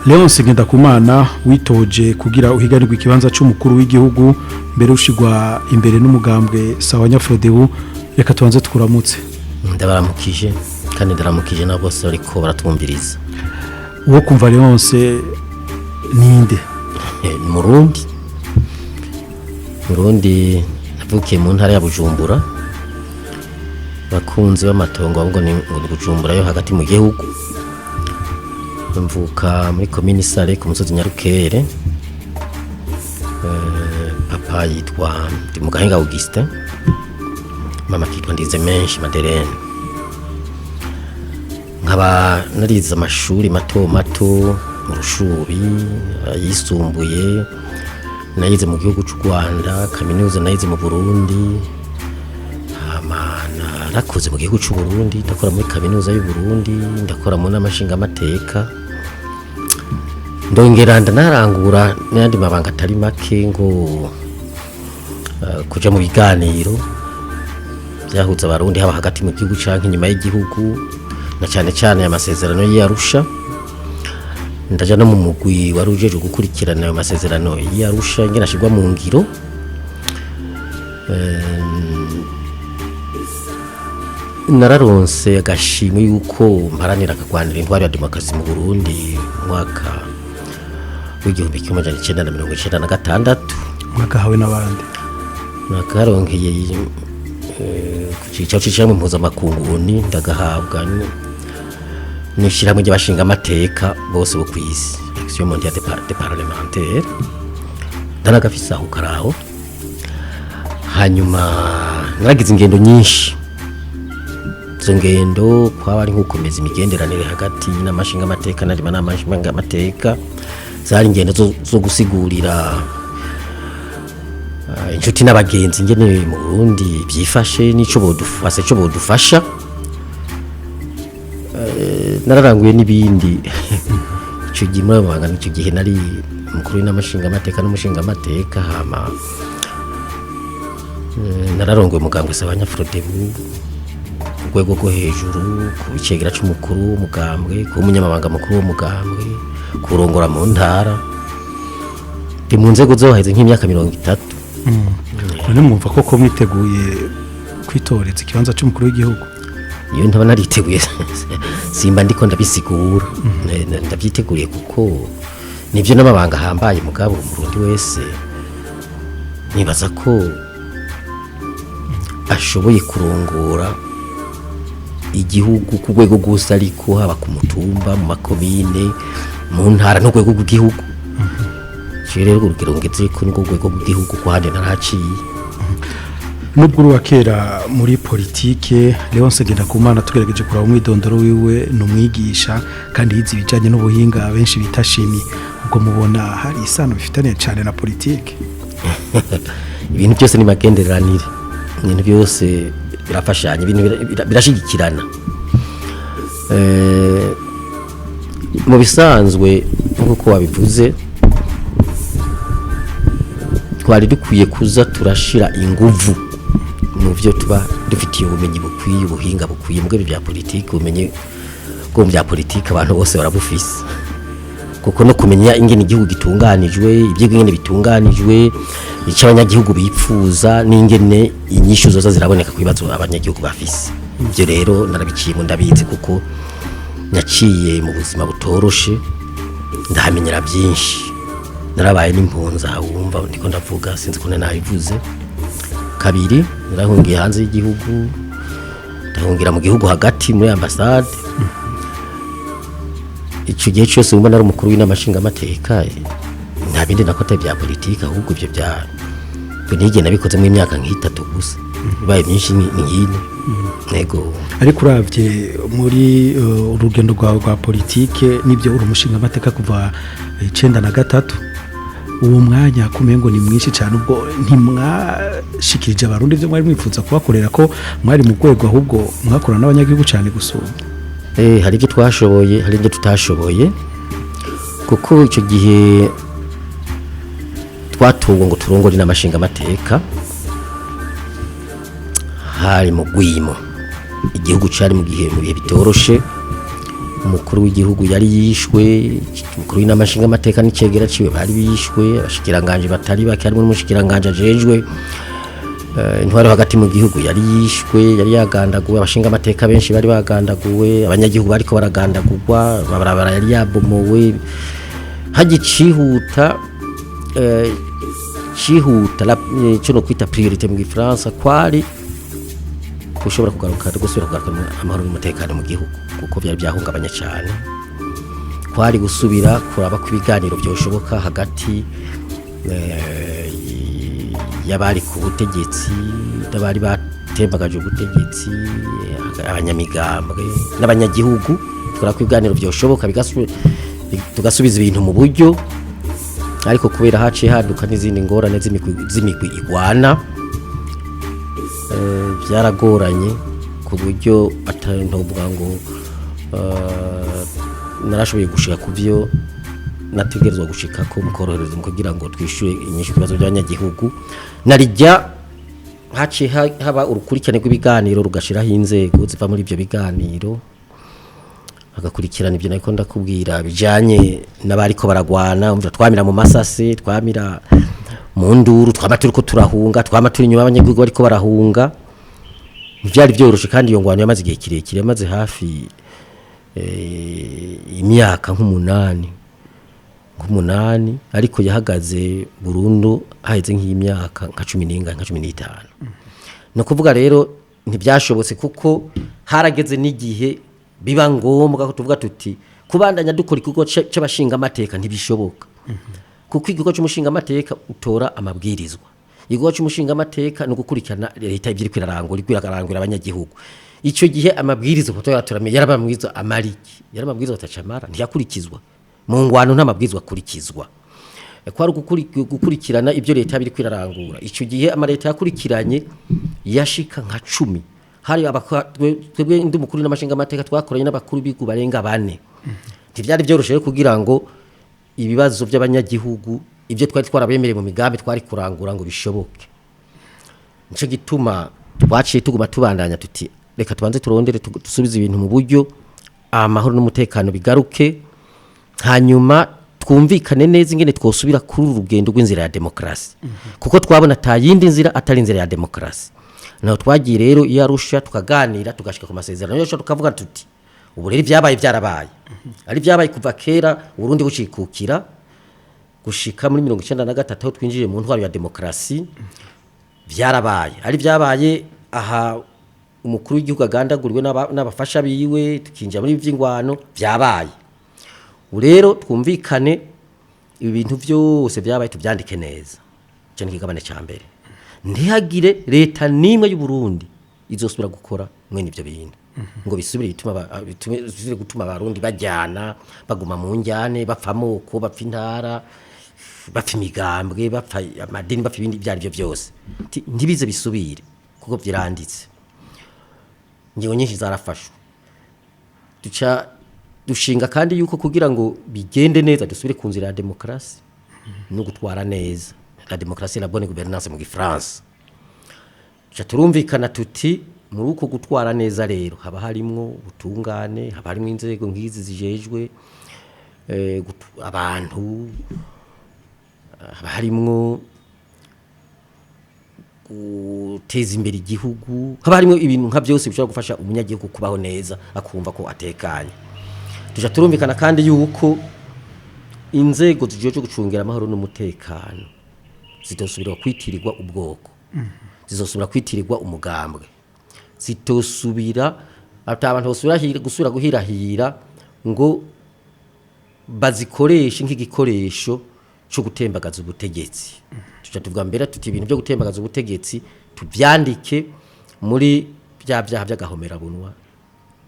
Léonce Ngendakumana witoje kugira uhiganirwe ikibanza c'umukuru w'igihugu mbere ushigwa imbere n'umugambwe sawanya FRODEBU reka tubanze tukuramutse. Ndabaramukije kandi ndaramukije na bose ariko baratwumviriza. Uwo kumva Léonce ninde? Murundi navukiye mu ntara ya Bujumbura. Bakunzi b'amatongo ahubwo ni Bujumbura yo hagati mu gihugu. Mvuka muri commune Sare ku musozi Nyarukere. Papa yitwa Mugahinga Augustin. Mama kitwa Ndize menshi Maderene. Nkaba narize amashuri mato mu Rushubi yisumbuye. Nayize mu gihugu cy'u Rwanda, kaminuza nayize mu Burundi. Narakoze mu gihugu cy'u Burundi, ndakora muri kaminuza y'u Burundi, ndakora mu namashinga amateka. Ndongera ndanarangura n'andi mabanga atari make ngo kuja mu biganiro byahuza abarundi haba hagati mu gihugu canke inyuma y'igihugu, na cyane amasezerano y'Arusha. Ndaja no mu mugwi warujeje gukurikirana ayo masezerano y'Arusha ngena shigwa mu ngiro. Nararonse agashimwe yuko mparanira kagwanira intwari ya demokarasi mu Burundi mwaka w'igihumbi kimwe amajana 1996. Mwaka hawe n'abandi nakaronkeye kucica mu mpuzamakungu ndagahabwa n'ishyirahamwe ry'abashinga amateka bose bo kw'isi, action mondiale de parlementaire. Ndanagafise aho karaho. Hanyuma naragize ingendo nyinshi. Izo ngendo kwaba ari nk'ukomeza imigenderanire hagati n'amashinga amateka n'amashinga amateka. Zari ingendo zo gusigurira inshuti n'abagenzi ngene mu Burundi byifashe n'ico bodufasha. Nararanguye n'ibindi ico gihe muri abanga n'ico gihe nari mukuru n'amashinga amateka n'umushinga amateka. Hama nararongoye umugambwe sawanya FRODEBU urwego rwo hejuru ku icegera c'umukuru w'umugambwe, ku umunyamabanga mukuru w'umugambwe, kurongora mu ntara. Ndi mu nzego zo haheze nk'imyaka 30. None mwumva koko mwiteguye kwitoreza ikibanza c'umukuru w'igihugu? Iyo ntaba nariteguye simba ndiko ndabisigura. Ndabyiteguriye kuko nivyo n'amabanga hambaye mugabo Umurundi wese nibaza ko ashoboye kurongora igihugu ku rwego gusa, ariko haba ku mutumba, mu makomine, mu ntara no rwego rw'igihugu. Rero urugero ngeze ko ngo rwego rw'igihugu kwande naraciye. Nubwo ruwakera muri politike, Léonce Ngendakumana tugerageje kuraba umwidondoro wiwe n'umwigisha kandi yize ibijanye n'ubuhinga benshi bitashimi. Ubwo mubona hari isano bifitanye cyane na politike? Ibintu byose ni magenderanire. Ibintu byose birafashanya, ibintu birashigikirana. Mu bisanzwe nkuko wabivuze, twari dukwiye kuza turashira inguvu mu byo tuba dufitiye ubumenyi bukwiye, ubuhinga bukwiye mu bya politike. Ubumenyi bwo mu bya politike abantu bose barabufise, kuko no kumenya ingene igihugu gitunganijwe, ibyo ingene bitunganijwe, icyo abanyagihugu bipfuza n'ingene inyishu zoza ziraboneka ku bibazo abanyagihugu bafise. Ibyo rero narabiciye mu ndabizi kuko naciye mu buzima butoroshe, ndahamenyera byinshi. Narabaye n'impunza wumva ndiko ndavuga sinzi ko nabivuze. Kabiri narahungiye hanze y'igihugu, ndahungira mu gihugu hagati muri ambassade. Ico gihe cyose wumva nari umukuru w'inamashinga amateka, nta bindi nakota bya politike, ahubwo ibyo bya nige nabikoze mu myaka nk'itatu gusa. Bibaye byinshi n'iyine. Nego ariko uravye muri urugendo rwa politike nibyo uri umushinga amateka kuva 1993. Uwo mwanya kumengo ni mwinshi cyane, ubwo ntimwashikirije abarundi byo mwari mwifuza kubakorera ko mwari mu rwego, ahubwo mwakorana n'abanyagihugu cyane gusumba. Hari ibyo twashoboye, hari ibyo tutashoboye, kuko icyo gihe twatuwe ngo turongore n'amashinga amateka. Hari mu gwimo, igihugu cyari mu bihe bitoroshe. umukuru w'igihugu yari yishwe, umukuru w'inamashinga amateka n'icegera ciwe bari bishwe, abashikiranganje batari bake harimo n'umushikiranganje ajejwe intwaro hagati mu gihugu yari yishwe, yari yagandaguwe, abashinga amateka benshi bari bagandaguwe, abanyagihugu bariko baragandagurwa, babarabara yari yabomowe, hagicihuta cyo no kwita priorité mu Gifaransa kwari ushobora kugaruka gusubira kugaruka amahoro n'umutekano mu gihugu kuko byari byahungabanye cyane, kwari gusubira kuraba ku biganiro byoshoboka hagati y'abari ku butegetsi n'abari batembagaje ubutegetsi, abanyamigambwe n'abanyagihugu, kuraba ku biganiro byoshoboka tugasubiza ibintu mu buryo, ariko kubera haciye haduka n'izindi ngorane z'imigwi igwana byaragoranye ku buryo atantovuga ngo narashoboye gushika ku byo nategerezwa gushika ko mukorohereza kugira ngo twishyure inyishu ibibazo by'abanyagihugu, narijya haciye haba urukurikirane rw'ibiganiro rugashiraho inzego ziva muri ibyo biganiro, agakurikirana ibyo nako ndakubwira bijanye n'abariko baragwana, twamira mu masase, twamira mu nduru, twama turiko turahunga, twama turi inyuma y'abanyagihugu bariko barahunga, byari byoroshe kandi iyo ngwano yamaze igihe kirekire, yamaze hafi imyaka nk'umunani, ariko yahagaze burundu haheze nk'imyaka nka 10 nka 15. No kuvuga rero ntibyashobotse kuko harageze n'igihe biba ngombwa ko tuvuga tuti kubandanya dukora ikigo cy'abashinga amateka ntibishoboka, kuko ikigo cy'umushinga amateka utora amabwirizwa, ikigo cy'umushinga amateka no gukurikirana leta ibyiri kwirarangura abanyagihugu. Icyo gihe amabwirizwa ko yaturamiye yarabamwiza amariki, yarabamwiza atacamara ntiyakurikizwa mu ngwano, nta mabwirizwa akurikizwa, kwari gukurikirana ibyo leta biri kwirarangura. Icyo gihe amaleta yakurikiranye yashika nka 10, hari twebwe ndi mukuru n'amashinga amateka twakoranye n'abakuru b'igihugu barenga 4. Ntibyari byoroshe kugira ngo ibibazo by'abanyagihugu ibyo twari twarabemereye mu migambi twari kurangura ngo bishoboke. Nico gituma twaciye tuguma tubandanya tuti reka tubanze turondere dusubize ibintu mu buryo, amahoro n'umutekano bigaruke, hanyuma twumvikane neza ingene twosubira kuri urugendo rw'inzira ya demokrasi, kuko twabona atayindi nzira atari inzira ya demokrasi. Naho twagiye rero iyo Arusha tukaganira tugashika ku masezerano yose, tukavuga tuti ubu rero byabaye byarabaye, ari byabaye kuva kera Uburundi bucikukira gushika muri 1993 aho twinjiye mu ntwaro ya demokrasi, byarabaye ari byabaye aha umukuru w'igihugu agandagurwe n'abafasha biwe, tukinjira muri by'ingwano byabaye. Rero twumvikane ibi bintu byose byabaye tubyandike neza, cyo nikigabane cya mbere, ntihagire leta nimwe y'u Burundi izosubira gukora mwene ibyo bintu ngo bisubire gutuma abarundi bajyana baguma mu njyane, bapfa amoko, bapfa intara, bapfa imigambwe, bapfa amadini, bapfa ibindi byari byo byose, ntibize bisubire kuko byiranditse. Ngingo nyinshi zarafashwe, dushinga kandi yuko kugira ngo bigende neza dusubire ku nzira ya demokrasi no gutwara neza, la démocratie la bonne gouvernance mu Gifaransa. Turumvikana tuti muri uko gutwara neza rero haba harimwo ubutungane, haba harimwo inzego ngizi zijejwe abantu, haba harimwo guteza imbere igihugu, haba harimwo ibintu nka byose bishobora gufasha umunyagihugu kubaho neza akumva ko atekanye. Turumvikana kandi yuko inzego zijeje gucungira amahoro n'umutekano zitosubira kwitirirwa ubwoko, zizosubira kwitirirwa umugambwe, zitosubira abantu gusubira guhirahira ngo bazikoreshe nk'igikoresho cyo gutembagaza ubutegetsi. Tuvuga mbere tuti ibintu byo gutembagaza ubutegetsi tubyandike muri byaha by'agahomera bunwa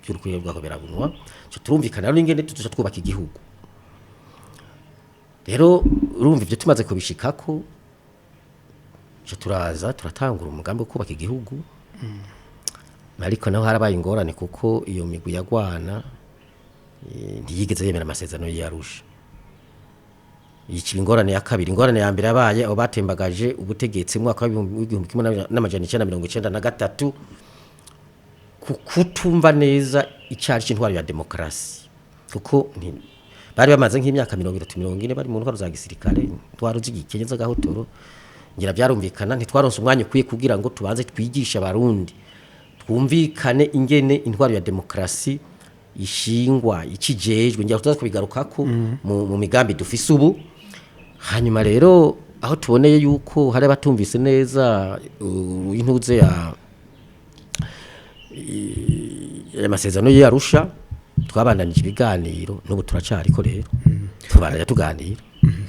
by'urukuye rw'agahomera bunwa. Turumvikana rero ingene tuza twubaka igihugu. Rero urumva ibyo tumaze kubishikako, turaza turatangura umugambi wo kubaka igihugu, ariko naho harabaye ingorane kuko iyo migwi yagwana ntiyigeze yemera amasezerano y'Arusha. Iki ingorane ya kabiri, ingorane ya mbere yabaye abo batembagaje ubutegetsi mu mwaka wa 1993 kutumva neza icyari cy'intwaro ya demokrasi, kuko bari bamaze nk'imyaka 30-40 bari mu ntwaro za gisirikare twaro zigikenza gahotoro ngira byarumvikana ntitwaronse umwanya ukwiye kugira ngo tubanze twigisha abarundi twumvikane ingene intwaro ya demokrasi ishingwa ikijejwe ngira tutaza kubigarukako mu migambi dufise ubu hanyuma rero aho tuboneye yuko hari batumvise neza intuze ya amasezerano y'Arusha twabandanije ibiganiro n'ubu turacariko rero tubandanya tuganira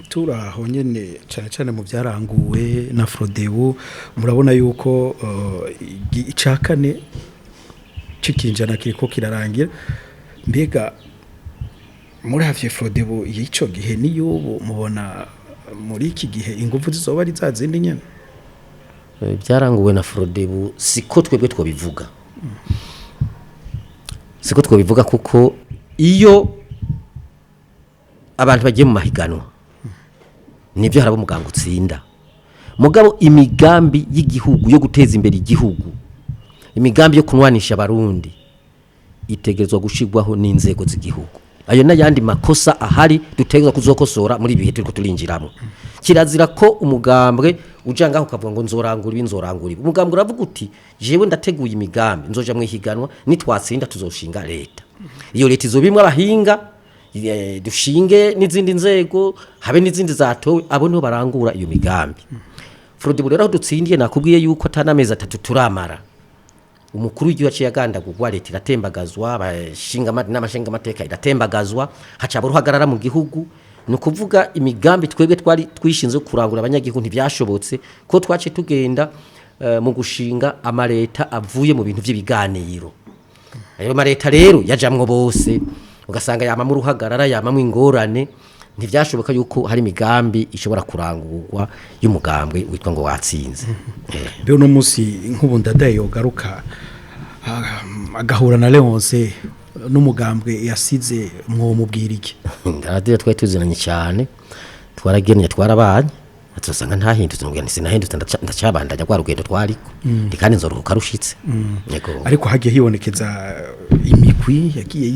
turaho nyene cyane mu byaranguwe na FRODEBU murabona yuko icakane cikinjana kiriko kirarangira mbega muri hafi FRODEBU yico gihe niyo mubona muri iki gihe ingufu zizoba ari zazindi nyene byaranguwe na FRODEBU siko twebwe twobivuga siko twobivuga kuko iyo abantu bagiye mu mahiganwa nibyo harabo muganga utsinda mugabo imigambi y'igihugu yo guteza imbere igihugu imigambi yo kunwanisha abarundi itegerezwa gushigwaho n'inzego z'igihugu ayo n'ayandi makosa ahari dutegerezwa kuzokosora muri bihe turiko turinjiramo kirazira ko umugambwe ujanga ukavuga ngo nzorangura umugambwe uravuga uti jewe ndateguye imigambi nzoja mu ihiganwa nitwatsinda tuzoshinga leta iyo leta izobimwe abahinga dushinge n'izindi nzego habe n'izindi zatowe abo niho barangura iyo migambi FRODEBU rero dutsindiye nakubwiye yuko atanameza 3 turamara umukuru w'igihugu yaciye agandagurwa leta iratembagazwa abashinga n'amashinga amateka iratembagazwa haca buruhagarara mu gihugu nukuvuga imigambi twebwe twari twishinze kurangura abanyagihugu ntibyashobotse ko twace tugenda mu gushinga amareta avuye mu bintu by'ibiganiro ayo mareta rero yajamwe bose ugasanga yama mu ruhagarara yama mu ingorane ntivyashoboka yuko hari migambi ishobora kurangurwa y'umugambwe witwa ngo watsinze byo no musi nk'ubundadaye yogaruka agahura na Léonce n'umugambwe yasize mwo mubwirike ndadiye twari tuzinanye cyane twaragennye twarabanye atosanga ntahindutse n'ubwo sinahindutse ndacabandanya kwa rugendo twariko ndikandi nzoruhuka rushitse yego ariko hagiye hibonekeza imigwi yagiye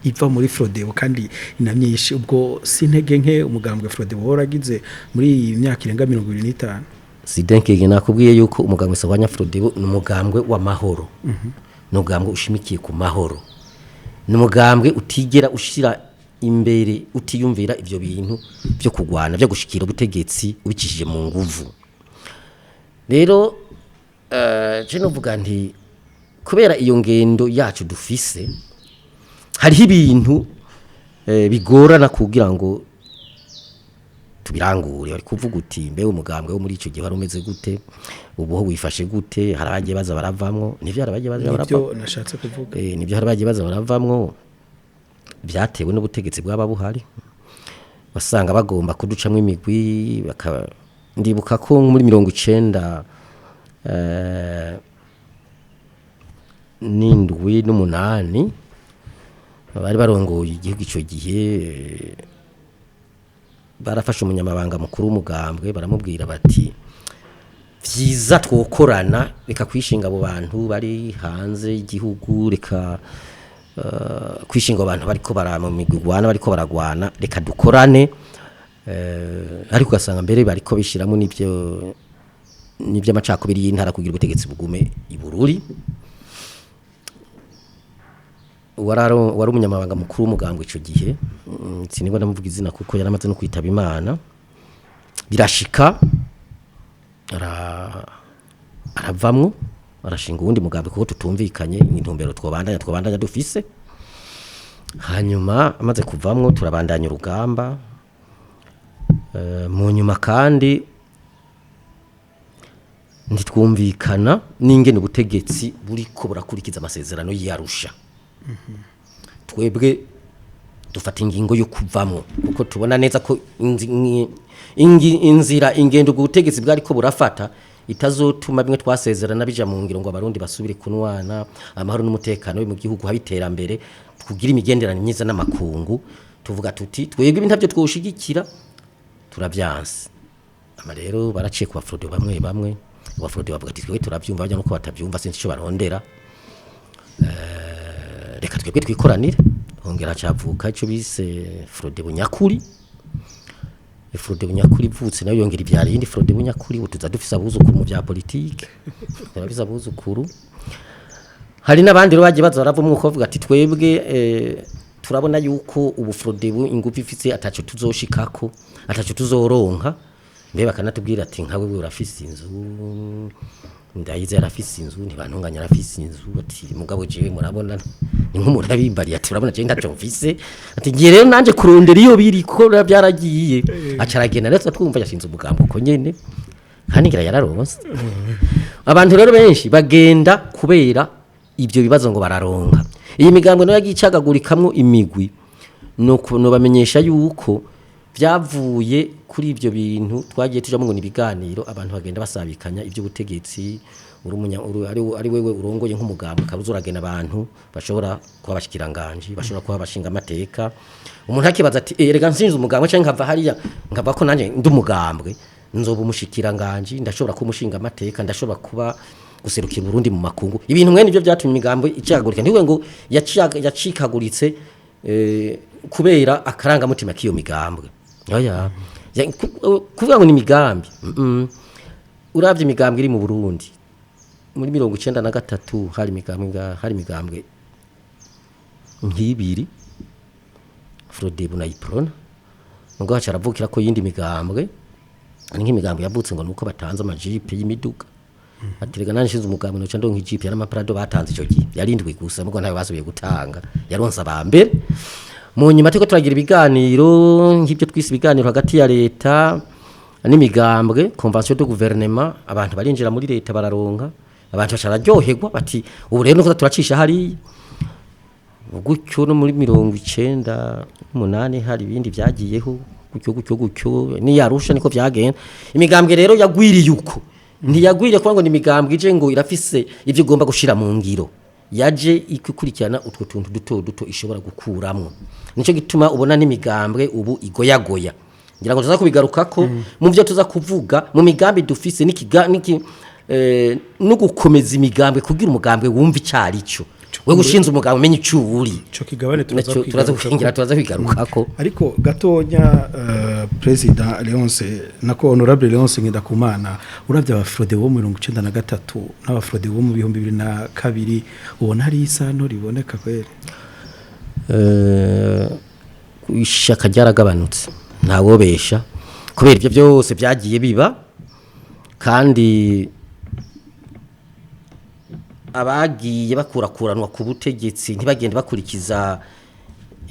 iva muri FRODEBU kandi inamyinshi ubwo sintege nke umugambwe FRODEBU waragize muri iyi myaka irenga 25 sidenkege nakubwiye yuko umugambwe sabanya FRODEBU n'umugambwe wa mahoro n'umugambwe ushimikiye ku mahoro n'umugambwe utigera ushira imbere utiyumvira ivyo bintu byo kugwana byo gushikira ubutegetsi ubicishije mu nguvu rero je novuga nti kubera iyo ngendo yacu dufise hariho ibintu bigorana kugira ngo tubirangure bari kuvuga uti mbe umugambwe wo muri ico gihe warumeze gute ubuho wifashe gute harabagiye baza baravamwo nivyo harabagiye baza baravamwo nivyo nashatse kuvuga nivyo harabagiye baza baravamwo byatewe n'ubutegetsi bwaba buhari basanga bagomba kuducamwe imigwi ndibuka ko muri 90 n'indwi n'umunani bari barongoye igihugu ico gihe barafashe umunyamabanga mukuru w'umugambwe baramubwira bati vyiza twokorana reka kwishinga abo bantu bari hanze y'igihugu reka kwishinga abantu bariko baramumigwana bariko baragwana reka dukorane ariko gasanga mbere bariko bishiramo nivyo amacakubiri y'intara kugira ubutegetsi bugume ibururi wari umunyamabanga mukuru w'umugambwe ico gihe sinibwo ndamuvuga izina kuko yaramaze no kwitaba Imana birashika aravamwo arashinga uwundi mugambwe kuko tutumvikanye intumbero twobandanya dufise hanyuma amaze kuvamwo turabandanya urugamba mu nyuma kandi ntitwumvikana n'ingene ubutegetsi buriko burakurikiza amasezerano y'Arusha twebwe dufata ingingo yo kuvamwo kuko tubona neza ko inzira ingendo gutegetsi bwari ko burafata itazotuma bimwe twasezerana bija mu ngiro ngo abarundi basubire kunwana amahoro n'umutekano mu gihugu habiterambere kugira imigenderano myiza n'amakungu tuvuga tuti twebwe ibintu byo twoshigikira turavyanse ama rero baraciye ku FRODEBU bamwe wa FRODEBU bavuga ati twebwe turavyumva bajya nuko batavyumva sinzi ico barondera reka twebwe twikoranire hongera cavuka ico bise FRODEBU nyakuri. FRODEBU nyakuri vutse nayo yongera ivyari yindi FRODEBU nyakuri utuza dufise abuzukuru mu bya politike. Turabisa abuzukuru. Hari nabandi rero bagiye baza baravumwe uko bavuga ati twebwe turabona yuko ubu FRODEBU ingufu ifise ataco tuzoshikako ataco tuzoronka mbe bakanatubwira ati nkawe we urafise inzu ndayize yarafise inzu ntibantunganya yarafise inzu ati mugabo jewe murabona ni nk'umuntu abimbariye ati urabona je ndaco mfise ati ngiye rero nanje kurondera iyo biri ko byaragiye acaragenda rero twumva yashinze umugambo ko nyene kandi ngira yararonse abantu rero benshi bagenda kubera ibyo bibazo ngo bararonka iyi migambo no yagicagagurikamwo imigwi no bamenyesha yuko byavuye kuri ibyo bintu twagiye tujamo ngo ni biganiro abantu bagenda basabikanya ibyo butegetsi ari wewe urongoye nk'umugambo kabuzuragena abantu bashobora kuba bashikiranganje bashobora kuba bashinga amateka umuntu akibaza ati erega nsinze umugambo cyangwa nkava hariya nkava ko nanje ndumugambwe nzoba umushikiranganje ndashobora kumushinga amateka ndashobora kuba guserukira Burundi mu makungu ibintu mwene ibyo byatumye imigambo icagagurika ndiwe ngo yacikaguritse kubera akaranga mutima kiyo migambwe oya kuvuga ngo ni migambi uravye imigambwe iri mu Burundi muri 1993 hari migambwe nk'ibiri FRODEBU na UPRONA ngo hacaravukira ko yindi migambwe ari nk'imigambwe yavutse ngo nuko batanze amajipe y'imiduga atirega nanje shinze umugambo no cando nk'ijipe yari amaparado batanze ico gihe yarindwi gusa mugo ntayo basubiye gutanga yaronsa abambere mu nyuma tiko turagira ibiganiro nk'ibyo twise ibiganiro hagati ya leta n'imigambwe convention de gouvernement abantu barinjira muri leta bararonka abantu bashararyoherwa bati ubu rero nuko turacisha hari gutyo no muri 98 hari ibindi byagiyeho gutyo ni yarusha niko byagenda imigambwe rero yagwiriye uko ntiyagwiriye kuba ngo ni imigambwe ije ngo irafise ivyo igomba gushira mu ngiro yaje ikukurikirana utwo tuntu duto ishobora gukuramwo nico gituma ubona n'imigambwe ubu igoyagoya ngira ngo tuza kubigarukako mu byo tuza kuvuga mu migambi dufise no gukomeza imigambwe kugira umugambwe wumva icari cyo we gushinza umugambwe umenye icyo uri cyo kigabane turaza kwigarukako ariko gatonya president Léonce nako honorable Léonce Ngendakumana uravye aba FRODEBU mu 1993 n'aba FRODEBU mu 2022 ubona hari isano riboneka kwere ishaka ryaragabanutse ntawobesha kubera ibyo byose byagiye biba kandi abagiye bakurakuranwa ku butegetsi ntibagende bakurikiza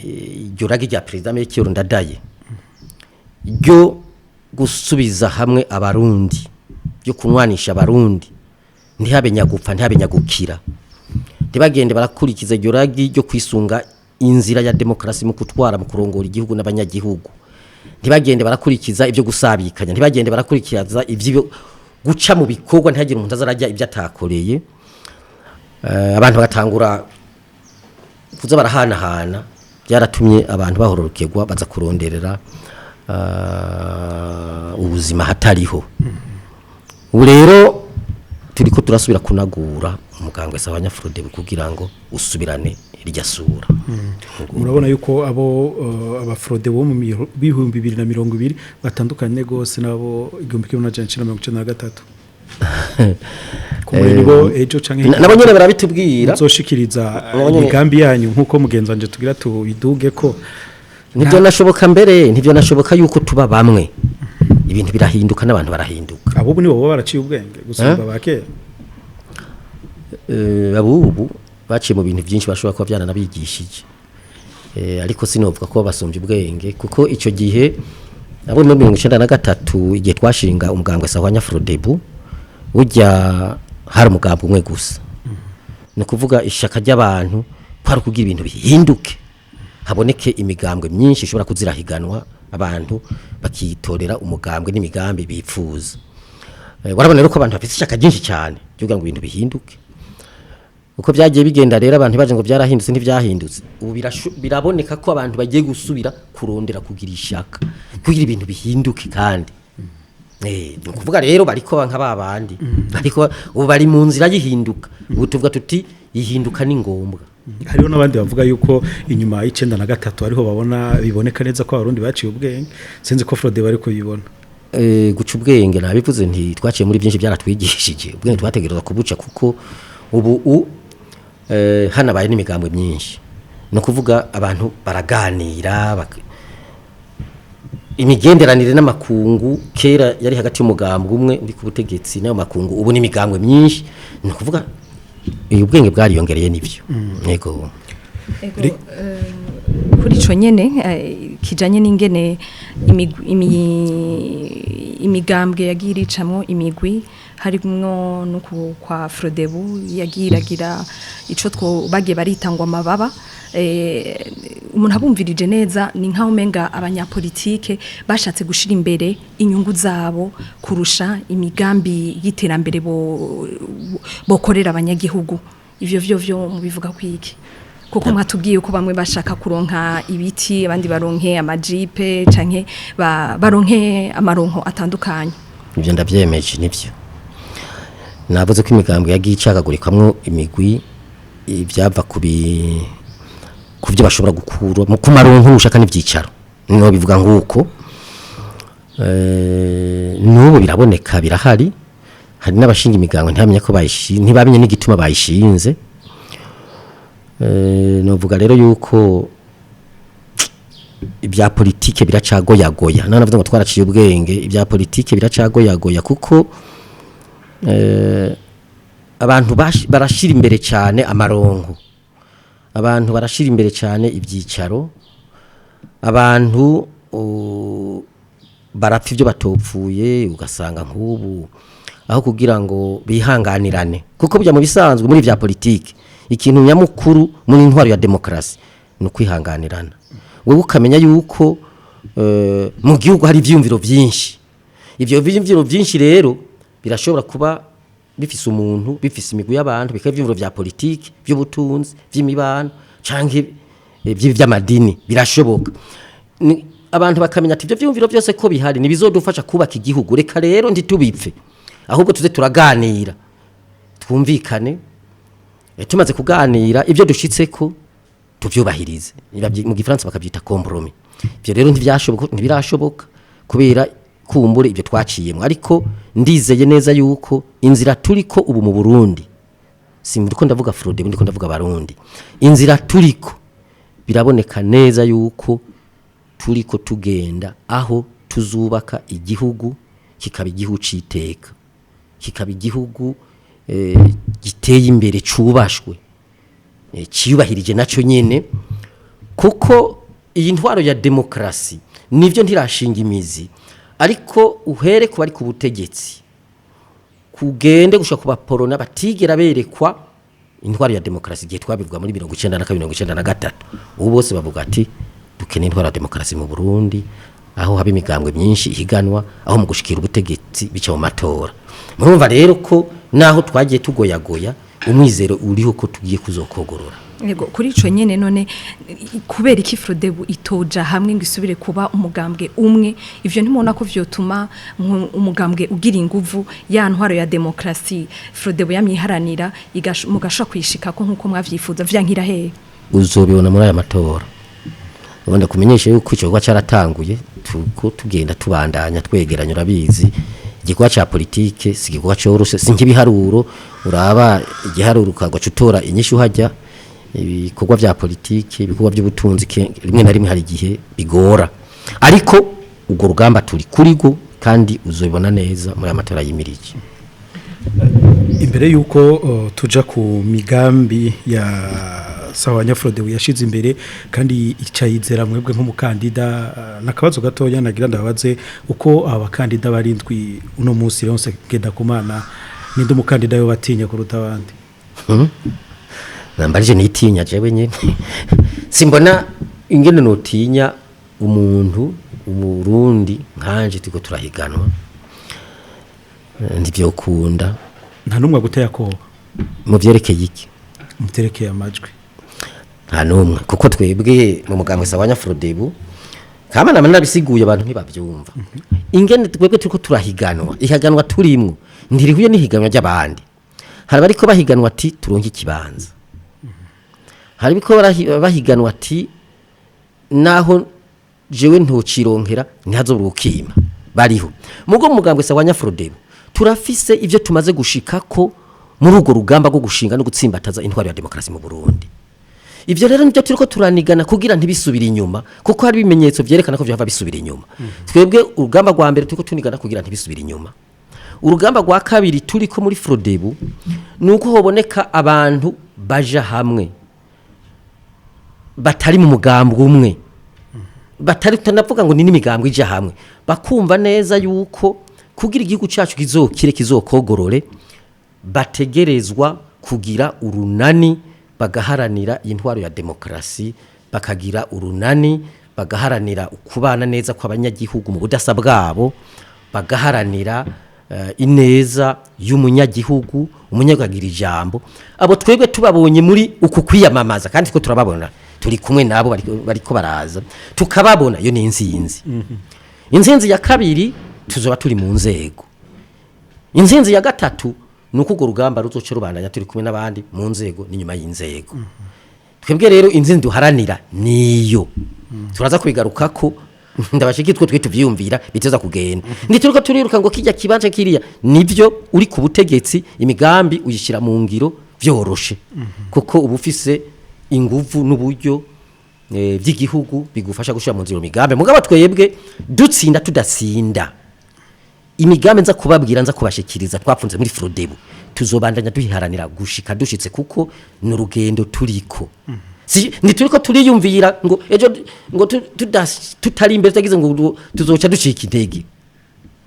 iryo ragi rya president Mekero Ndadaye ryo gusubiza hamwe abarundi byo kunwanisha abarundi ntihabe nyagupfa ntihabe nyagukira ntibagende barakurikiza iryo ragi ryo kwisunga inzira ya demokrasi mu kutwara mu kurongora igihugu n'abanyagihugu ntibagende barakurikiza ibyo gusabikanya ntibagende barakurikiza ibyo guca mu bikorwa ntihagire umuntu azarajya ibyo atakoreye abantu batangura kuza barahanahana byaratumye abantu bahororokerwa baza kuronderera ubuzima hatariho ubu rero turiko turasubira kunagura umugambwe sabanya FRODEBU kugira ngo usubirane irya sura murabona yuko aba FRODEBU mu 2020 batandukanye gose nabo 1993 kumuribo ejo canke nabo nyene barabitubwira zoshikiriza imigambi yanyu nkuko mugenzanje tugira tubiduge ko nivyo nashoboka mbere nivyo nashoboka yuko tuba bamwe ibintu birahinduka n'abantu barahinduka abubu nibo baraciye ubwenge gusumba bake abubu baciye mu bintu byinshi bashobora kuba byaranabigishije ariko sinovuga ko basumbye ubwenge kuko ico gihe abo mu 1993 igihe twashinga umugambwe sahwanya FRODEBU ujya hari umugambo umwe gusa ni kuvuga ishaka ry'abantu kwari kugira ibintu bihinduke haboneke imigambwe myinshi ishobora kuzirahiganwa abantu bakitorera umugambwe n'imigambi bipfuza warabona rero ko abantu bafite ishaka ryinshi cyane kugira ngo ibintu bihinduke uko byagiye bigenda rero abantu baje ngo byarahindutse ntibyahindutse ubu biraboneka ko abantu bagiye gusubira kurondera kugira ishaka kugira ibintu bihinduke kandi kuvuga rero bariko banka babandi ariko ubu bari mu nzira yihinduka ubu tuvuga tuti yihinduka ni ngombwa hariho n'abandi bavuga yuko inyuma y'icenda na gatatu ariho babona biboneka neza ko abarundi baciye ubwenge sinzi ko Frode bari kubibona guca ubwenge nabivuze nti twaciye muri byinshi byaratwigishije ubwenge twategereza kubuca kuko ubu hanabaye n'imigambwe myinshi no kuvuga abantu baraganira imigenderanire n'amakungu kera yari hagati y'umugambwe umwe uri ku butegetsi nayo makungu ubu n'imigambwe myinshi no kuvuga ubwenge bwariyongereye nivyo yego kuri ico nyene kijanye n'ingene imigambwe yagira icamwo imigwi harimwo no kwa FRODEBU yagiragira ico bagiye baritangwa amababa umuntu abumvirije neza ni nkaho menga abanyapolitike bashatse gushira imbere inyungu zabo kurusha imigambi y'iterambere bokorera abanyagihugu ivyo mubivuga kwiki kuko mwatubwiye ko bamwe bashaka kuronka ibiti abandi baronke amajipe canke baronke amaronko atandukanye ivyo ndavyemeje nivyo navuze ko imigambwe yagiye icagagurikamwo imigwi ivyava kuvyo bashobora gukura mu kumaronko ushaka n'ivyicaro no bivuga nguko nubu biraboneka birahari hari n'abashinga imigambwe ntibamenye ko ntibamenye n'igituma bayishinze novuga rero yuko ibya politike biracagoyagoya none navuze ngo twaraciye ubwenge ibya politike biracagoyagoya kuko abantu barashira imbere cyane amaronko abantu barashira imbere cyane ibyicaro abantu barapfa ibyo batopfuye ugasanga nk'ubu aho kugira ngo bihanganirane kuko bijya mu bisanzwe muri bya politike ikintu nyamukuru muri intwaro ya demokrasi no kwihanganirana wewe ukamenya yuko mu gihugu hari ivyumviro byinshi ivyo vyumviro byinshi rero birashobora kuba bifise umuntu bifise imigwi y'abantu bikaba ivyumviro vya politike by'ubutunzi by'imibano canke by'amadini birashoboka abantu bakamenya ati ivyo vyumviro byose ko bihari nibizodufasha kubaka igihugu reka rero ntitubipfe ahubwo tuze turaganira twumvikane tumaze kuganira ibyo dushitseko tuvyubahirize mu gifaransa bakabyita compromis ibyo rero ntibirashoboka kubera kumbure ibyo twaciyemo ariko ndizeye neza yuko inzira turiko ubu mu Burundi ndiko ndavuga FRODEBU ndiko ndavuga Barundi inzira turiko biraboneka neza yuko turiko tugenda aho tuzubaka igihugu kikaba igihugu citeka kikaba igihugu giteye imbere cubashwe ciyubahirije naco nyene kuko iyi ntwaro ya demokrasi nivyo ntirashinga imizi ariko uhere ku bari ku butegetsi kugende gushaka kubaporona batigera berekwa intwaro ya demokrasi gihe twabivuga muri 1993 ubu bose bavuga ati dukeneye intwaro ya demokrasi mu Burundi aho haba imigambwe myinshi ihiganwa aho mu gushikira ubutegetsi bica mu matora murumva rero ko naho twagiye tugoyagoya umwizero uriho ko tugiye kuzokogorora yego kuri ico nyene none kubera iki FRODEBU itoja hamwe ngo isubire kuba umugambwe umwe ivyo ntimubona ko vyotuma umugambwe ugira inguvu ya ntwaro ya demokrasi FRODEBU yamyiharanira mugasha kwishika ko nkuko mwavyifuza vyankira hehe uzobibona muri aya matora ubona kumenyesha yuko ico cyaratanguye tugenda tubandanya twegeranya urabizi igikorwa ca politike sigikorwa corose sinkibiharuro uraba igiharuro kagacutora inyishu hajya ibikorwa vya politike ibikorwa by'ubutunzi rimwe na rimwe hari igihe bigora ariko ugo rugamba turi kurigo kandi uzobibona neza muri amatora yimirije imbere yuko tuja ku migambi ya sawanya FRODEBU yashize imbere kandi icayizera mwebwe nk'umukandida nakabazo gatoya nagira ndabaze uko abakandida barindwi uno munsi Léonce Ngendakumana ninde umukandida yo batinya kuruta abandi nambarije nitinya jewe nyene simbona ingene notinya umuntu umurundi nkanje tiko turahiganwa ndivyo kunda nta numwe guteye ko mu vyerekeye iki muterekeye amajwi nta numwe kuko twebwe mu mugambwe sawanya FRODEBU kama nabisiguye abantu ntibavyumva ingene twebwe turiko turahiganwa ihiganwa turimwo ndirihuye n'ihiganwa ry'abandi hari bariko bahiganwa ati turonke ikibanza hari biko bahiganwa ati naho jewe ntocironkera ntazobukima bariho mugo mugambwe sawanya FRODEBU turafise ivyo tumaze gushikako muri ugo rugamba rwo gushinga no gutsimbataza intwaro ya demokrasi mu Burundi. Ivyo rero nivyo turiko turanigana kugira ntibisubira inyuma kuko hari bimenyetso vyerekana ko vyava bisubira inyuma. Twebwe urugamba rwa mbere turiko tunigana kugira ntibisubira inyuma. Urugamba rwa kabiri turiko muri FRODEBU nuko hoboneka abantu baja hamwe batari mu mugambwe umwe. Batari tunavuga ngo ni n'imigambwe ija hamwe. Bakumva neza yuko kugira igihugu cyacu kizokire kizokogorore bategerezwa kugira urunani bagaharanira intwaro ya demokrasi bakagira urunani bagaharanira ukubana neza kw'abanyagihugu mu budasa bwabo bagaharanira ineza y'umunyagihugu umunyagagira ijambo abo twebwe tubabonye muri uku kwiyamamaza kandi ko turababona turi kumwe nabo bariko baraza tukababona yo ni inzinzi inzinzi ya kabiri tuzoba turi mu nzego inzinzi ya gatatu nuko ugo rugamba ruzoce rubandanya turi kumwe n'abandi mu nzego n'inyuma y'inzego twebwe rero inzinzi duharanira niyo turaza kwigaruka ko ndabashiki twe tuvyumvira biteza kugenda ndi turiko turiruka ngo kijya kibanza kiriya nivyo uri ku butegetsi imigambi uyishira mu ngiro vyoroshe kuko ubufise inguvu n'uburyo by'igihugu bigufasha gushira mu nziro migambi mugabo twebwe dutsinda tudasinda imigambi nza kubabwira nza kubashikiriza twapfunze muri FRODEBU tuzobandanya duhiharanira gushika dushitse kuko n'urugendo turiko ni turiko turiyumvira ngo ejo ngo tutari imbere tagize ngo tuzoca dushika intege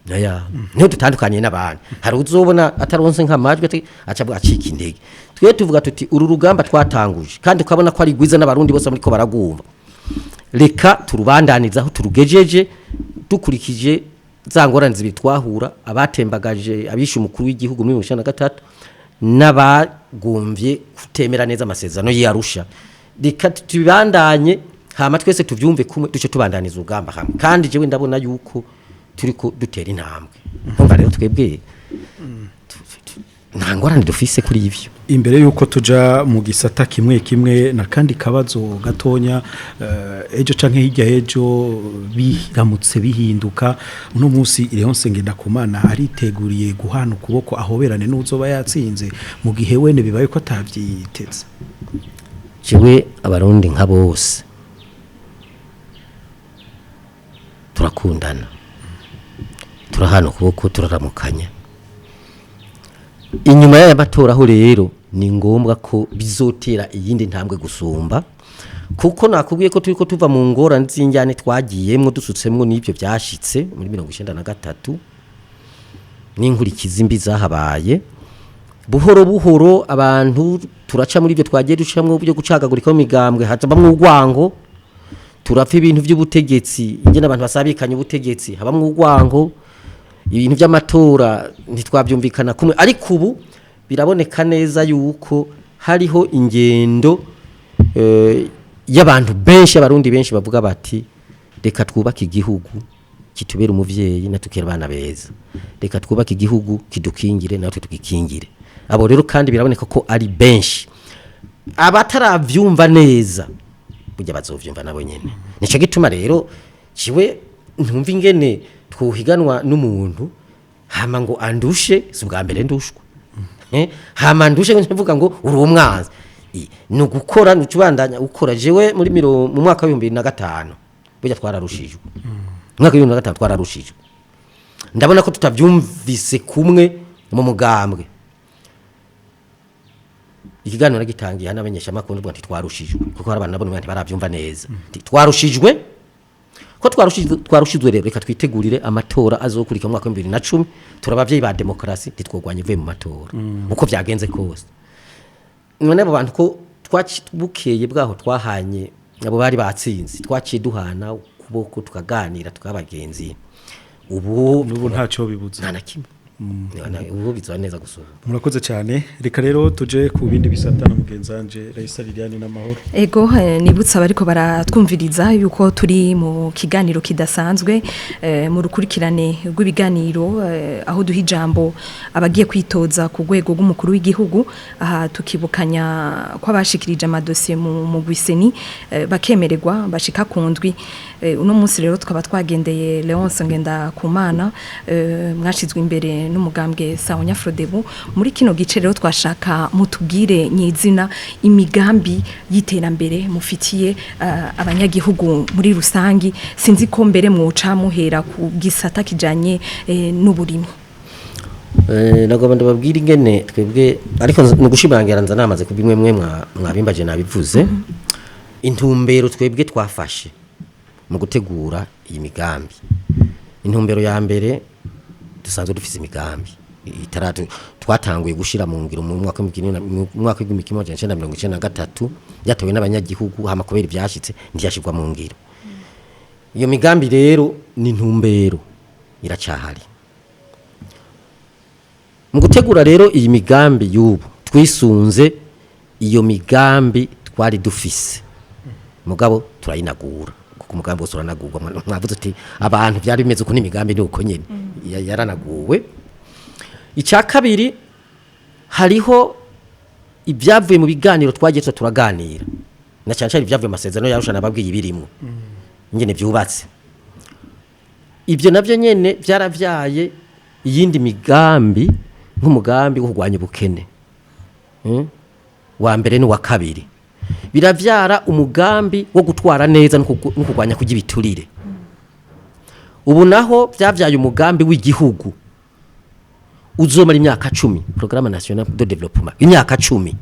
yaya niho dutandukanye n'abandi hari uzobona ataronse nk'amajwi acabwa acika intege twe tuvuga tuti uru rugamba twatanguje kandi ukabona ko ari gwiza n'abarundi bose muri ko baragumva reka turubandanizaho turugejeje dukurikije zangorane zibitwahura abatembagaje abishe umukuru w'igihugu muri 2023 n'abagumvye kutemera neza amasezerano y'Arusha reka tubandanye hama twese tuvyumve kumwe duce tubandaniza urugamba hamwe kandi jewe ndabona yuko turiko dutera intambwe umva rero twebwe ntangorane dufise kuri ivyo imbere yuko tuja mu gisata kimwe kimwe na kandi kabazo gatonya ejo canke hirya ejo biramutse bihinduka uno munsi Léonce Ngendakumana ariteguriye guhana ukuboko ahoberane n'uzoba yatsinze mu gihe wene bibaye ko atavyiteze jewe abarundi nka bose turakundana turahana ukuboko turaramukanya inyuma y'aya matora aho rero ni ngombwa ko bizotera iyindi ntambwe gusumba kuko nakubwiye ko turiko tuva mu ngorane z'injyane twagiyemwo dusutsemwo n'ibyo byashitse muri 1993 n'inkurikizi mbi zahabaye buhoro buhoro abantu turaca muri ibyo twagiye ducamwo byo gucagagurika mu migambwe hazabamwe urwango turapfa ibintu by'ubutegetsi ingene abantu basabikanye ubutegetsi habamwe urwango ibintu by'amatora ntitwabyumvikana kumwe ariko ubu biraboneka neza yuko hariho ingendo y'abantu benshi abarundi benshi bavuga bati reka twubake igihugu kitubera umuvyeyi natukera abana beza reka twubake igihugu kidukingire natwe tukikingire abo rero kandi biraboneka ko ari benshi abataravyumva neza burya bazovyumva nabo nyene nico gituma rero ciwe ntumva ingene twohiganwa n'umuntu hama ngo andushe si bwa mbere ndushwa hama andushe nvuga ngo uri umwanzi no gukora n'ucubandanya ukora jewe muri mu mwaka wa 2005 burya twararushijwe mwaka wa 2005 twararushijwe ndabona ko tutavyumvise kumwe mu mugambwe ikiganiro nagitangiye hanamenyesha makuru bwo ntitwarushijwe kuko hari abantu nabone baravyumva neza twarushijwe ko twarushijwe rero reka twitegurire amatora azokurika mu mwaka wa 2010 turabavyeyi ba demokrasi ntitwogwanye ivuye mu matora uko byagenze kose none abo bantu ko twakibukeye bwaho twahanye abo bari batsinze twaciye duhana ukuboko tukaganira tukabagenzi ubu ntacyo bibuza nta nakimwe ubu bizwa neza gusura. Murakoze cyane reka rero tuje ku bindi bisata na mugenzanje Raisa Liliane n'amahoro. Ego nibutsa bariko baratwumviriza yuko turi mu kiganiro kidasanzwe mu rukurikirane rw'ibiganiro aho duha ijambo abagiye kwitoza ku rwego rw'umukuru w'igihugu aha tukibukanya ko abashikirije amadosiye mu Gwiseni bakemererwa bashika kundwi uno munsi rero tukaba twagendeye Léonce Ngendakumana mwashizwe imbere n'umugambwe Saonya FRODEBU muri kino gice rero twashaka mutubwire nyizina imigambi y'iterambere mufitiye abanyagihugu muri rusangi sinzi ko mbere mwoca muhera ku gisata kijanye n'uburimi. Nagomba ndababwira ingene twebwe ariko nugushimangira nza namaze kubimwe mwe mwabimbaje nabivuze intumbero twebwe twafashe mu gutegura iyi migambi. Intumbero ya mbere dusanzwe dufise imigambi itaratu twatanguye gushira mu ngiro mu mwaka w'igihumbi kimwe 1993 yatowe n'abanyagihugu hama kubera ivyashitse ndiyashirwa mu ngiro. Iyo migambi rero ni intumbero iracahari. Mu gutegura rero iyi migambi y'ubu twisunze iyo migambi twari dufise mugabo turayinagura kuko umugambi wose uranagurwa mwavuze ati abantu byari bimeze uko n'imigambi ni uko nyene yaranaguwe. Icya kabiri hariho ibyavuye mu biganiro twagiye turaganira na cyane cyane ibyavuye amasezerano yarusha nababwiye ibirimo nyene byubatse ibyo navyo nyene byaravyaye iyindi migambi nk'umugambi wo kurwanya ubukene wa mbere n'uwa kabiri biravyara umugambi wo gutwara neza no kurwanya kugira ibiturire. Ubu naho byavyaye umugambi w'igihugu uzomara imyaka 10 programme national de développement imyaka 10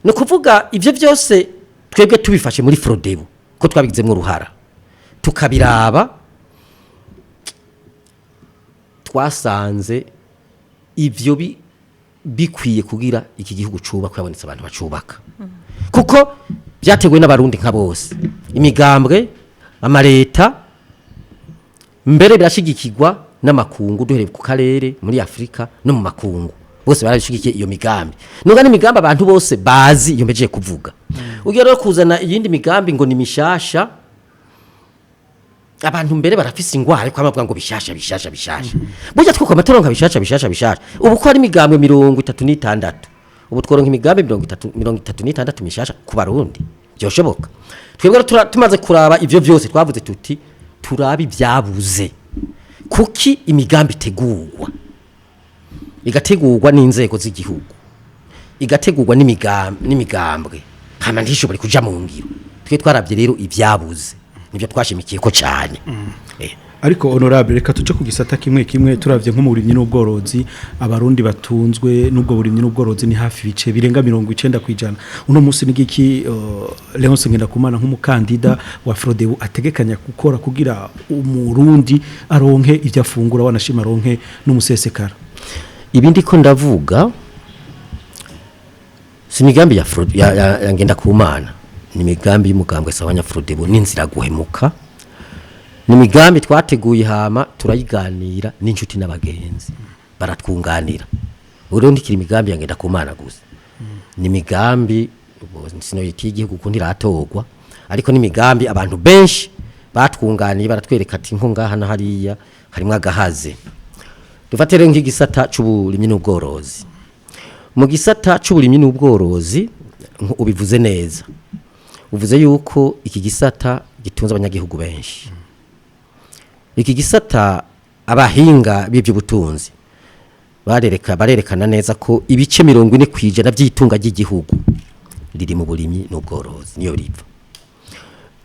no kuvuga ivyo byose twebwe tubifashe muri FRODEBU ko twabigizemwe uruhara tukabiraba twasanze ivyo bikwiye kugira iki gihugu cuba kwabonetse abantu bacubaka kuko byateguwe n'abarundi nka bose imigambwe amareta mbere birashigikirwa n'amakungu duhereye ku karere muri Afrika no mu makungu bose barashigikiye iyo migambi nunga n'imigambi abantu bose bazi iyo mbeje kuvuga ugiye rero kuzana iyindi migambi ngo ni mishasha abantu mbere barafise ingwara ko amavuga ngo bishasha burya twuko amatoronka bishasha ubu ko ari imigambwe 36 ubu tworonka imigambi 36 mishasha ku barundi byoshoboka twebwe tumaze kuraba ivyo byose twavuze tuti turabi byabuze kuki imigambi tegurwa igategurwa n'inzego z'igihugu igategurwa n'imigambwe hama ndishobore kuja mu ngiro twe twarabye rero ibyabuze nibyo twashimikiye ko cyane ariko honorable reka tuje ku gisata kimwe turavye nko mu burimyi n'ubworozi abarundi batunzwe n'ubwo burimyi n'ubworozi ni hafi bice birenga 90% uno munsi nigiki Léonce Ngendakumana nk'umukandida wa FRODEBU ategekanya gukora kugira umurundi aronke ivyo afungura wanashima aronke n'umusesekara. Ibindi ko ndavuga si migambi ya Ngendakumana ni migambi y'umugambwe Saonya FRODEBU n'inzira guhemuka ni migambi twateguye hama turayiganira n'inshuti n'abagenzi baratwunganira Urundi kiri migambi ya Ngendakumana gusa ni migambi sino y'igihugu kundi ratogwa ariko ni migambi abantu benshi batwunganiye baratwereka ati nko ngaha na hariya harimo agahaze dufatire nk'igisata c'uburimyi n'ubworozi mu gisata c'uburimyi n'ubworozi ubivuze neza uvuze yuko iki gisata gitunze abanyagihugu benshi iki gisata abahinga b'ibyo butunzi barerekana neza ko ibice 40% by'itunga ry'igihugu riri mu burimyi n'ubworozi niyo riva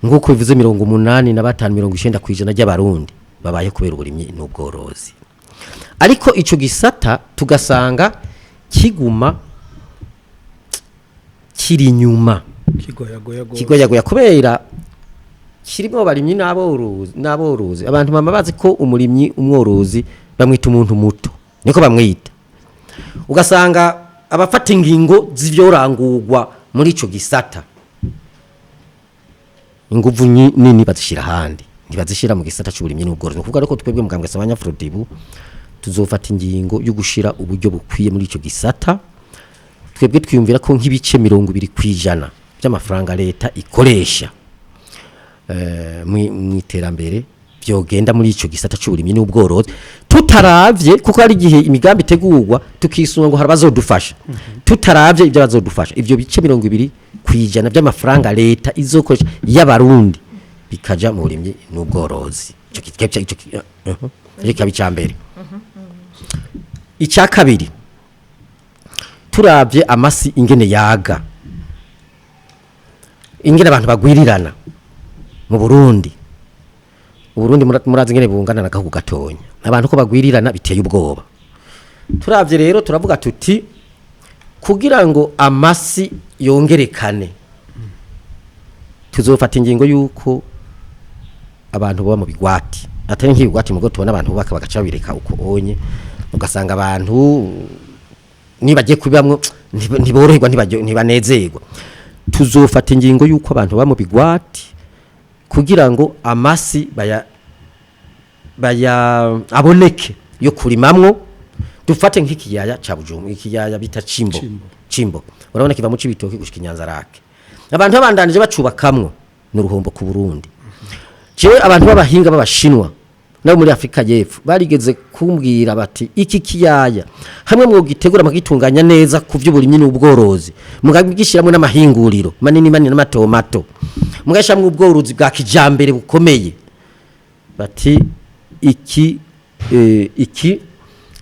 nguko bivuze 85-90% ry'abarundi babaye kubera uburimyi n'ubworozi ariko ico gisata tugasanga kiguma kiri nyuma kigoyagoya kubera kirimo barimyi n'aborozi abantu mama bazi ko umurimyi umworozi bamwita umuntu muto niko bamwita ugasanga abafata ingingo z'ivyorangurwa muri ico gisata inguvu nini bazishira handi ntibazishira mu gisata cy'uburimyi n'ubworozi kuvuga ko twebwe mugambwe Saonya FRODEBU tuzofata ingingo yo gushira uburyo bukwiye muri ico gisata. Twebwe twiyumvira ko nk'ibice 20% by'amafaranga leta ikoresha mu iterambere byogenda muri ico gisata cy'uburimyi n'ubworozi, tutaravye kuko ari gihe imigambi itegurwa tukisunga ngo harabazodufasha, tutaravye ibyo bazodufasha. Ivyo bice 20% by'amafaranga leta izokoresha y'abarundi bikaja mu burimyi n'ubworozi. Ico kikaba icambere. Icya kabiri, turavye amasi ingene yaga, ingene abantu bagwirirana mu Burundi. Uburundi murazi ngene bungana na gahugu gatonya, abantu ko bagwirirana biteye ubwoba. Turavye rero turavuga tuti kugira ngo amasi yongerekane, tuzofata ingingo yuko abantu baba mu bigwati, atari nk'ibigwati mugo tubona abantu bubaka bagaca bireka uko onye, ugasanga abantu nibagiye kubibamwe ntiboroherwa ntibanezerwa. Tuzofata ingingo yuko abantu baba mu bigwati kugira ngo amasi aboneke yo kurimamwo. Dufate nk'ikiyaya ca Bujumbura, ikiyaya bita Cimbo, urabona kiva mu Cibitoke gushika Inyanzarake, abantu babandanije bacubakamwo n'uruhombo ku Burundi. Jewe abantu b'abahinga b'abashinwa nabo muri Afrika y'Epfo barigeze kumbwira bati iki kiyaya hamwe mu gitegura magitunganya neza ku vy'uburimyi n'ubworozi, mugabigishiramo n'amahinguriro manini n'amatomato, mugashamwe ubworozi bwa kijambere bukomeye, bati iki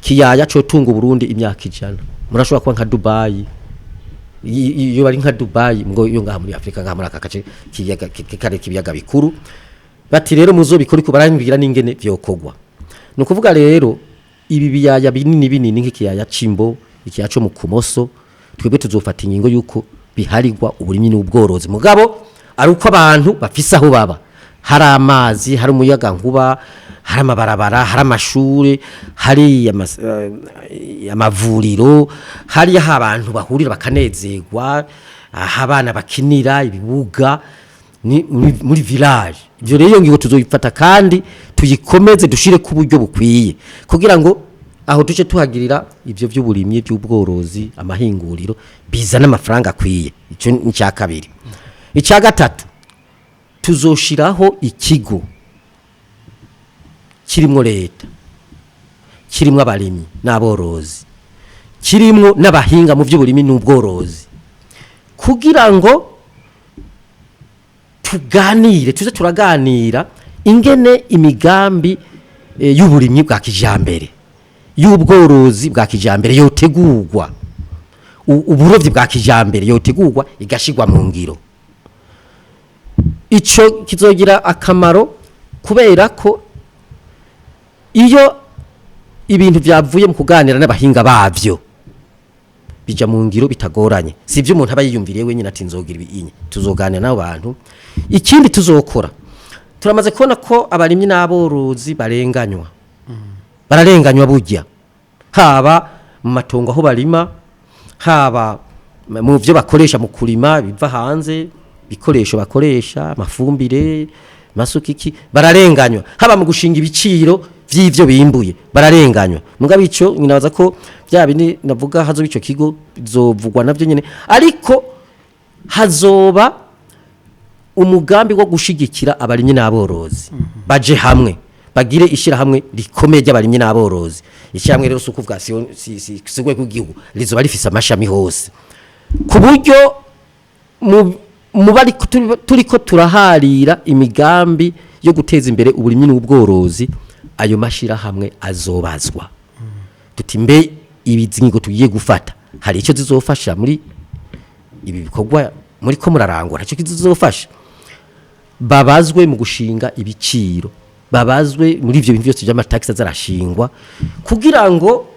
kiyaya cyo tunga Burundi imyaka 100. Murashobora kuba nka Dubai, iyo bari nka Dubai ngo iyo ngaha muri Afrika ngaha muri aka gace kibiyaga bikuru. Bati rero muzobikora ko barambwira n'ingene vyokogwa. Nukuvuga rero ibi biyaya binini nk'ikiyaya Cimbo, ikiyaco mu Kumoso, twebwe tuzofata ingingo yuko biharirwa uburimyi n'ubworozi. Mugabo ari uko abantu bafise aho baba, hari amazi, hari umuyaga nkuba, hari amabarabara, hari amashure, hari amavuriro, hari aho abantu bahurira bakanezerwa, aho abana bakinira, ibibuga ni muri village. Ivyo rero ngiye tuzoyifata kandi tuyikomeze dushire ku buryo bukwiye kugira ngo aho tuce tuhagirira ivyo vy'uburimyi by'ubworozi, amahinguriro bizana amafaranga akwiye. Ico ni cya kabiri. Icya gatatu, tuzoshiraho ikigo kirimwo leta, kirimwo abarimyi n'aborozi, kirimwo n'abahinga mu by'uburimyi n'ubworozi, kugira ngo tuze turaganira ingene imigambi y'uburimyi bwa kijambere, y'ubworozi bwa kijambere yotegurwa, uburovyi bwa kijambere yotegurwa igashigwa mu ngiro. Ico kizogira akamaro kubera ko iyo ibintu byavuye mu kuganira n'abahinga bavyo bija mu ngiro bitagoranye, sivyo umuntu aba yiyumviriye wenyine ati nzogira ibinyi. Tuzoganira n'abantu. Ikindi tuzokora, turamaze kubona ko abarimyi n'aborozi barenganywa, bararenganywa burya, haba mu matongo aho barima, haba mu byo bakoresha mu kurima biva hanze, bikoresho bakoresha, amafumbire, masukiki, bararenganywa, haba mu gushinga ibiciro vy'ivyo bimbuye, bararenganywa. Mugabe ico ninabaza ko bya bini navuga hazo bico kigo bizovugwa navyo nyene, ariko hazoba umugambi wo gushigikira abarimyi n'aborozi. Baje hamwe bagire ishira hamwe rikomeye ry'abarimyi n'aborozi. Ishira hamwe rero sukuvuga sigwe ku gihugu rizoba rifise amashami hose, ku buryo mu bari turiko turaharira imigambi yo guteza imbere uburimyi n'ubworozi, ayo mashira hamwe azobazwa. Tutimbe ibizingo tugiye gufata, hari ico zizofasha muri ibi bikorwa muri ko murarangura, ico kizofasha babazwe mu gushinga ibiciro, babazwe muri ivyo bintu byose by'amataxi azarashingwa, kugira ngo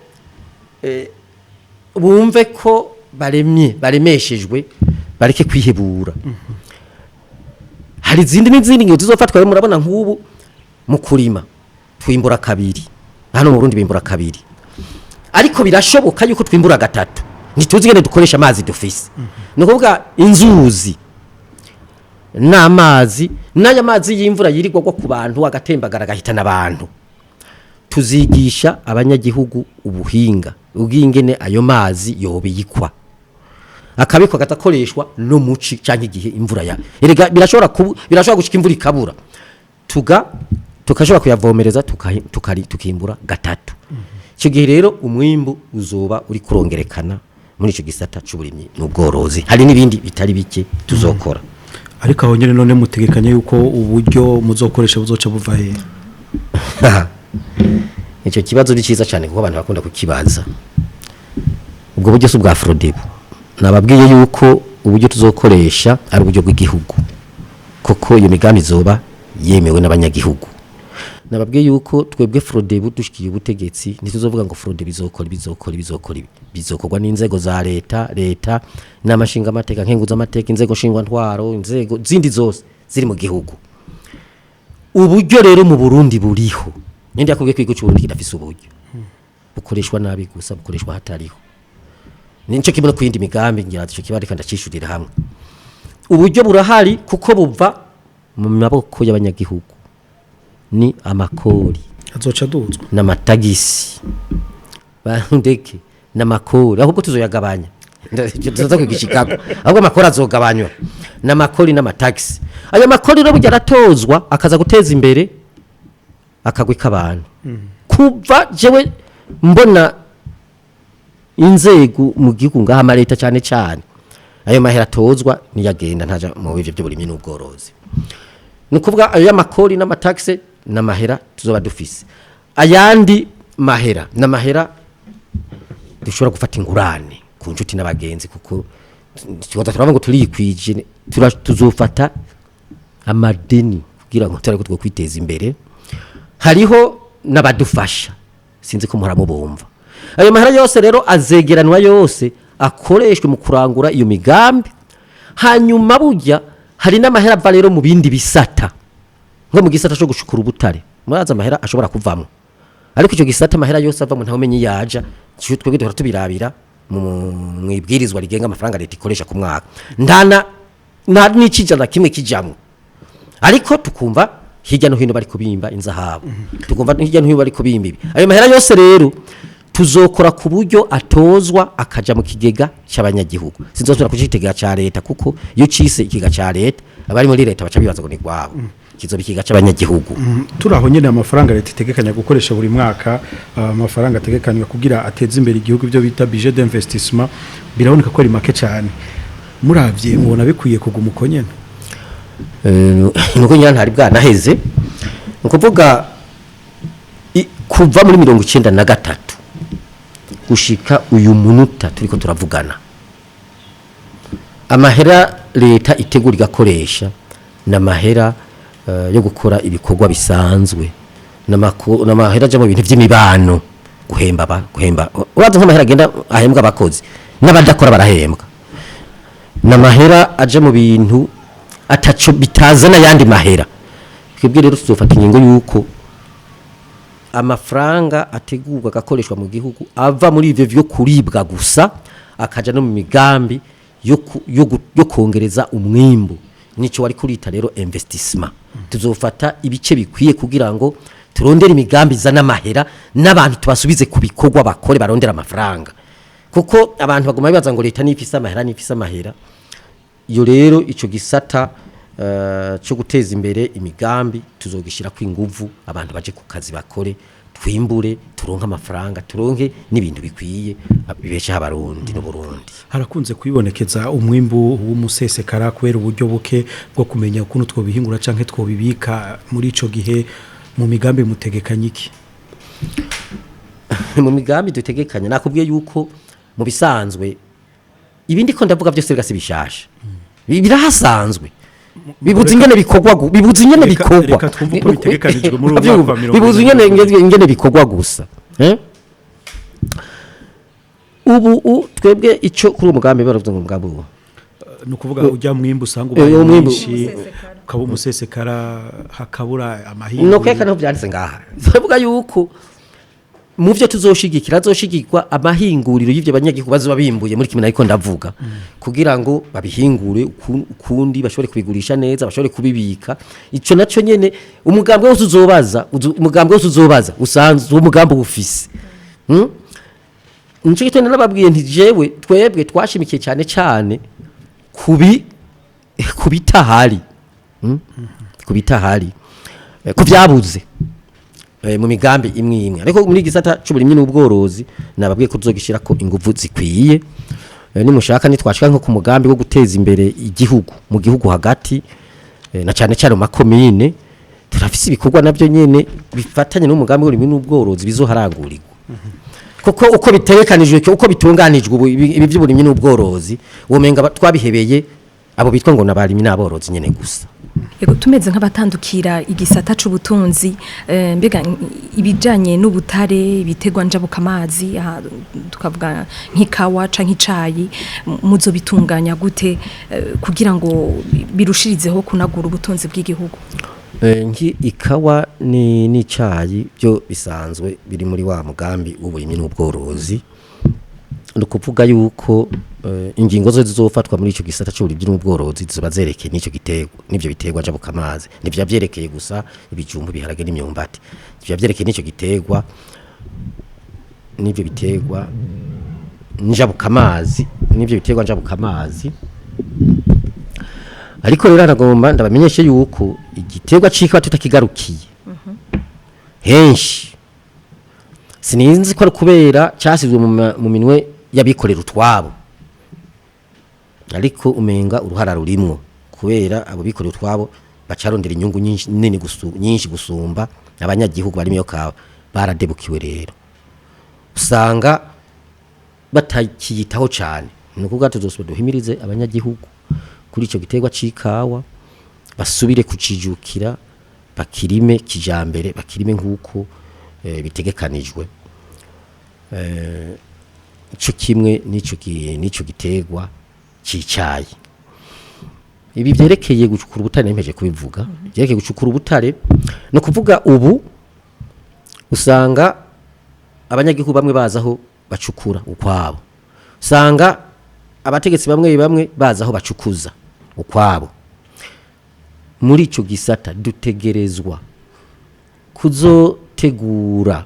bumve ko baremeshejwe, bareke kwihebura. Hari n'izindi ngo zizofatwa, murabona nk'ubu mu kurima twimbura kabiri, hano mu Burundi bimbura kabiri, ariko birashoboka yuko twimbura gatatu, ntituzi ngene dukoresha amazi dufise. Nukuvuga inzuzi n'amazi, n'aya mazi y'imvura yirirwa ku bantu agatembagara gahitana abantu, tuzigisha abanyagihugu ubuhinga ubwingene ayo mazi yobiyikwa akabikwa gatakoreshwa no muci canke igihe imvura ya erega birashobora gushika imvura ikabura tukashobora kuyavomereza tukimbura gatatu icyo gihe rero umwimbu uzoba uri kurongerekana muri icyo gisata c'uburimyi n'ubworozi hari n'ibindi bitari bike tuzokora ariko aho nyene none mutegekanye yuko uburyo muzokoresha buzoca buva he icyo kibazo ni cyiza cyane kuko abantu bakunda kukibaza ubwo buryo si ubwa FRODEBU nababwiye yuko uburyo tuzokoresha ari uburyo bw'igihugu kuko iyo migambi izoba yemewe n'abanyagihugu nababwiye yuko twebwe FRODEBU dushikiye ubutegetsi ntituzovuga ngo FRODEBU bizokorwa n'inzego za leta n'amashinga amateka nkenguza amateka inzego shingwa ntwaro inzego zindi zose ziri mu gihugu uburyo rero mu Burundi buriho nindi yakubwiye kwigo cy'Uburundi kidafise uburyo bukoreshwa nabi gusa bukoreshwa hatariho nico kimwe ku yindi migambi ngira icyo kibari kandi acishurira hamwe uburyo burahari kuko buva mu maboko y'abanyagihugu ni amakori azoca duzwa n'amatagisi bandeke n'amakori ahubwo tuzoyagabanya tuzoza kwigishikago ahubwo amakori azogabanywa n'amakori n'amatagisi ayo makori rero burya aratozwa akaza guteza imbere akagwi k'abantu kuva jewe mbona inzego mu gihugu ngaha amaleta cyane ayo mahera atozwa niyagenda ntaja mu bivyo by'uburimyi n'ubworozi nukuvuga ayo y'amakori n'amatagisi n'amahera tuzoba dufise ayandi mahera n'amahera dushobora gufata ingurane ku nshuti n'abagenzi kuko turavuga ngo turikwije tuzofata amadeni kugira ngo tare kutwo kwiteza imbere hariho n'abadufasha sinzi ko muramubumva ayo mahera yose rero azegeranwa yose akoreshwe mu kurangura iyo migambi hanyuma burya hari n'amahera ava rero mu bindi bisata nko mu gisata cyo gushukura ubutare muraza amahera ashobora kuvamo ariko icyo gisata amahera yose ava mu ntawumenye yaja twebwe duhora tubirabira mu ibwirizwa rigenga amafaranga leta ikoresha ku mwaka nta n'ikijana kimwe kijamwe ariko tukumva hirya no hino bari kubimba inzahabu tukumva hirya no hino bari kubimba ibi ayo mahera yose rero tuzokora ku buryo atozwa akaja mu kigega cy'abanyagihugu sinzosubira kucitegera ca leta kuko iyo cise ikigega ca leta abari muri leta baca bibaza ngo ni gwabo kizoba ikigega cy'abanyagihugu turaho nyene amafaranga leta itegekanya gukoresha buri mwaka amafaranga ategekanywa kugira ateze imbere igihugu byo bita budget d'investissement biraboneka ko ari make cyane muravye mubona bikwiye kuguma uko nyene nuko nyana ntari bwanaheze nukuvuga kuva muri 1993 gushika uyu munota turiko turavugana amahera leta itegura igakoresha n'amahera yo gukora ibikorwa bisanzwe n'amahera aja mu bintu by'imibano guhemba uraza nk'amahera agenda ahembwa abakozi n'abadakora barahembwa n'amahera aja mu bintu ataco bitazana yandi mahera twebwe rero tuzofata ingingo yuko amafaranga ategurwa gakoreshwa mu gihugu ava muri ivyo byo kuribwa gusa akaja no mu migambi yo kongereza umwimbu nico wari kurita rero investissement tuzofata ibice bikwiye kugira ngo turondere imigambi zana mahera n'abantu tubasubize ku bikorwa bakore barondera amafaranga kuko abantu baguma bibaza ngo leta nifisa amahera iyo rero ico gisata cyo guteza imbere imigambi tuzogishira ku inguvu abantu baje ku kazi bakore twimbure turonka amafaranga turonke n'ibintu bikwiye bibesha abarundi no Burundi harakunze kwibonekeza umwimbu w'umusesekara kwera uburyo buke bwo kumenya ukuntu twobihingura canke twobibika muri ico gihe mu migambi mutegekanye iki mu migambi dutegekanye nakubwiye yuko mu bisanzwe ibindi ko ndavuga byose gasi bishasha birahasanzwe bibuze ingene bikorwa reka twumve uko bitegekanijwe muri uwo mwaka wa 20 bibuze ingene bikorwa gusa ubu twebwe ico kuri umugambi baravuze ngo umugambi ubu nukuvuga ujya mwimbu usanga ubanyinshi ukaba umusesekara hakabura amahingo no kweka no byanditse ngaha bavuga yuko mu byo tuzoshigikira azoshigikwa amahinguriro y'ivyo banyagihugu bazoba bimbuye muri kimwe ariko ndavuga kugira ngo babihingure ukundi bashobore kubigurisha neza bashobore kubibika ico naco nyene umugambi wose uzobaza usanzwe umugambi ufise nico gitone nababwiye nti jewe twebwe twashimikiye cyane kubitahari kuvyabuze mu migambi imwe ariko muri gisata cy'uburimyi n'ubworozi nababwiye ko tuzogishira ko ingufu zikwiye nimushaka nitwashika nko ku mugambi wo guteza imbere igihugu mu gihugu hagati na cyane cyane makomine turafise ibikorwa navyo nyene bifatanye n'umugambi w'uburimyi n'ubworozi bizoharangurirwa koko uko biterekanijwe uko bitunganijwe ibi by'uburimyi n'ubworozi womenga twabihebeye abo bitwa ngo nabarimi n'aborozi nyene gusa Ego tumeze nk'abatandukira igisata c'ubutunzi mbega ibijanye n'ubutare ibitegwa njabuka amazi tukavuga nk'ikawa canke icayi muzo bitunganya gute kugira ngo birushirizeho kunagura ubutunzi bw'igihugu ikawa n'icayi byo bisanzwe biri muri wa mugambi w'uburimyi n'ubworozi nukuvuga yuko ingingo zo zizofatwa muri ico gisata cy'uburimyi n'ubworozi zizoba zerekeye n'ico gitego nivyo biterwa njabuka amazi nivyo byerekeye gusa ibijumbu biharage n'imyumbati nivyo byerekeye n'ico gitegwa nivyo biterwa njabuka amazi nivyo biterwa njabuka amazi ariko rero aragomba ndabamenyeshe yuko igiterwa cika tutakigarukiye henshi sininzi ko kubera cyasizwe mu minwe yabikorera utwabo ariko umenga uruhara rurimwo kubera abo bikorera utwabo bacarondera inyungu nyinshi gusumba abanyagihugu barimo yo kawa baradebukiwe rero usanga batakiyitaho cyane nukuvuga tuzosubira duhimirize abanyagihugu kuri ico giterwa cikawa basubire kucijukira bakirime kijambere bakirime nkuko bitegekanijwe ico kimwe nico giterwa cicayi ibi byerekeye gucukura ubutare nemeje kubivuga byerekeye gucukura ubutare no kuvuga ubu usanga abanyagihugu bamwe bazaho bacukura ukwabo usanga abategetsi bamwe bazaho bacukuza ukwabo muri ico gisata dutegerezwa kuzotegura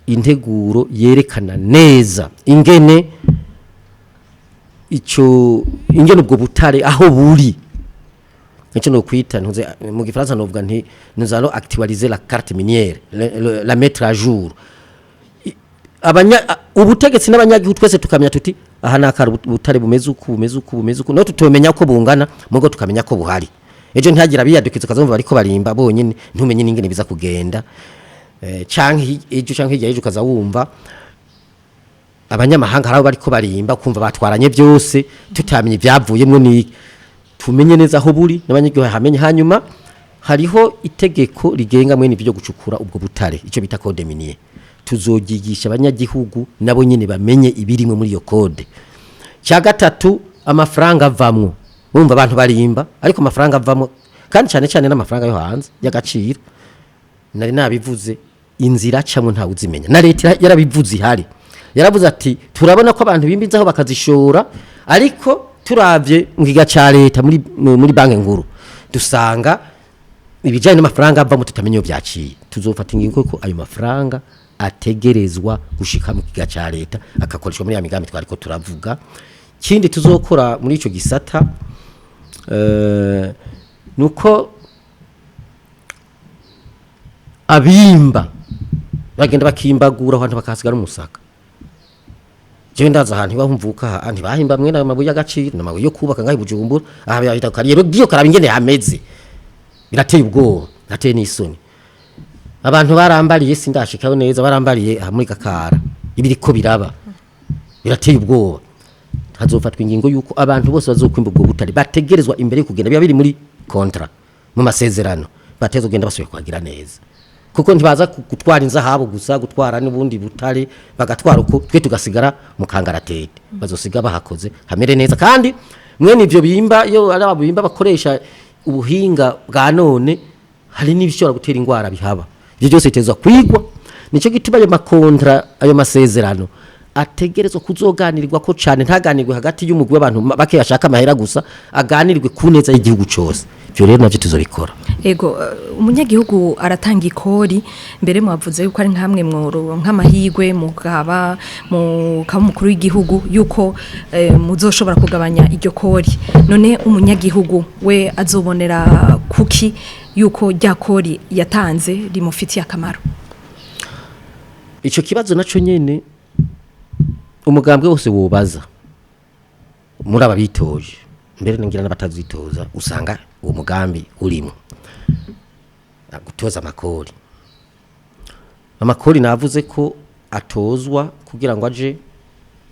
integuro yerekana neza ingene ubwo butare aho buri nicyo no kwita mu gifaransa novuga nti nous allons actualiser la carte minière la mettre à jour ubutegetsi n'abanyagihugu twese tukamenya tuti aha nakara butare bumeze uku no tutomenya ko bungana mugo tukamenya ko buhari ejo ntihagira biyadukiza kazumva bariko barimba bonyine ntumenye n'ingene biza kugenda canke hirya ukaza wumva abanyamahanga harabo bariko barimba kumva batwaranye byose tutamenye ibyavuyemwo ni tumenye neza aho buri n'abanyagihugu hamenye hanyuma hariho itegeko rigenga mwene byo gucukura ubwo butare ico bita code minier tuzogigisha abanyagihugu nabo nyene bamenye ibirimwe muri iyo code cya gatatu amafaranga avamwo wumva abantu barimba ariko amafaranga avamwo kandi cyane n'amafaranga yo hanze y'agaciro nari nabivuze inzira camwe nta uzimenya na leta yarabivuze ihari yaravuze ati turabona ko abantu bimbizaho bakazishora ariko turavye ngiga ca leta muri banke nkuru dusanga ibijanye n'amafaranga ava mu tutamenye byaciye tuzofata ingingo ko ayo mafaranga ategerezwa gushika mu kiga ca leta akakoreshwa muri ya migambi twariko turavuga kindi tuzokora muri ico gisata nuko abimba bagenda bakimbagura ahantu bakasigara umusaka je ndaza ahantu bahumvuka ahantu bahimba mwe n'amabuye y'agaciro n'amabuye yo kubaka ngaho Bujumbura aha bita kariyero dio karaba ingene hameze birateye ubwoba nateye n'isoni abantu barambariye sindashikaho neza barambariye aha muri Kakara ibiriko biraba birateye ubwoba hazofatwa ingingo yuko abantu bose bazokwimba ubwo butari bategerezwa imbere yo kugenda biba biri muri kontra mu masezerano bateze kugenda basuye kwagira neza kuko ntibaza gutwara inzahabu gusa gutwara n'ubundi butare bagatwara uko twe tugasigara mu kangaratete bazosiga bahakoze hamere neza kandi mwene ivyo bimba yo ari abimba bakoresha ubuhinga bwa none hari n'ibishobora gutera ingwara bihaba ibyo byose bitezwa kwigwa nico gituma ayo makontra ayo masezerano ategerezwa kuzoganirwa ko cyane ntaganirwe hagati y'umugwi w'abantu bake yashaka amahera gusa aganirwe ku neza y'igihugu cyose byo rero navyo tuzobikora ego umunyagihugu aratanga ikori mbere mwavuze yuko ari nkamwe mworo nk'amahigwe mugaba mu kamukuru w'igihugu yuko muzoshobora kugabanya iryo kori none umunyagihugu we azobonera kuki yuko rya kori yatanze rimufitiye akamaro ico kibazo naco nyene umugambwe wose wobaza muri abitoje mbere ningira n'abatazitoza usanga uwo mugambi urimo gutoza amakori navuze ko atozwa kugira ngo aje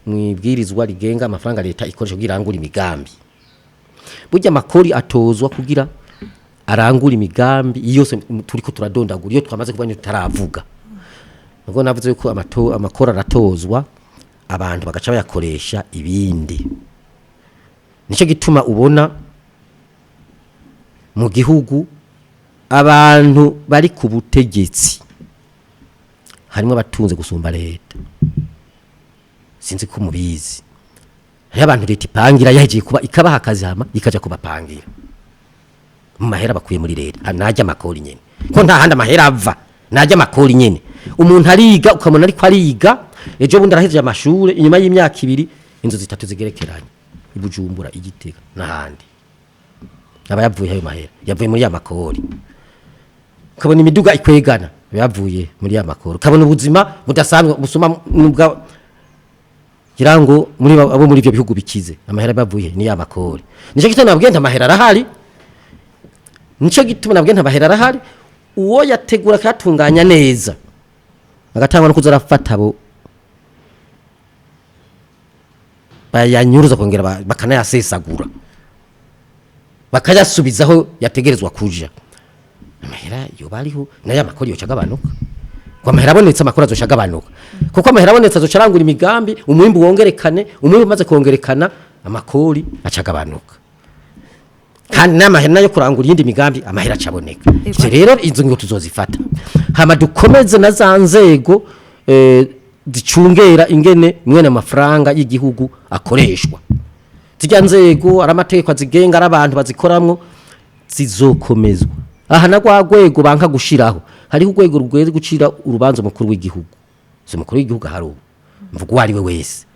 mwibwirizwa rigenga amafaranga leta ikoresha kugira angura imigambi burya amakori atozwa kugira arangura imigambi yose turiko turadondagura iyo twamaze kubanya tutaravuga ngo navuze ko amakori aratozwa abantu bagaca bayakoresha ibindi nico gituma ubona mu gihugu abantu bari ku butegetsi harimo batunze gusumba leta sinzi ko mubizi hari abantu leta ipangira yagiye kuba ikabaha akazi hama ikaja kubapangira mu mahera bakuye muri leta najya amakori nyene ko nta handi amahera ava najya amakori nyene umuntu ariga ukamona ariko ariga ejo bundi arahejeje amashure inyuma y'imyaka 2 inzu zitatu zigerekeranye ibujumbura igitega n'ahandi aba yavuye ayo mahera yavuye muri ya makori kabona imiduga ikwegana yavuye muri ya makori kabona ubuzima budasanzwe busuma nubwa kirango muri abo muri ivyo bihugu bikize amahera bavuye ni ya makori nico gituma nabwiye nta mahera arahari nico gituma nabwiye nta mahera arahari uwo yategura katunganya neza agatangwa no kuzarafata abo bayanyuruza kongera bakanayasesagura bakayasubizaho yategerezwa kuja amahera yo bariho nayo amakori yo cagabanuka kwa mahera abonetse amakori azoshagabanuka kuko amahera abonetse azocarangura imigambi umwimbu wongerekane umwimbu maze kongerekana amakori acagabanuka kandi n'amahera nayo kurangura yindi migambi amahera acaboneka ivyo rero izo ngo tuzozifata hama dukomeze na zanzego zicungera ingene mwene amafaranga y'igihugu akoreshwa zijya nzego aramategeko azigenga arabantu bazikoramwo zizokomezwa aha na gwagwego banka gushiraho hari ugwego rugweze gucira urubanza mukuru w'igihugu so mukuru w'igihugu harubu mvugo wari we wese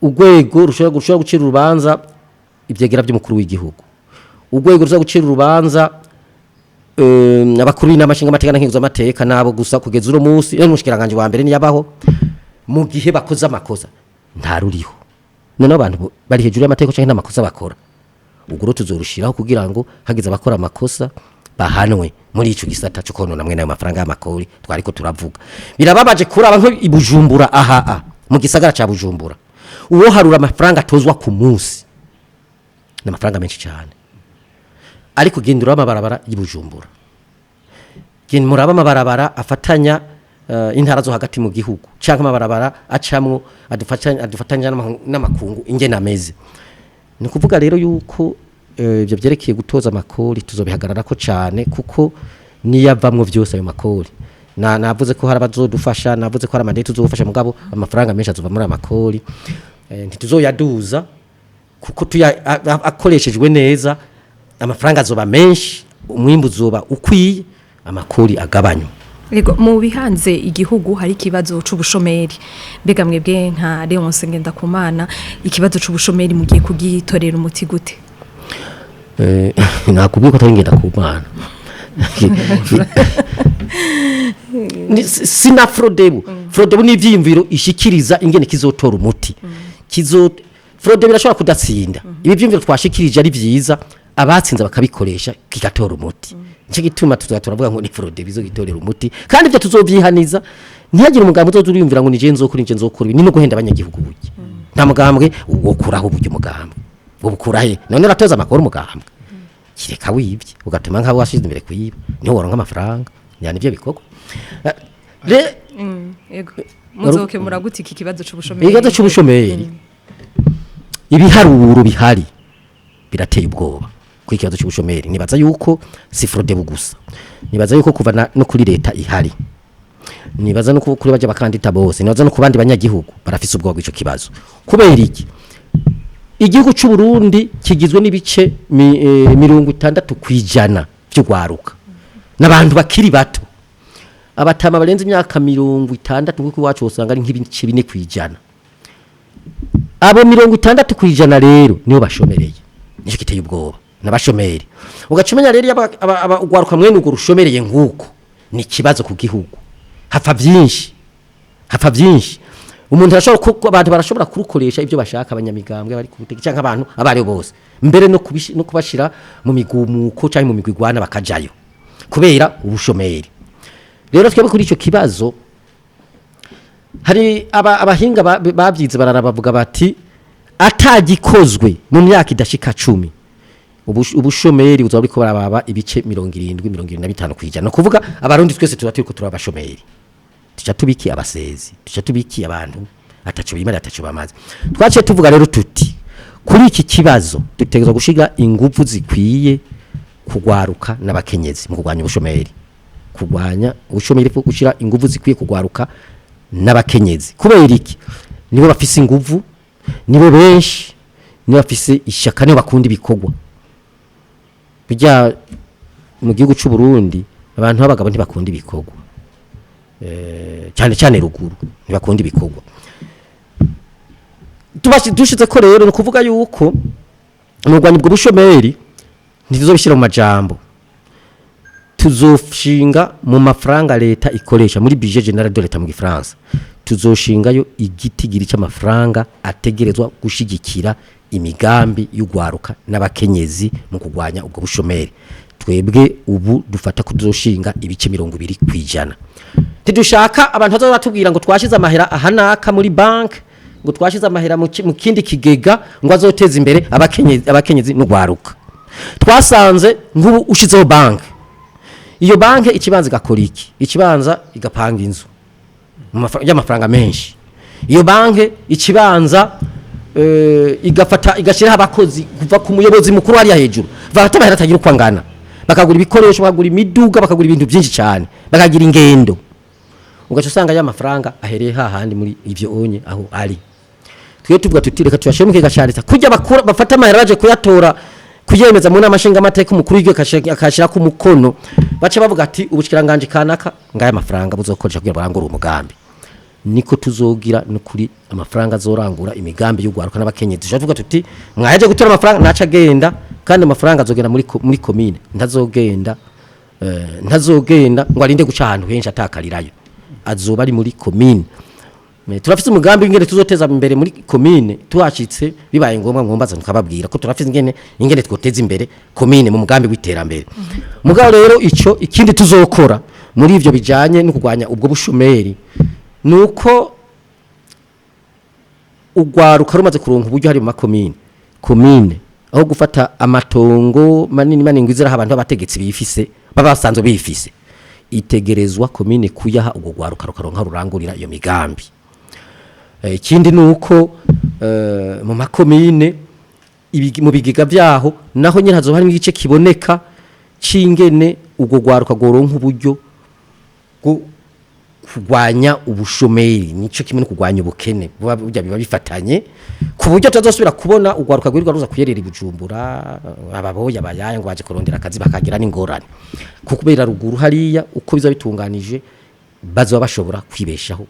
ugwego rushobora gucira urubanza ibyegera by'umukuru w'igihugu ugwego ruza gucira urubanza abakuru n'amashinga amategeko n'inkingo z'amateka nabo gusa kugeza uro munsi n'umushikiranganje wa mbere niyabaho mu gihe bakoze amakosa nta ruriho none abantu bari hejuru y'amategeko cyangwa n'amakosa bakora uguro tuzorushiraho kugira ngo hagize abakora amakosa bahanwe muri ico gisata cyo konona mwe nayo mafaranga y'amakori twariko turavuga birababaje kuraba nko ibujumbura aha mu gisagara ca Bujumbura uwo harura amafaranga atozwa ku munsi n'amafaranga menshi cyane ariko gendura amabarabara y'Ibujumbura muraba amabarabara afatanya intara zo hagati mu gihugu cyangwa amabarabara acamwo adufatanya n'amakungu ingena ameze ni kuvuga rero yuko ibyo byerekeye gutoza amakori tuzobihagarara ko cyane kuko niyavamwo byose ayo makori navuze ko hari abazodufasha navuze ko hari amandeti tuzofasha mugabo amafaranga menshi azova muri amakori ntituzoyaduza kuko akoreshejwe neza amafaranga azoba menshi umwimbu uzoba ukwiye amakori agabanywa Ego mu bihanze igihugu hari kibazo c'ubushomeri mbega mwebwe nka Léonce Ngendakumana ikibazo c'ubushomeri mugiye kugitorera umuti gute nakubwiye ko atari Ngendakumana sina FRODEBU ni ivyimviro ishikiriza ingene kizotora umuti FRODEBU irashobora kudatsinda ibi vyimviro twashikirije ari vyiza abatsinze bakabikoresha kigatora umuti nce gituma turavuga ngo ni FRODEBU izo gitorera umuti kandi ibyo tuzovyihaniza ntihagire umugambo uzozuriyumvira ngo nije nzokora ni no guhenda abanyagihugu buke nta mugambwe wokuraho uburyo umugambo ubukurahe none uratoza amakuru umugambwe kireka wibye ugatuma nk'abo washize imbere kuyiba niho woronka amafaranga nyane ibyo bikoko ego muzoke muraguti iki kibazo c'ubushomeri ikibazo c'ubushomeri ibiharuro bihari birateye ubwoba ku ikibazo cy'ubushomeri nibaza yuko si FRODEBU gusa nibaza yuko kuva no kuri leta ihari nibaza no kuri baje bakandida bose nibaza no kubandi banyagihugu barafise ubwo bw'ico kibazo kubera iki igihugu cy'u Burundi kigizwe n'ibice 60% by'ugwaruka n'abantu bakiri bato abatama barenze imyaka 60 kuko iwacu usanga ari nk'ibice 4%. Abo 60% rero nibo bashomereye nico kiteye ubwoba nabashomeri ugacumenya rero ugwaruka mwene ugo rushomereye nguko ni kibazo ku gihugu hapfa byinshi umuntu arashobora abantu barashobora kurukoresha ibyo bashaka abanyamigambwe bari kubuteka cyangwa abantu abari bose mbere no kubashira mu migumuko cyangwa mu migwigwana bakajayo kubera ubushomeri. Rero twebwe kuri ico kibazo hari abahinga babyize bararabavuga bati atagikozwe mu myaka idashika 10 ubushomeri buzaba buriko barababa ibice 70-75 kwijana kuvuga abarundi twese tuzatiriko turabashomeri tuca tubiki abasezi tuca tubiki abantu ataco bimara ataco bamaze twaciye tuvuga rero tuti kuri iki kibazo dutegerezwa gushiga ingufu zikwiye kugwaruka n'abakenyezi mu kugwanya ubushomeri gushira ingufu zikwiye kugwaruka n'abakenyezi kubera iki nibo bafise ingufu nibo benshi nibo bafise ishaka nibo bakunda ibikorwa bijya mu gihugu cy'u Burundi abantu babagabo ntibakunda ibikorwa cyane ruguru ntibakunda ibikorwa dushize ko rero no kuvuga yuko umugwani bwo bushomeri ntizobishira mu majambo tuzoshinga mu mafaranga leta ikoresha muri budget general de l'État mu Gifaransa tuzoshingayo igitigiri cy'amafaranga ategerezwa gushigikira imigambi y'ugwaruka n'abakenyezi mu kugwanya ubwo bushomeri twebwe ubu dufata kuzoshinga ibice 20% tidushaka abantu bazo batubwira ngo twashize amahera ahanaka muri bank ngo twashize amahera mu kindi kigega ngo azoteza imbere abakenyezi n'ugwaruka twasanze ngubu ushizeho bank iyo banke ikibanza gakora iki ikibanza igapanga inzu y'amafaranga menshi iyo banke ikibanza igafata igashira abakozi kuva ku muyobozi mukuru ari hejuru bafata amahera atagira kwangana bakagura ibikoresho bakagura imiduga bakagura ibintu byinshi cyane bakagira ingendo ugaca usanga y'amafaranga ahereye hahandi muri ivyo onye aho ari twe tuvuga tutireka tuyashemke gasharita kujya bakura bafata amahera baje kuyatora kuyemeza mu namashinga amateka umukuru w'iryo akashira ku mukono bace bavuga ati ubushikiranganje kanaka ngaya amafaranga buzokoresha kugira barangura umugambi niko tuzogira no kuri amafaranga azorangura imigambi y'ugwaruka n'abakenyezi tuvuga tuti mwaje gutora amafaranga naca genda kandi amafaranga azogenda muri commune ntazogenda ngo arinde guca ahantu henshi atakarirayo azoba ari muri commune turafise umugambi ingene tuzoteza imbere muri commune tuhashitse bibaye ngombwa ngombaza tukababwira ko turafise ingene twoteza imbere commune mu mugambi w'iterambere mugabo rero ico ikindi tuzokora muri ivyo bijanye no kugwanya ubwo bushomeri nuko ugwaruka rumaze kuronka uburyo hari mu commune aho gufata amatongo manini ngwizira abantu abategetsi bifise babasanzwe bifise itegerezwa commune kuyaha ubwo gwaruka rukaronka rurangurira iyo migambi. Ikindi nuko mu makomine mu bigiga byaho naho nyine hazo harimo igice kiboneka cingene ubwo gwaruka goronka uburyo bwo kugwanya ubushomeri nico kimwe no kugwanya ubukene burya biba bifatanye ku buryo tuzosubira kubona ugwaruka gwirirwa ruza kuyerera ibujumbura ababoya bayaya ngo baje kurondera akazi bakagira n'ingorane kukubera ruguru hariya uko biza bitunganije bazo bashobora kwibeshaho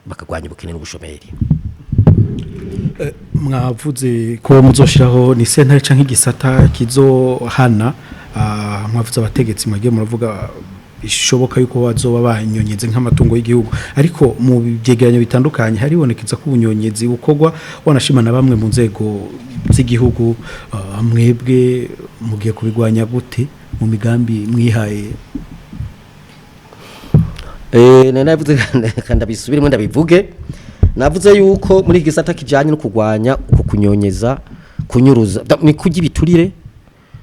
bakagwanya ubukene n'ubushomeri. Mwavuze ko muzoshiraho ni sentare canke igisata kizohana mwavuze abategetsi mwagiye muravuga bishoboka yuko bazoba banyonyeze nk'amatungo y'igihugu ariko mu byegeranyo bitandukanye haribonekeza ko ubunyonyezi bukorwa wanashima na bamwe mu nzego z'igihugu mwebwe mugiye kubigwanya gute mu migambi mwihaye? Navuze kandi bisubiremo ndabivuge navuze yuko muri gisata kijanye no kugwanya kukunyonyeza kunyuruza ni kujya ibiturire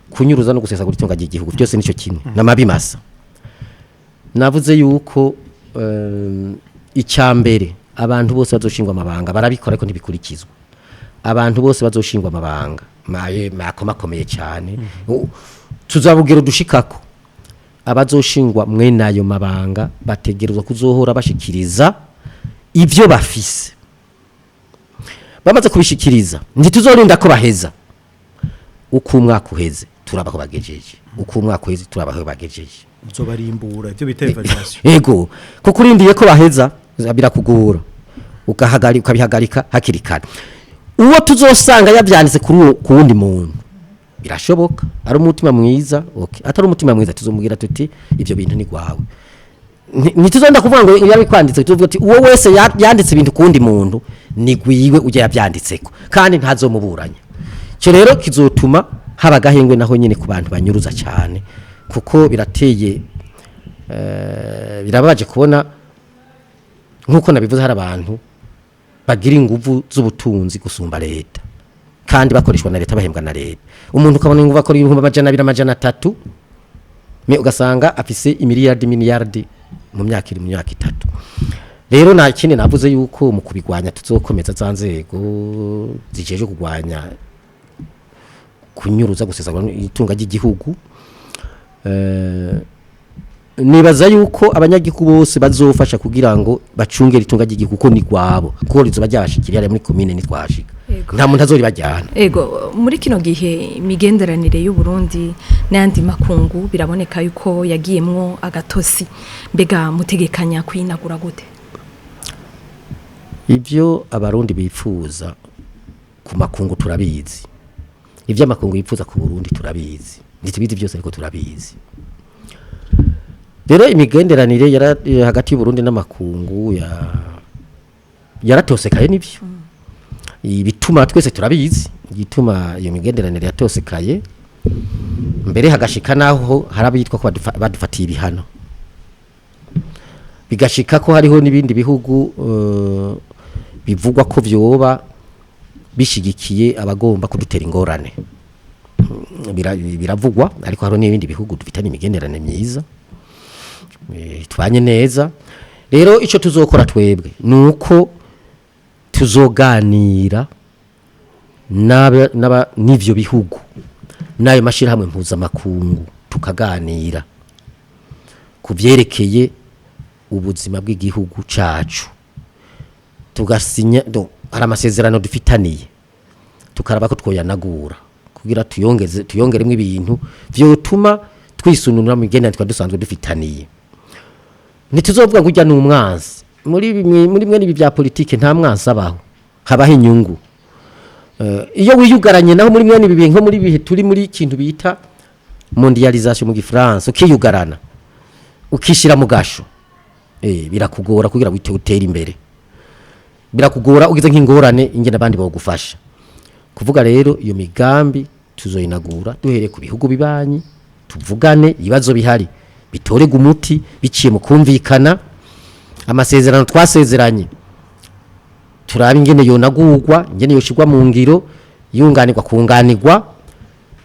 kunyuruza no gusesa guritonga ry'igihugu byose nico kimwe namabi masa. Navuze yuko icyambere abantu bose bazoshingwa amabanga barabikora ariko ntibikurikizwa abantu bose bazoshingwa amabanga makomeye cyane tuzabugero dushikako abazoshingwa mwene ayo mabanga bategerezwa kuzohora bashikiriza ivyo bafise bamaze kubishikiriza ntituzorinda ko baheza uko umwaka uheze turaba ko bagejeje uko umwaka uheze turaba ko bagejeje uzobarimbura ibyo bita evaluation yego kuko urindiye ko baheza birakugora ukabihagarika hakiri kare uwo tuzosanga yavyanditse ku wundi muntu birashoboka ari umutima mwiza okay atari umutima mwiza tuzomubwira tuti ivyo bintu ni gwawe ntituzonda kuvuga ngo yabikwanditse tuvuga ati uwo wese yanditse ibintu kundi muntu ni gwiwe uje yavyanditseko kandi ntazomuburanya cyo rero kizotuma haba gahengwe naho nyine ku bantu banyuruza cyane kuko birateye birabaje kubona nkuko nabivuze hari abantu bagira inguvu z'ubutunzi gusumba leta kandi bakoreshwa na leta bahembwa na leta umuntu ukabona inguvu akora 200 me ugasanga afise imiliyardi mu myaka 3 rero nta kindi navuze yuko mu kubigwanya tuzokomeza zanzego zijeje kugwanya kunyuruza gusesagura itunga ry'igihugu nibaza yuko abanyagihugu bose bazofasha kugira ngo bacungere itunga ry'igihugu ko ni gwabo ko rizo bajyashikirira muri commune ni twashika nta muntu azori bajyana ego muri kino gihe imigenderanire y'u Burundi n'andi makungu biraboneka yuko yagiyemwo agatosi mbega mutegekanya kwinagura gute ivyo abarundi bifuza ku makungu turabizi ivyo amakungu yifuza ku Burundi turabizi ntitubizi byose ariko turabizi rero imigenderanire hagati y'u Burundi n'amakungu yaratosekaye nivyo ibituma twese turabizi igituma iyo migenderanire yatosekaye mbere hagashika naho harabitwa ko badufatiye ibihano bigashika ko hariho nibindi bihugu bivugwa ko vyoba bishigikiye abagomba kudutera ingorane biravugwa ariko hariho n'ibindi bihugu dufitanye imigenderanire myiza tubanye neza rero ico tuzokora twebwe nuko tuzoganira n'ivyo bihugu nayo mashira hamwe mpuza makungu tukaganira kuvyerekeye ubuzima bw'igihugu cacu tugasinya hari amasezerano dufitaniye tukaraba ko twoyanagura kugira tuyongeremo ibintu vyotuma twisununura mu migenderanire dusanzwe dufitaniye ntituzovuga ngo ujya n'umwanzi muri mwe nibi bya politike nta mwanzi abaho habaho inyungu iyo wiyugaranye naho muri mwe nibi nko muri bihe turi muri ikintu bita mondialisation mu gifaransa ukiyugarana ukishira mu gasho birakugora kugira wite utera imbere birakugora ugize nk'ingorane ingene abandi bagufasha kuvuga rero iyo migambi tuzoyinagura duhere ku bihugu bibanyi tuvugane ibibazo bihari bitorega umuti biciye mu kumvikana amasezerano twasezeranye turabe ingene yonagurwa ingene yoshirwa mu ngiro yunganirwa kunganirwa